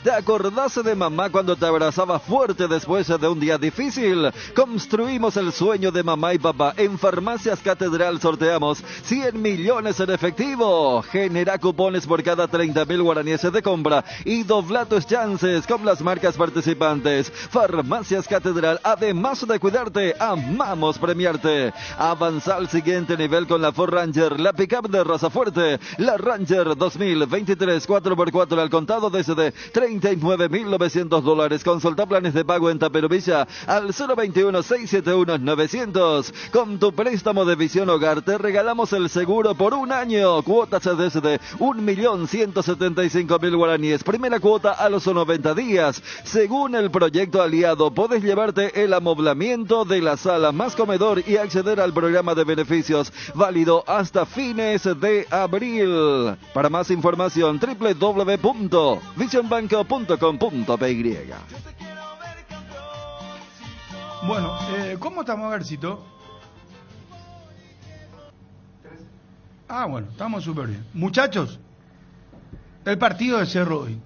K: ¿Te acordás de mamá cuando te abrazaba fuerte después de un día difícil? Construimos el sueño de mamá y papá. En Farmacias Catedral sorteamos 100 millones en efectivo. Genera cupones por cada 30.000 guaraníes de compra y dobla tus chances con las marcas participantes. Farmacias Catedral, además de cuidarte, amamos premiarte. Avanza al siguiente nivel con la Ford Ranger, la pickup de raza fuerte, la Ranger 2023 4x4 al contado desde $39.900. Consulta planes de pago en Taperovilla al 021-671-900. Con tu préstamo de Visión Hogar te regalamos el seguro por un año. Cuotas desde 1.175.000 guaraníes. Primera cuota a los 90 días. Según el proyecto aliado, puedes llevarte el amoblamiento de la sala más comedor y acceder al programa de beneficios válido hasta fines de abril. Para más información, www.visionbanco.com.py.
D: Bueno, ¿cómo estamos, Garcito? Bueno, estamos súper bien. Muchachos, el partido de Cerro hoy.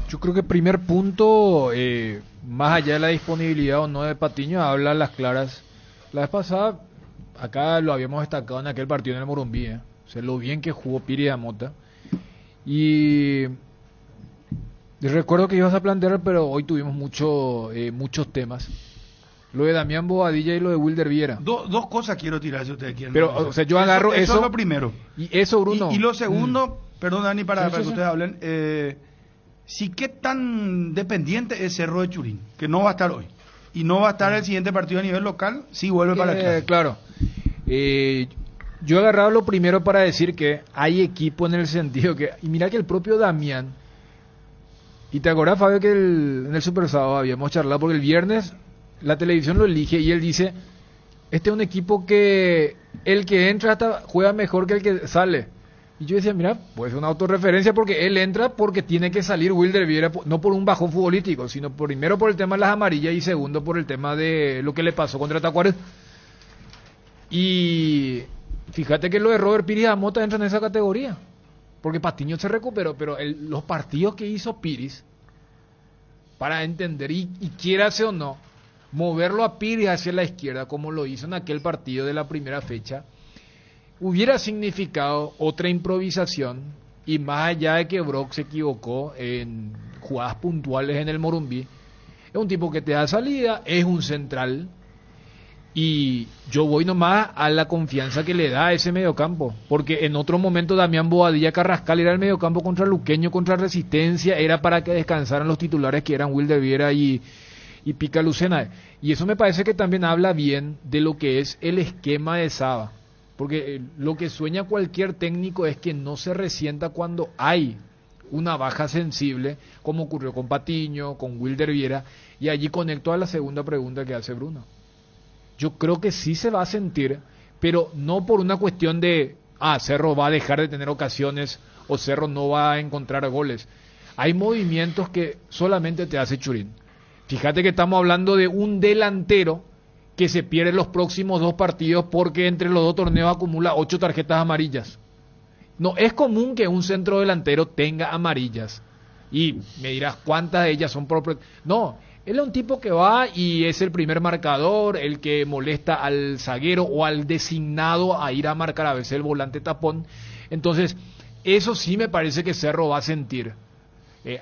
I: Yo creo que primer punto, más allá de la disponibilidad o no de Patiño, habla a las claras. La vez pasada, acá lo habíamos destacado en aquel partido en el Morumbí, o sea, lo bien que jugó Piri Amota. Y recuerdo que ibas a plantear, pero hoy tuvimos muchos temas. Lo de Damián Bobadilla y lo de Wilder Viera.
D: Dos cosas quiero tirar si ustedes quieren.
I: Pero, o sea, yo agarro eso.
D: Eso es lo primero.
I: Y eso, Bruno.
D: Y lo segundo, perdón, Dani, para que ustedes hablen. Sí, ¿qué tan dependiente es Cerro de Churín? Que no va a estar hoy. Y no va a estar el siguiente partido a nivel local, sí vuelve para acá.
I: Claro. Yo he agarrado lo primero para decir que hay equipo en el sentido que... Y mira que el propio Damián... Y te acordás, Fabio, que en el Super Sábado habíamos charlado, porque el viernes la televisión lo elige y él dice, este es un equipo que el que entra hasta juega mejor que el que sale. Y yo decía, mira, puede ser una autorreferencia porque él entra porque tiene que salir Wilder Viera, no por un bajón futbolístico, sino primero por el tema de las amarillas y segundo por el tema de lo que le pasó contra Tacuárez. Y fíjate que lo de Robert Piris Amota entra en esa categoría, porque Patiño se recuperó, pero los partidos que hizo Piris, para entender, y quiérase o no, moverlo a Piris hacia la izquierda, como lo hizo en aquel partido de la primera fecha, hubiera significado otra improvisación, y más allá de que Brock se equivocó en jugadas puntuales en el Morumbí, es un tipo que te da salida, es un central, y yo voy nomás a la confianza que le da a ese mediocampo, porque en otro momento Damián Bobadilla Carrascal era el mediocampo contra Luqueño, contra Resistencia, era para que descansaran los titulares que eran Wilder Viera y Pica Lucena, y eso me parece que también habla bien de lo que es el esquema de Saba. Porque lo que sueña cualquier técnico es que no se resienta cuando hay una baja sensible, como ocurrió con Patiño, con Wilder Viera, y allí conecto a la segunda pregunta que hace Bruno. Yo creo que sí se va a sentir, pero no por una cuestión de, Cerro va a dejar de tener ocasiones o Cerro no va a encontrar goles. Hay movimientos que solamente te hace Churín. Fíjate que estamos hablando de un delantero que se pierde los próximos 2 partidos porque entre los 2 torneos acumula 8 tarjetas amarillas. No es común que un centro delantero tenga amarillas. Y me dirás, ¿cuántas de ellas son por...? No, él es un tipo que va y es el primer marcador, el que molesta al zaguero o al designado a ir a marcar, a veces el volante tapón. Entonces, eso sí me parece que Cerro va a sentir.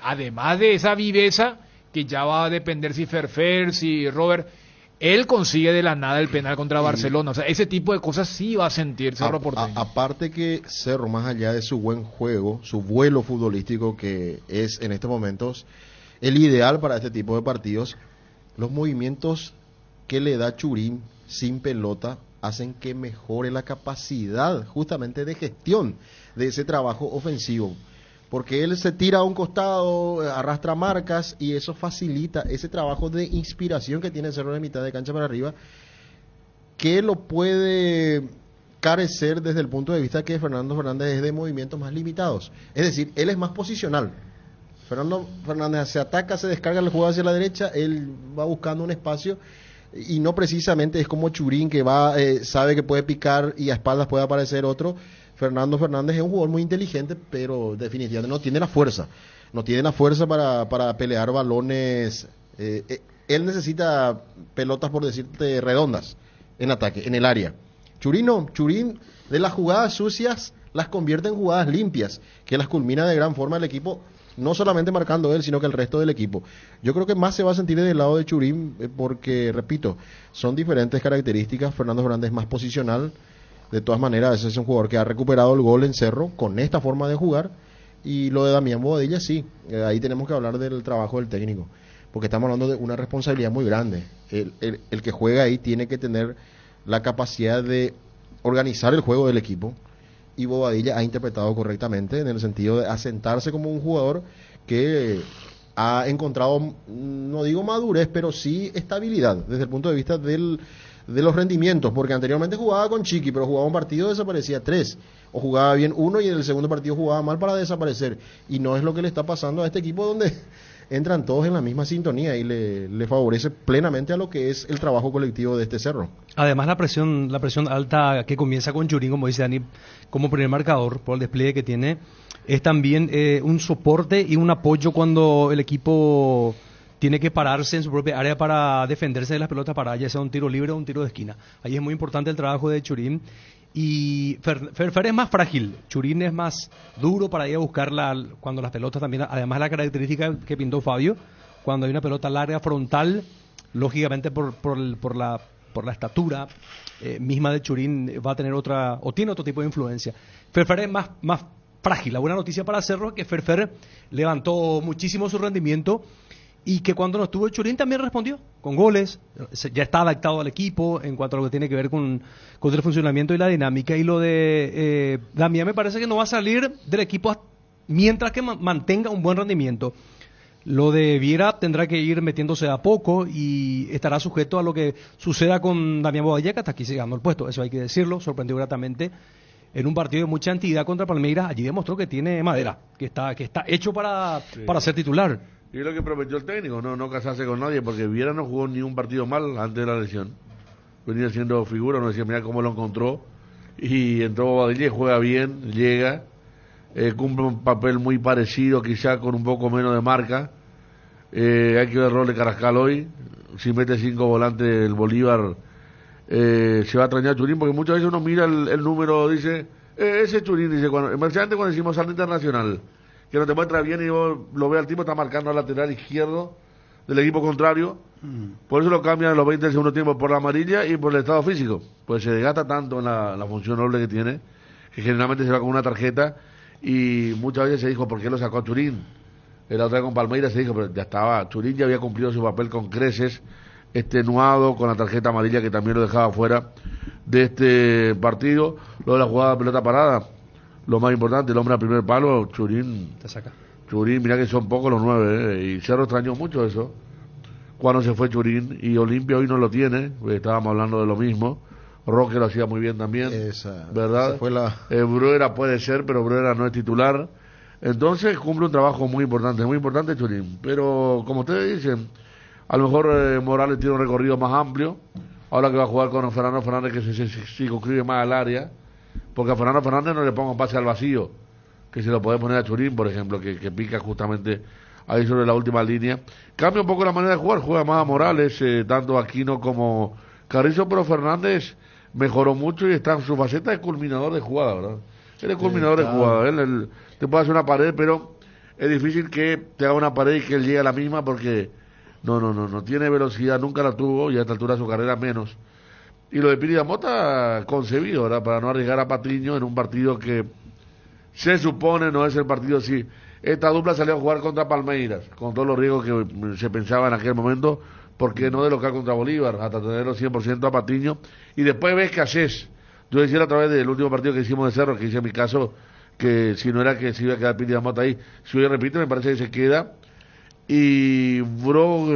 I: Además de esa viveza, que ya va a depender si Ferfer, si Robert... él consigue de la nada el penal contra Barcelona. O sea, ese tipo de cosas sí va a sentir Cerro Porteño.
F: Aparte que Cerro, más allá de su buen juego, su vuelo futbolístico, que es en estos momentos el ideal para este tipo de partidos, los movimientos que le da Churín sin pelota hacen que mejore la capacidad justamente de gestión de ese trabajo ofensivo. Porque él se tira a un costado, arrastra marcas y eso facilita ese trabajo de inspiración que tiene Cerro de mitad de cancha para arriba, que lo puede carecer desde el punto de vista que Fernando Fernández es de movimientos más limitados. Es decir, él es más posicional. Fernando Fernández se ataca, se descarga el juego hacia la derecha, él va buscando un espacio y no precisamente es como Churín que va sabe que puede picar y a espaldas puede aparecer otro. Fernando Fernández es un jugador muy inteligente, pero definitivamente no tiene la fuerza. No tiene la fuerza para pelear balones. Él necesita pelotas, por decirte, redondas en ataque, en el área. Churín no. Churín de las jugadas sucias las convierte en jugadas limpias, que las culmina de gran forma el equipo, no solamente marcando él, sino que el resto del equipo. Yo creo que más se va a sentir del lado de Churín porque, repito, son diferentes características. Fernando Fernández es más posicional. De todas maneras, ese es un jugador que ha recuperado el gol en Cerro con esta forma de jugar. Y lo de Damián Bobadilla, sí, ahí tenemos que hablar del trabajo del técnico, porque estamos hablando de una responsabilidad muy grande. El que juega ahí tiene que tener la capacidad de organizar el juego del equipo, y Bobadilla ha interpretado correctamente en el sentido de asentarse como un jugador que ha encontrado, no digo madurez, pero sí estabilidad desde el punto de vista de los rendimientos, porque anteriormente jugaba con Chiqui, pero jugaba un partido desaparecía 3, o jugaba bien 1 y en el segundo partido jugaba mal para desaparecer, y no es lo que le está pasando a este equipo, donde entran todos en la misma sintonía y le favorece plenamente a lo que es el trabajo colectivo de este Cerro.
E: Además la presión alta que comienza con Churín, como dice Dani, como primer marcador por el despliegue que tiene, es también un soporte y un apoyo cuando el equipo tiene que pararse en su propia área para defenderse de las pelotas paradas, ya sea un tiro libre o un tiro de esquina. Ahí es muy importante el trabajo de Churín. Y Fer es más frágil, Churín es más duro para ir a buscarla cuando las pelotas también, además la característica que pintó Fabio, cuando hay una pelota larga frontal, lógicamente por la estatura misma de Churín va a tener tiene otro tipo de influencia. Fer es más frágil. La buena noticia para Cerro es que Fer levantó muchísimo su rendimiento, y que cuando no estuvo Churín también respondió con goles, ya está adaptado al equipo en cuanto a lo que tiene que ver con el funcionamiento y la dinámica. Y lo de Damián me parece que no va a salir del equipo mientras que mantenga un buen rendimiento. Lo de Viera tendrá que ir metiéndose a poco y estará sujeto a lo que suceda con Damián Bobadilla, que hasta aquí se ganó el puesto, eso hay que decirlo, sorprendió gratamente en un partido de mucha entidad contra Palmeiras. Allí demostró que tiene madera, que está hecho para ser titular.
G: Y es lo que prometió el técnico, no casarse con nadie, porque Viera no jugó ni un partido mal antes de la lesión. Venía siendo figura, uno decía, mira cómo lo encontró. Y entró Bobadilla y juega bien, llega, cumple un papel muy parecido, quizá con un poco menos de marca. Hay que ver el rol de Carrascal hoy. Si mete 5 volantes el Bolívar, se va a extrañar Churín, porque muchas veces uno mira el número, dice, ese Churín, dice, especialmente cuando decimos salto internacional, que no te muestra bien y yo lo veo al tipo, está marcando al lateral izquierdo del equipo contrario, por eso lo cambian en los 20 del segundo tiempo por la amarilla y por el estado físico, pues se desgasta tanto en la función noble que tiene, que generalmente se va con una tarjeta, y muchas veces se dijo, ¿por qué lo sacó a Churín? La otra vez con Palmeiras se dijo, pero ya estaba, Churín ya había cumplido su papel con creces, extenuado con la tarjeta amarilla que también lo dejaba fuera de este partido. Lo de la jugada de pelota parada, lo más importante, el hombre al primer palo, Churín
E: te saca.
G: Churín, mira que son pocos los 9, y Cerro extrañó mucho eso cuando se fue Churín, y Olimpia hoy no lo tiene, estábamos hablando de lo mismo. Roque lo hacía muy bien también, ¿verdad?
F: Fue
G: Bruera puede ser, pero Bruera no es titular, entonces cumple un trabajo muy importante Churín, pero como ustedes dicen, a lo mejor Morales tiene un recorrido más amplio, ahora que va a jugar con Fernando Fernández, que se circunscribe más al área, porque a Fernando Fernández no le ponga un pase al vacío, que se lo puede poner a Churín, por ejemplo, que pica justamente ahí sobre la última línea. Cambia un poco la manera de jugar, juega más a Morales, tanto Aquino como Carrizo, pero Fernández mejoró mucho y está en su faceta de culminador de jugada, ¿verdad? Él es culminador de jugada, él te puede hacer una pared, pero es difícil que te haga una pared y que él llegue a la misma, porque No tiene velocidad, nunca la tuvo y a esta altura de su carrera menos. Y lo de Piri Damota concebido, ¿verdad? Para no arriesgar a Patiño en un partido que se supone no es el partido así. Esta dupla salió a jugar contra Palmeiras, con todos los riesgos que se pensaba en aquel momento, porque no de local contra Bolívar, hasta tenerlo 100% a Patiño. Y después ves que haces. Yo decía a través del último partido que hicimos de Cerro, que hice en mi caso, que si no era que se iba a quedar Piri Damota ahí, si hoy repite, me parece que se queda. Y Brog,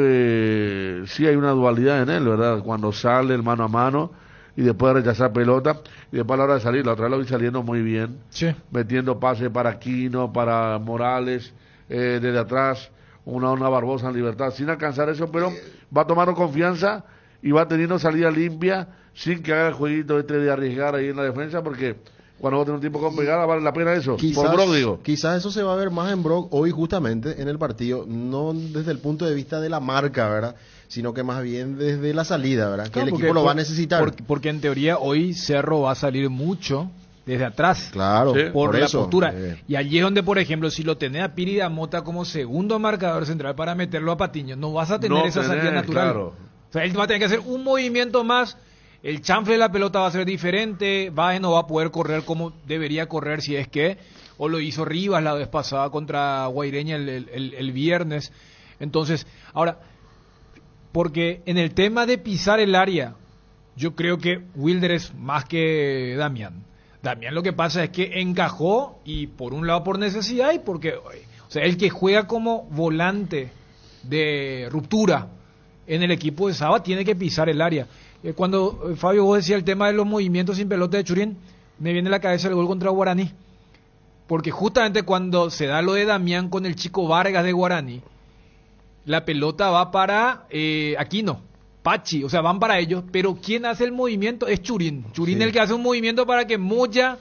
G: sí hay una dualidad en él, ¿verdad? Cuando sale el mano a mano y después de rechazar pelota y después a la hora de salir, la otra vez lo vi saliendo muy bien,
I: sí,
G: metiendo pases para Aquino, para Morales, desde atrás, una Barbosa en libertad, sin alcanzar eso, pero va tomando confianza y va teniendo salida limpia sin que haga el jueguito de arriesgar ahí en la defensa, porque cuando vos tenés un tipo con pegada vale la pena eso.
F: Quizás,
G: por Brog, digo.
F: Quizás eso se va a ver más en Brog hoy justamente en el partido, no desde el punto de vista de la marca, ¿verdad? Sino que más bien desde la salida, ¿verdad? Que el equipo lo va a necesitar.
I: Porque en teoría hoy Cerro va a salir mucho desde atrás.
F: Claro,
I: sí, por la
F: eso,
I: postura. Y allí es donde, por ejemplo, si lo tenés a Piri Damota como segundo marcador central para meterlo a Patiño, no vas a tener esa salida natural.
G: Claro.
I: O sea, él va a tener que hacer un movimiento más. El chanfle de la pelota va a ser diferente, Baez no va a poder correr como debería correr si es que, o lo hizo Rivas la vez pasada contra Guaireña el viernes. Entonces, ahora, porque en el tema de pisar el área, yo creo que Wilder es más que Damián. Damián lo que pasa es que encajó, y por un lado por necesidad, y porque, o sea, el que juega como volante de ruptura en el equipo de Saba tiene que pisar el área. Cuando, Fabio, vos decías el tema de los movimientos sin pelota de Churín, me viene a la cabeza el gol contra Guaraní. Porque justamente cuando se da lo de Damián con el chico Vargas de Guaraní, la pelota va para Aquino, Pachi, o sea, van para ellos, pero quien hace el movimiento es Churín. Churín es el que hace un movimiento para que Moya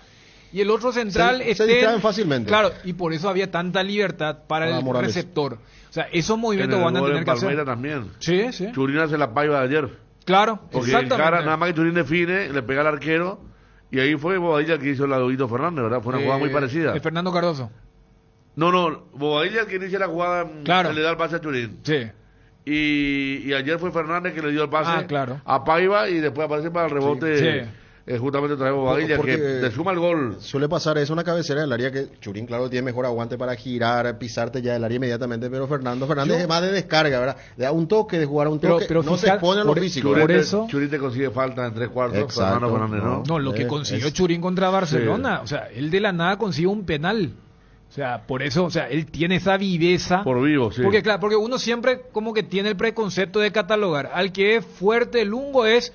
I: y el otro central
F: se distraen fácilmente.
I: Claro, y por eso había tanta libertad para el
F: Morales.
I: Receptor. O sea, esos movimientos van a tener que hacer.
G: También.
I: Sí, sí.
G: Churín hace la paiva de ayer.
I: Claro,
G: porque
I: exactamente.
G: Cara, nada más que Churín define, le pega al arquero, y ahí fue Bobadilla que hizo el Laudito Fernández, ¿verdad? Fue una jugada muy parecida.
I: Fernando Cardoso.
G: No, Bobadilla que inicia la jugada,
I: claro,
G: le da el pase a Churín.
I: Sí.
G: Y ayer fue Fernández que le dio el pase
I: claro,
G: a Paiva y después aparece para el rebote. Sí. Justamente otra vez Bobadilla que te suma el gol.
F: Suele pasar, es una cabecera del área que Churín, claro, tiene mejor aguante para girar, pisarte ya del área inmediatamente, pero Fernández es más de descarga, ¿verdad? De dar un toque, de jugar un toque, pero no se expone a lo físico.
I: Por eso
G: Churín te consigue falta en 3/4, Fernando Fernández
I: no, lo que consiguió Churín contra Barcelona, o sea, él de la nada consiguió un penal. O sea, por eso, o sea, él tiene esa viveza.
G: Por vivo, sí.
I: Porque, claro, porque uno siempre como que tiene el preconcepto de catalogar. Al que es fuerte, lungo es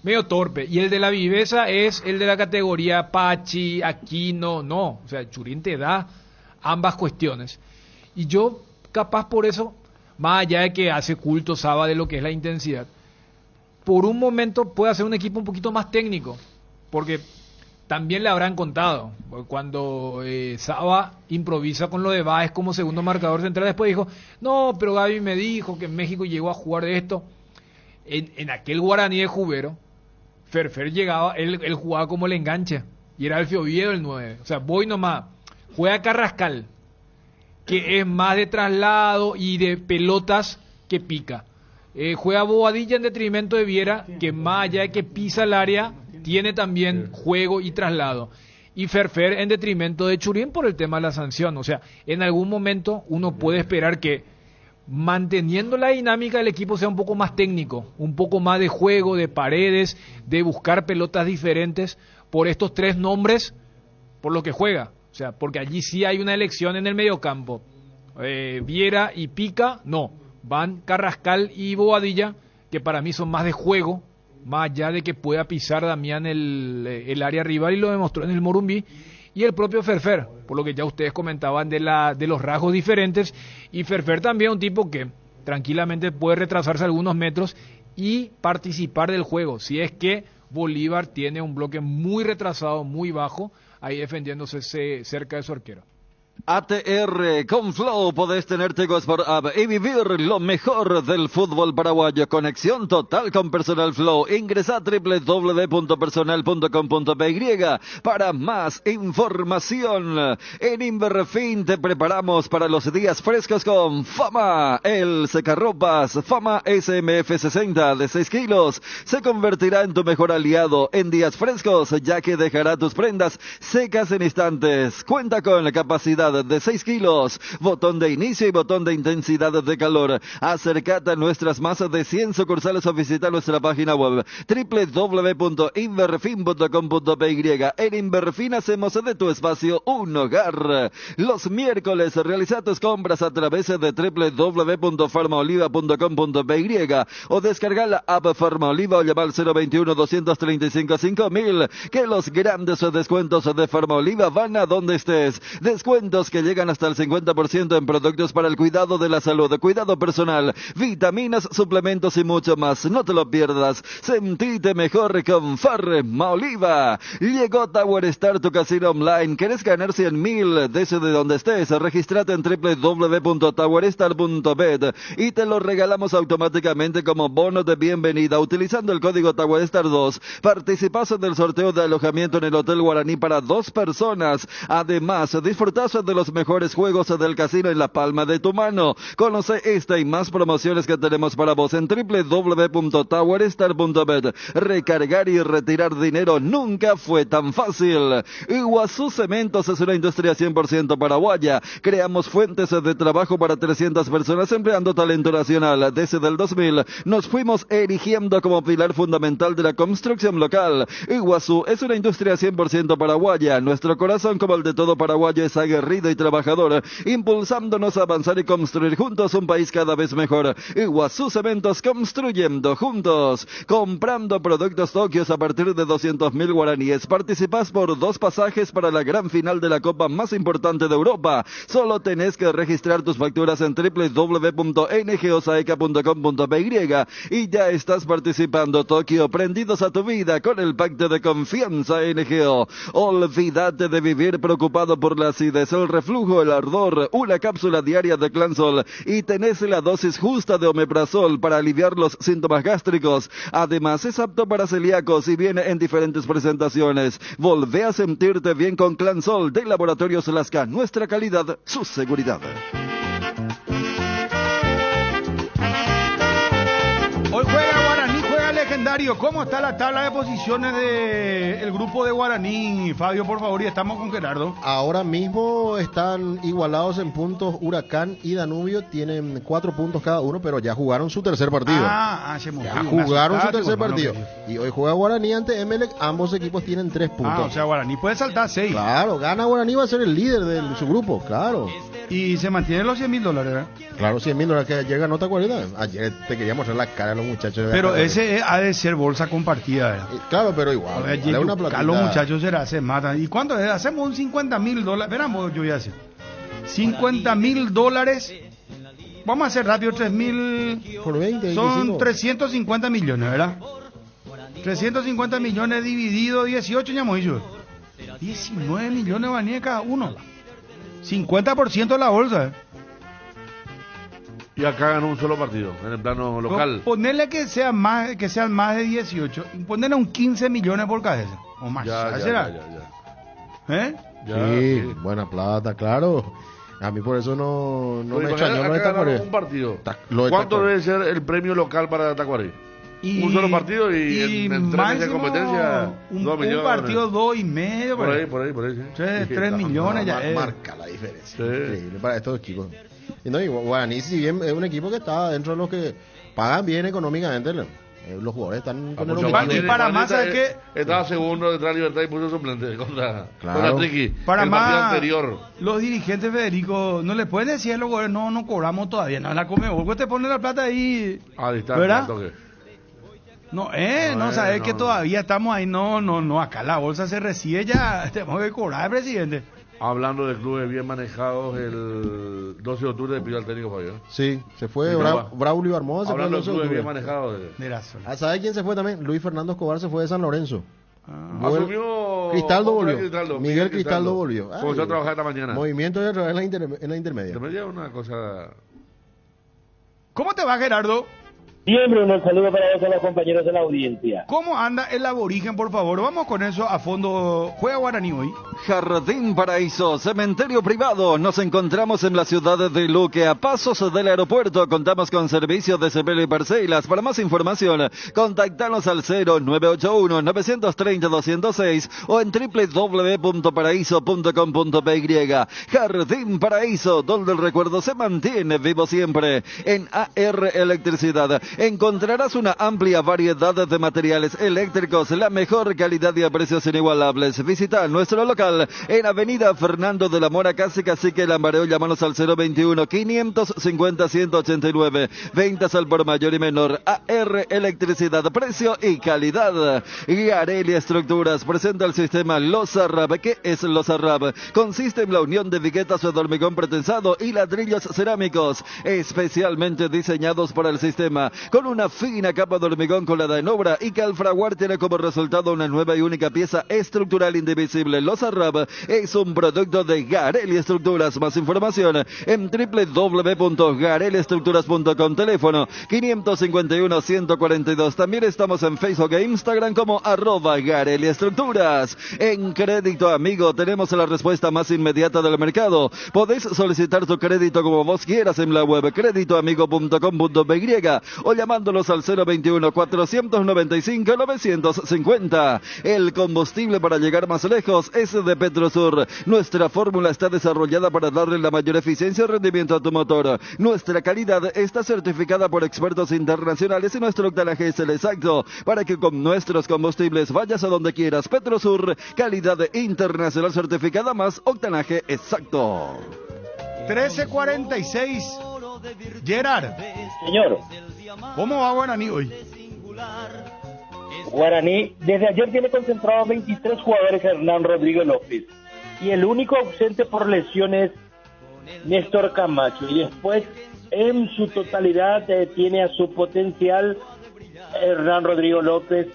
I: medio torpe. Y el de la viveza es el de la categoría Pachi, Aquino, no. O sea, Churín te da ambas cuestiones. Y yo, capaz por eso, más allá de que hace culto Saba de lo que es la intensidad, por un momento puede hacer un equipo un poquito más técnico. Porque también le habrán contado, cuando Saba improvisa con lo de Báez como segundo marcador central, después dijo, no, pero Gaby me dijo que en México llegó a jugar de esto. En aquel Guaraní de Jubero, Ferfer llegaba, él jugaba como el enganche, y era Alfio Oviedo el 9. O sea, voy nomás, juega Carrascal, que es más de traslado y de pelotas que pica. Juega Bobadilla en detrimento de Viera, que más allá de que pisa el área, tiene también juego y traslado. Y Ferfer en detrimento de Churín por el tema de la sanción. O sea, en algún momento uno puede esperar que, manteniendo la dinámica del equipo, sea un poco más técnico, un poco más de juego, de paredes, de buscar pelotas diferentes por estos tres nombres, por lo que juega. O sea, porque allí sí hay una elección en el mediocampo. Viera y Pica, no. Van Carrascal y Bobadilla, que para mí son más de juego, más allá de que pueda pisar Damián el área rival, y lo demostró en el Morumbí, y el propio Ferfer, por lo que ya ustedes comentaban de los rasgos diferentes, y Ferfer también un tipo que tranquilamente puede retrasarse algunos metros y participar del juego, si es que Bolívar tiene un bloque muy retrasado, muy bajo, ahí defendiéndose cerca de su arquero.
K: ATR, con Flow podés tener Tigo Sport App y vivir lo mejor del fútbol paraguayo. Conexión total con Personal Flow. Ingresa a www.personal.com.py para más información. En Inverfin te preparamos para los días frescos con Fama. El secarropas Fama SMF 60 de 6 kilos se convertirá en tu mejor aliado en días frescos, ya que dejará tus prendas secas en instantes. Cuenta con la capacidad de 6 kilos, botón de inicio y botón de intensidad de calor. Acércate a nuestras más de 100 sucursales o visita nuestra página web www.inverfin.com.py. En Inverfin hacemos de tu espacio un hogar. Los miércoles realiza tus compras a través de www.farmaoliva.com.py o descarga la app Farmaoliva o llama al 021-235-5000, que los grandes descuentos de Farmaoliva van a donde estés. Descuentos que llegan hasta el 50% en productos para el cuidado de la salud, cuidado personal, vitaminas, suplementos y mucho más. No te lo pierdas. Sentite mejor con Farmaoliva. Llegó Tower Star, tu casino online. ¿Querés ganar 100.000 desde donde estés? Regístrate en www.towerstar.bet y te lo regalamos automáticamente como bono de bienvenida utilizando el código TowerStar2. Participas en el sorteo de alojamiento en el Hotel Guaraní para 2 personas. Además, disfrutás de los mejores juegos del casino en la palma de tu mano. Conoce esta y más promociones que tenemos para vos en www.towerstar.bet. Recargar y retirar dinero nunca fue tan fácil. Iguazú Cementos es una industria 100% paraguaya. Creamos fuentes de trabajo para 300 personas empleando talento nacional. Desde el 2000 nos fuimos erigiendo como pilar fundamental de la construcción local. Iguazú es una industria 100% paraguaya. Nuestro corazón, como el de todo paraguayo, es aguerrido y trabajador, impulsándonos a avanzar y construir juntos un país cada vez mejor. Iguazú Cementos, construyendo juntos. Comprando productos Tokios a partir de 200.000 guaraníes. Participás por 2 pasajes para la gran final de la Copa más importante de Europa. Solo tenés que registrar tus facturas en www.ngosaeca.com.py y ya estás participando. Tokio, prendidos a tu vida con el pacto de confianza NGO. Olvídate de vivir preocupado por la acidez, el reflujo, el ardor. Una cápsula diaria de Clansol y tenés la dosis justa de omeprazol para aliviar los síntomas gástricos. Además, es apto para celíacos y viene en diferentes presentaciones. Volvé a sentirte bien con Clansol de Laboratorios Lasca. Nuestra calidad, su seguridad.
D: Hoy juega Guaraní, juega Legendario. ¿Cómo está la tabla de posiciones del grupo de Guaraní, Fabio, por favor? Y estamos con Gerardo.
F: Ahora mismo están igualados en puntos. Huracán y Danubio tienen 4 puntos cada uno, pero ya jugaron su tercer partido.
D: Ya
F: jugaron su tercer partido. Y hoy juega Guaraní ante Emelec. Ambos equipos tienen 3 puntos.
D: O sea, Guaraní puede saltar 6.
F: Claro, gana Guaraní, va a ser el líder de su grupo, claro.
D: Y se mantienen los $100.000, ¿verdad?
F: Claro, $100.000 que llega nota 40. Ayer te quería mostrar la cara a los muchachos.
D: Pero ese ha de ser bolsa compartida, ¿verdad?
F: Claro, pero igual.
D: Una platita. Los muchachos se matan. ¿Y cuánto es? Hacemos un $50.000. Veramos, yo voy a hacer. $50.000. Vamos a hacer rápido, 3.000
F: por 20.
D: Son 350 millones, ¿verdad? 350 millones dividido 18, ya hemos dicho. 19 millones van a cada uno. 50% de la bolsa.
G: Y acá ganó un solo partido, en el plano local.
D: Ponerle que sean más de 18. Ponerle un 15 millones por cabeza. O más.
G: Ya.
D: ¿Eh?
F: Sí, buena plata, claro. A mí por eso no me extrañó lo de Tacuarí.
G: Un partido. ¿Cuánto debe ser el premio local para Tacuarí? Un solo partido y en 3 meses de competencia
D: un partido 2,5
G: por ahí sí.
D: 3 millones ya
F: marca la diferencia. Increíble para estos equipos. Y Guaraní, si bien es un equipo que está dentro de los que pagan bien económicamente, los jugadores están con el
D: objetivo. Y para más, ¿sabes qué?
G: Estaba segundo detrás de Libertad y puso suplente contra Triqui.
D: Para
G: el
D: más,
G: anterior.
D: Los dirigentes, Federico, no le pueden decir a los jugadores, no cobramos todavía, no la comemos, pues te pone la plata ahí.
G: A distancia,
D: ¿verdad? No sabes que todavía estamos ahí, no, acá la bolsa se recibe ya, tenemos que cobrar, presidente.
G: Hablando de clubes bien manejados, el 12 de octubre despidió al técnico Fabio.
F: Sí, se fue Braulio Armoda.
G: Hablando de clubes bien manejados.
F: ¿Sabes quién se fue también? Luis Fernando Escobar se fue de San Lorenzo.
G: Asumió
F: Cristaldo
G: vamos a ver
F: volvió.
G: Cristaldo,
F: Miguel Cristaldo volvió.
G: Comenzó a trabajar esta mañana.
F: Movimiento de otra vez en la intermedia.
G: Intermedia es una cosa...
D: ¿Cómo te va, Gerardo?
J: Siempre un saludo para vos, a los compañeros de la audiencia.
D: ¿Cómo anda el aborigen, por favor? Vamos con eso a fondo. ¿Juega Guaraní hoy?
K: Jardín Paraíso, cementerio privado. Nos encontramos en la ciudad de Luque, a pasos del aeropuerto. Contamos con servicios de sepelio y parcelas. Para más información, contactanos al 0981-930-206 o en www.paraíso.com.py. Jardín Paraíso, donde el recuerdo se mantiene vivo siempre. En AR Electricidad encontrarás una amplia variedad de materiales eléctricos, la mejor calidad y a precios inigualables. Visita nuestro local en Avenida Fernando de la Mora, casi Cacique Lambareo. Llámanos al 021-550-189. Ventas al por mayor y menor. AR Electricidad, precio y calidad. Gareli Estructuras presenta el sistema Lozarrab. ¿Qué es Lozarrab? Consiste en la unión de viguetas de hormigón pretensado y ladrillos cerámicos, especialmente diseñados para el sistema, con una fina capa de hormigón colada en obra y que al fraguar tiene como resultado una nueva y única pieza estructural indivisible. Lozarrab es un producto de Gareli Estructuras. Más información en www.gareliestructuras.com. Teléfono 551-142. También estamos en Facebook e Instagram como @Gareli Estructuras. En Crédito Amigo tenemos la respuesta más inmediata del mercado. Podés solicitar tu crédito como vos quieras en la web creditoamigo.com.py o llamándolos al 021-495-950. El combustible para llegar más lejos es de Petrosur. Nuestra fórmula está desarrollada para darle la mayor eficiencia y rendimiento a tu motor. Nuestra calidad está certificada por expertos internacionales y nuestro octanaje es el exacto para que con nuestros combustibles vayas a donde quieras. Petrosur, calidad internacional certificada más octanaje exacto.
D: 13:46. Gerard.
J: Señor.
D: ¿Cómo va Guaraní hoy?
J: Guaraní, desde ayer tiene concentrado 23 jugadores Hernán Rodrigo López. Y el único ausente por lesiones, Néstor Camacho. Y después, en su totalidad, tiene a su potencial Hernán Rodrigo López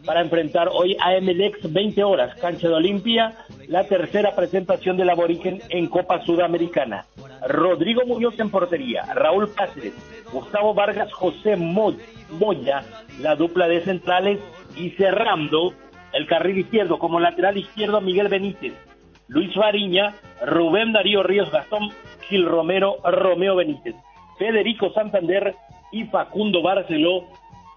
J: para enfrentar hoy a Emelec 20 horas, cancha de Olimpia, la tercera presentación del aborigen en Copa Sudamericana. Rodrigo Muñoz en portería, Raúl Cáceres, Gustavo Vargas, José Moya, la dupla de centrales, y cerrando el carril izquierdo como lateral izquierdo Miguel Benítez, Luis Fariña, Rubén Darío Ríos, Gastón Gil Romero, Romeo Benítez, Federico Santander y Facundo Barceló.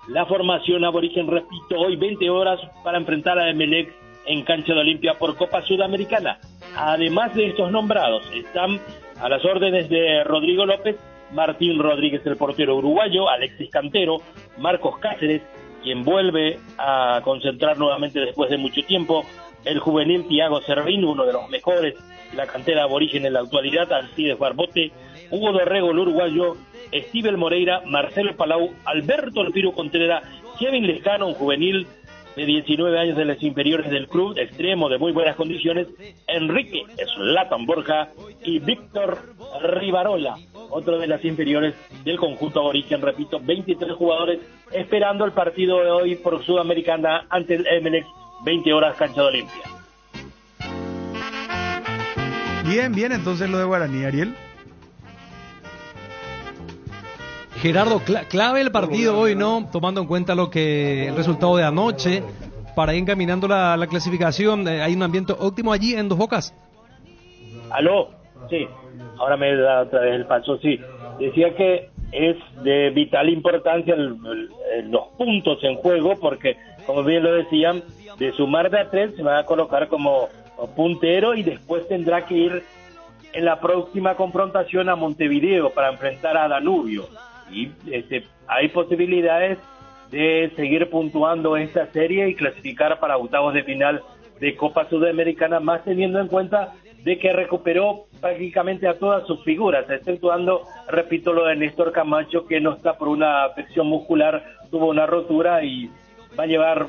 J: La formación aborigen, repito, hoy 20 horas para enfrentar a Emelec en cancha de Olimpia por Copa Sudamericana. Además de estos nombrados, están a las órdenes de Rodrigo López, Martín Rodríguez, el portero uruguayo, Alexis Cantero, Marcos Cáceres, quien vuelve a concentrar nuevamente después de mucho tiempo, el juvenil Thiago Servín, uno de los mejores de la cantera aborigen en la actualidad, Alcides Barbote, Hugo Dorrego, el uruguayo, Estíbal Moreira, Marcelo Palau, Alberto El Piro Contreras, Kevin Lescano, un juvenil de 19 años de las inferiores del club, extremo de muy buenas condiciones, Enrique Zlatan Borja y Víctor Rivarola, otro de las inferiores del conjunto aborigen. Repito, 23 jugadores esperando el partido de hoy por Sudamericana ante el Emelec, 20 horas, cancha de Olimpia.
D: Bien, entonces lo de Guaraní, Ariel.
E: Gerardo, clave el partido hoy, ¿no? Tomando en cuenta el resultado de anoche, para ir encaminando la clasificación. Hay un ambiente óptimo allí en Dos Bocas.
J: ¿Aló? Sí, ahora me da otra vez el paso, sí. Decía que es de vital importancia los puntos en juego, porque, como bien lo decían, de sumar de a 3 se va a colocar como puntero y después tendrá que ir en la próxima confrontación a Montevideo para enfrentar a Danubio. Y hay posibilidades de seguir puntuando esta serie y clasificar para octavos de final de Copa Sudamericana, más teniendo en cuenta de que recuperó prácticamente a todas sus figuras, exceptuando, repito, lo de Néstor Camacho, que no está por una afección muscular, tuvo una rotura y va a llevar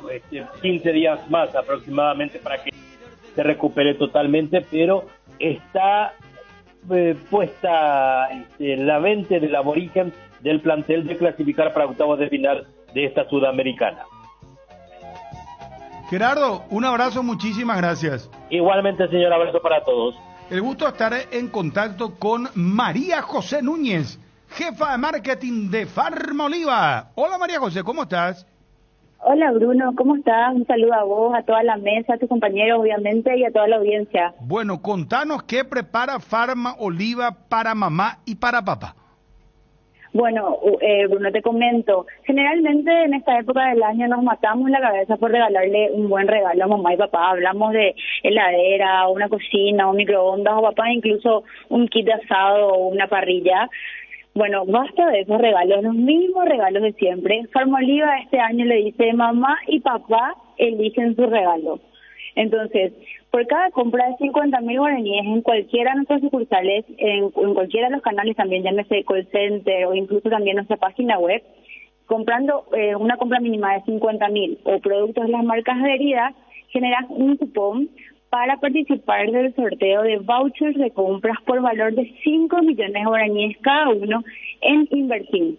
J: 15 días más aproximadamente para que se recupere totalmente, pero está puesta la mente del aborigen del plantel de clasificar para octavos de final de esta Sudamericana.
D: Gerardo, un abrazo, muchísimas gracias.
J: Igualmente, señor, abrazo para todos.
D: El gusto de estar en contacto con María José Núñez, jefa de marketing de Farma Oliva. Hola María José, ¿cómo estás?
N: Hola Bruno, ¿cómo estás? Un saludo a vos, a toda la mesa, a tus compañeros obviamente y a toda la audiencia.
D: Bueno, contanos qué prepara Farma Oliva para mamá y para papá.
N: Bueno, Bruno, te comento, generalmente en esta época del año nos matamos la cabeza por regalarle un buen regalo a mamá y papá. Hablamos de heladera, una cocina, un microondas, o papá incluso un kit de asado o una parrilla. Bueno, basta de esos regalos, los mismos regalos de siempre. Farma Oliva este año le dice, mamá y papá eligen su regalo. Entonces, por cada compra de 50.000 guaraníes en cualquiera de nuestras sucursales, en cualquiera de los canales también, llámese call center o incluso también nuestra página web, comprando una compra mínima de 50.000 o productos de las marcas adheridas, generas un cupón para participar del sorteo de vouchers de compras por valor de 5 millones de guaraníes cada uno en Invertim.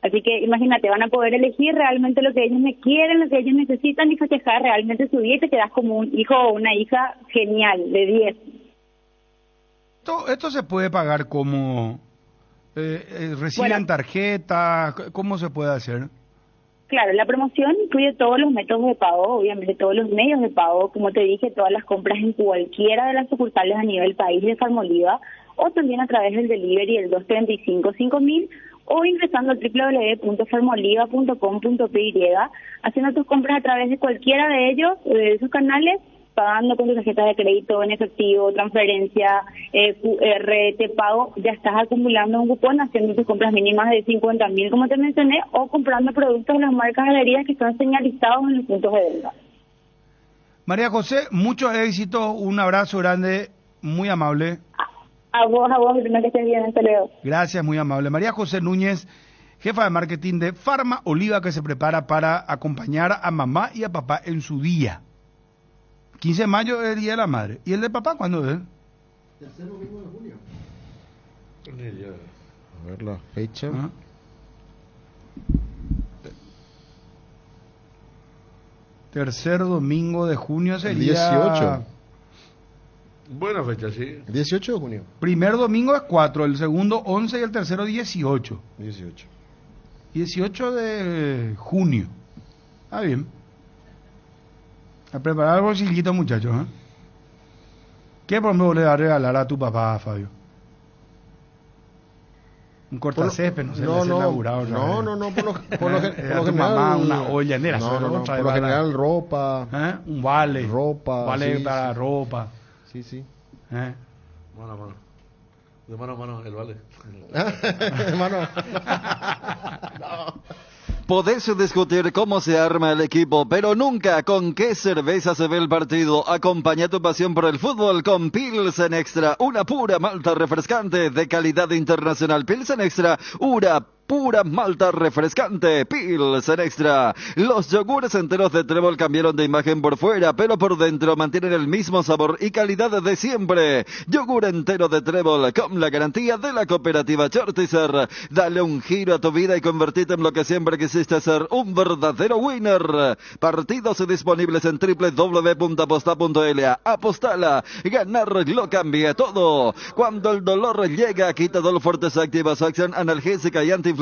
N: Así que imagínate, van a poder elegir realmente lo que ellos me quieren, lo que ellos necesitan y festejar realmente su día y te quedas como un hijo o una hija genial, de 10.
D: Esto se puede pagar como reciben tarjeta, ¿cómo se puede hacer?
N: Claro, la promoción incluye todos los métodos de pago, obviamente todos los medios de pago, como te dije, todas las compras en cualquiera de las sucursales a nivel país de Farma Oliva, o también a través del delivery el 235-5000, o ingresando al www.farmaoliva.com.py, haciendo tus compras a través de cualquiera de ellos, de esos canales, pagando con tu tarjeta de crédito, en efectivo, transferencia, QR, te pago, ya estás acumulando un cupón, haciendo tus compras mínimas de 50.000, como te mencioné, o comprando productos de las marcas adheridas que están señalizados en los puntos de venta.
D: María José, mucho éxito, un abrazo grande, muy amable.
N: A vos, primero que estés bien, hasta luego.
D: Gracias, muy amable. María José Núñez, jefa de marketing de Farma Oliva, que se prepara para acompañar a mamá y a papá en su día. 15 de mayo es el Día de la Madre. ¿Y el de papá cuándo es?
F: Tercer domingo de junio. A ver la fecha.
D: Tercer domingo de junio sería...
F: 18.
G: Buena fecha, sí.
F: 18 de junio.
D: Primer domingo es 4, el segundo 11 y el tercero 18. 18 de junio. Ah, bien. A preparar el bolsillito, muchachos. ¿Qué por ejemplo le vas a regalar a tu papá, Fabio? Un cortacésped, no sé,
F: no,
D: elaborado.
F: No, por lo general,
D: mamá, una olla negra.
F: Por lo general, ropa.
D: Un vale.
F: Vale
D: para ropa.
F: Sí.
G: Mano a mano. De mano a mano, el vale.
F: Mano.
K: No. Podés discutir cómo se arma el equipo, pero nunca con qué cerveza se ve el partido. Acompaña tu pasión por el fútbol con Pilsen Extra, una pura malta refrescante de calidad internacional. Pilsen Extra, pura malta refrescante, Pilsen Extra. Los yogures enteros de Trébol cambiaron de imagen por fuera, pero por dentro mantienen el mismo sabor y calidad de siempre. Yogur entero de Trébol, con la garantía de la cooperativa Chortizer. Dale un giro a tu vida y convertite en lo que siempre quisiste ser, un verdadero winner. Partidos disponibles en www.aposta.la. Apostala, ganar lo cambia todo. Cuando el dolor llega, Quitadol Forte se activa su acción analgésica y antiinflamatoria,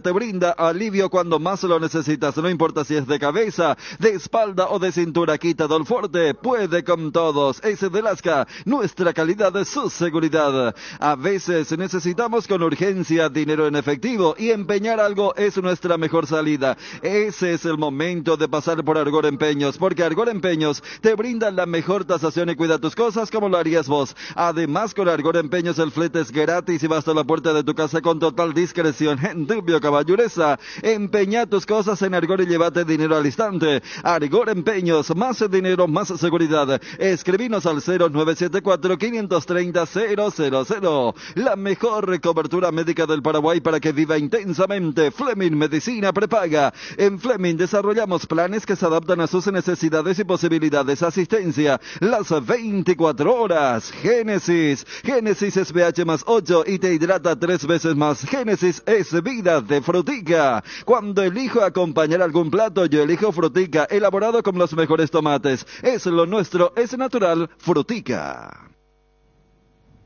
K: te brinda alivio cuando más lo necesitas, no importa si es de cabeza, de espalda o de cintura. Quitadol Forte puede con todos. Es de Lasca, nuestra calidad es su seguridad. A veces necesitamos con urgencia dinero en efectivo y empeñar algo es nuestra mejor salida. Ese es el momento de pasar por Argor Empeños, porque Argor Empeños te brinda la mejor tasación y cuida tus cosas como lo harías vos. Además, con Argor Empeños el flete es gratis y va hasta la puerta de tu casa con total discreción. Tubio Caballureza, empeña tus cosas en Argor y llévate dinero al instante. Argor Empeños, más dinero, más seguridad. Escribinos al 0974-530-000. La mejor cobertura médica del Paraguay para que viva intensamente. Fleming Medicina Prepaga. En Fleming desarrollamos planes que se adaptan a sus necesidades y posibilidades. Asistencia las 24 horas. Génesis SPH más 8 y te hidrata 3 veces más. Génesis SPH Olvídate Frutica. Cuando elijo acompañar algún plato, yo elijo Frutica, elaborado con los mejores tomates. Es lo nuestro, es natural, Frutica.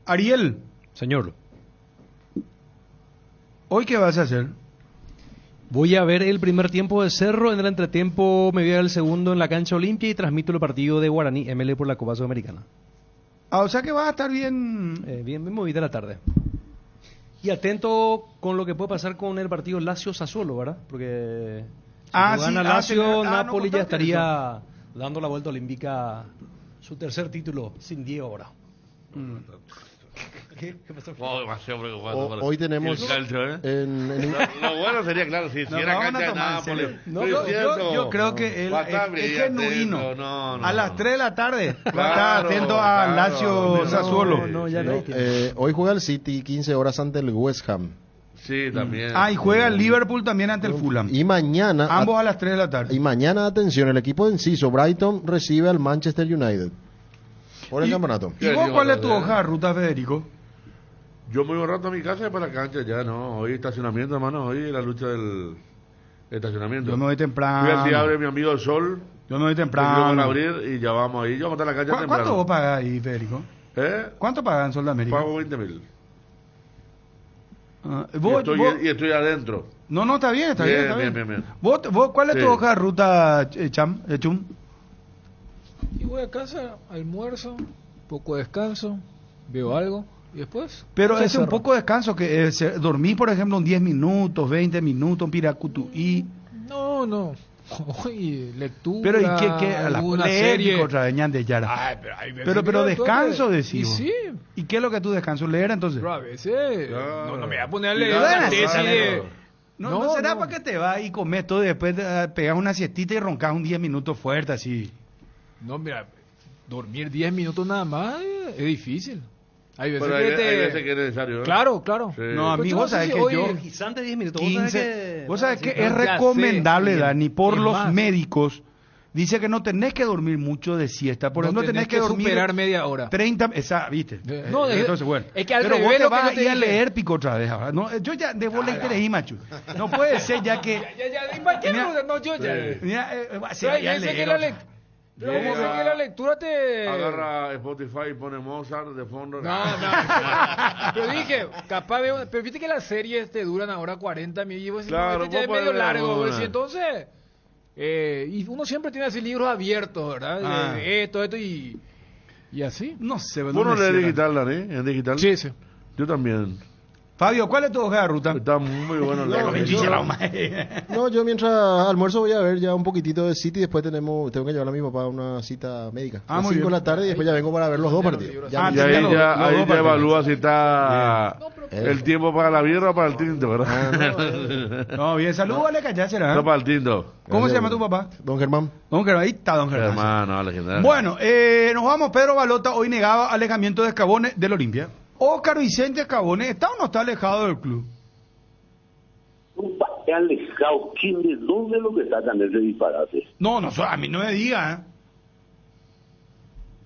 D: Ariel.
E: Señor.
D: ¿Hoy qué vas a hacer?
E: Voy a ver el primer tiempo de Cerro, en el entretiempo me voy a ver el segundo en la cancha Olimpia y transmito el partido de Guaraní ML por la Copa Sudamericana.
D: O sea que vas a estar bien...
E: bien movida la tarde. Y atento con lo que puede pasar con el partido Lazio-Sassuolo, ¿verdad? Porque si gana Lazio, Napoli ya estaría dando la vuelta olímpica, su tercer título, sin Diego ahora. ¿Qué pasó?
F: Hoy tenemos
G: Lo bueno sería, claro, si era cancha de Nápoles.
D: Yo creo que él es genuino. A las 3 de la tarde va a estar atento a Lazio Sassuolo.
F: Hoy juega el City 15 horas ante el West Ham.
G: Sí, también.
D: Y juega el Liverpool también ante el Fulham.
F: Y mañana...
D: Ambos a las 3 de la tarde.
F: Y mañana, atención, el equipo de Enciso, Brighton, recibe al Manchester United por el campeonato.
D: ¿Y vos cuál es tu hoja de ruta, Federico?
G: Yo me voy un rato a mi casa y para la cancha ya, ¿no? Hoy estacionamiento, hermano, hoy la lucha del estacionamiento.
D: Yo me voy temprano.
G: Fui al día abre mi amigo el Sol.
D: Yo me voy temprano.
G: Van a abrir y ya vamos ahí. Yo vamos a estar en la cancha temprano.
D: ¿Cuánto vos pagás ahí, Federico? ¿Cuánto pagas en Sol de América?
G: Pago 20.000. Y estoy adentro.
D: No, está bien.
G: Bien.
D: ¿Vos cuál es tu hoja de ruta, Chum?
I: Y voy a casa, almuerzo, poco descanso, veo algo y después...
D: Pero es un poco de descanso, que dormís, por ejemplo, un 10 minutos, 20 minutos, un piracutuí.
I: No. Hoy lectura,
D: pero ¿y qué
I: alguna serie
D: otra vez, de Yara? Pero descanso, decimos. Sí. ¿Y qué es lo que tú descansas? ¿Leer entonces?
I: Pero a veces no me voy a poner a leer la tesis de...
D: No será para que te vas y comes todo y después pegas una siestita y roncas un 10 minutos fuerte así.
I: No, mira, dormir 10 minutos nada más es difícil. Hay veces
G: hay veces que es necesario, ¿no?
I: Claro.
D: Sí. No, amigo, sabes que yo...
E: Quizás de 10 minutos.
D: 15... Vos sabés que es recomendable, Dani, por los médicos. Dice que no tenés que dormir mucho de siesta. Por ejemplo, tenés que dormir...
I: superar media hora.
D: 30... ¿viste?
I: Entonces,
D: bueno.
I: Es que al
D: pero
I: revés
D: vos te vas a ir a leer pico otra vez ahora. No, yo ya de vos leí, macho. No puede ser ya que...
I: Pero como sé que la lectura te...
G: Agarra Spotify y pone Mozart de fondo.
I: No. Pero dije, capaz veo... Pero viste que las series te duran ahora 40 minutos.
G: Claro,
I: ya es medio largo. Pues, entonces... y uno siempre tiene así libros abiertos, ¿verdad? Esto y así.
D: No sé.
G: ¿Uno lee digital, Dani? ¿En digital?
I: Sí.
G: Yo también.
D: Fabio, ¿cuál es tu hoja de ruta?
G: Está muy bueno.
F: Yo mientras almuerzo voy a ver ya un poquitito de City. Después tengo que llevar a mi papá a una cita médica. A las 5 de la tarde y después ya vengo para ver los dos partidos.
G: Ahí ya evalúa si está el tiempo para la birra o para el tinto, ¿verdad?
D: No, bien, saludos, vale, que ya será.
G: No, para el tinto.
D: ¿Cómo se llama tu papá?
F: Don Germán.
D: Ahí está Don Germán.
G: Hermano, legendario.
D: Bueno, nos vamos. Pedro Balota hoy negaba alejamiento de Escabone del Olimpia. Óscar Vicente Escabone, ¿está o no está alejado del club?
R: Alejado, ¿de dónde es lo que sacan ese disparate?
D: No, a mí no me diga,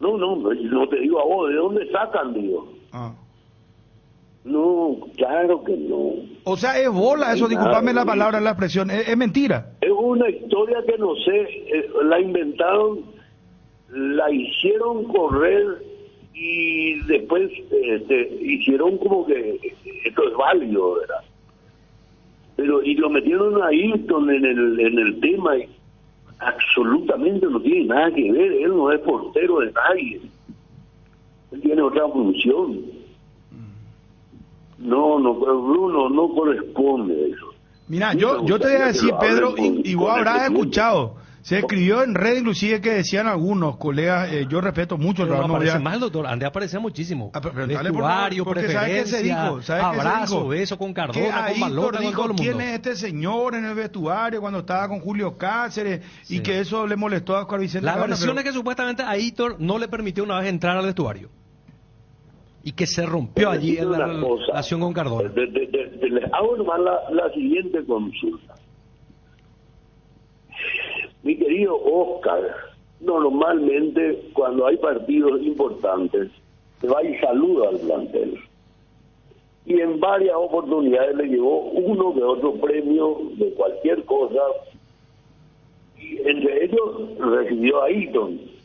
R: No te digo a vos, ¿de dónde sacan, digo? No, claro que no.
D: O sea, es bola eso, disculpame la palabra, la expresión, es mentira.
R: Es una historia que no sé, la inventaron, la hicieron correr y después hicieron como que esto es válido, ¿verdad? Pero y lo metieron a Hilton en el tema y absolutamente no tiene nada que ver. Él no es portero de nadie, él tiene otra función. Bruno, no corresponde eso.
D: Mira, yo te voy a decir, Pedro, y vos habrás escuchado. Se escribió en red, inclusive, que decían algunos colegas, yo respeto mucho el trabajo.
E: No aparece más el doctor, Andrés aparecía muchísimo. Vestuario, preferencia, abrazo, beso con Cardona, con Malota, con todo el mundo.
D: ¿Quién es este señor en el vestuario cuando estaba con Julio Cáceres? Y que eso le molestó a Oscar Vicente.
E: La versión es que supuestamente a Hitor no le permitió una vez entrar al vestuario. Y que se rompió allí en la relación con Cardona.
R: Les hago nomás la siguiente consulta. Mi querido Oscar, normalmente cuando hay partidos importantes, se va y saluda al plantel. y en varias oportunidades le llevó uno de otro premio de cualquier cosa, y entre ellos recibió a Eaton.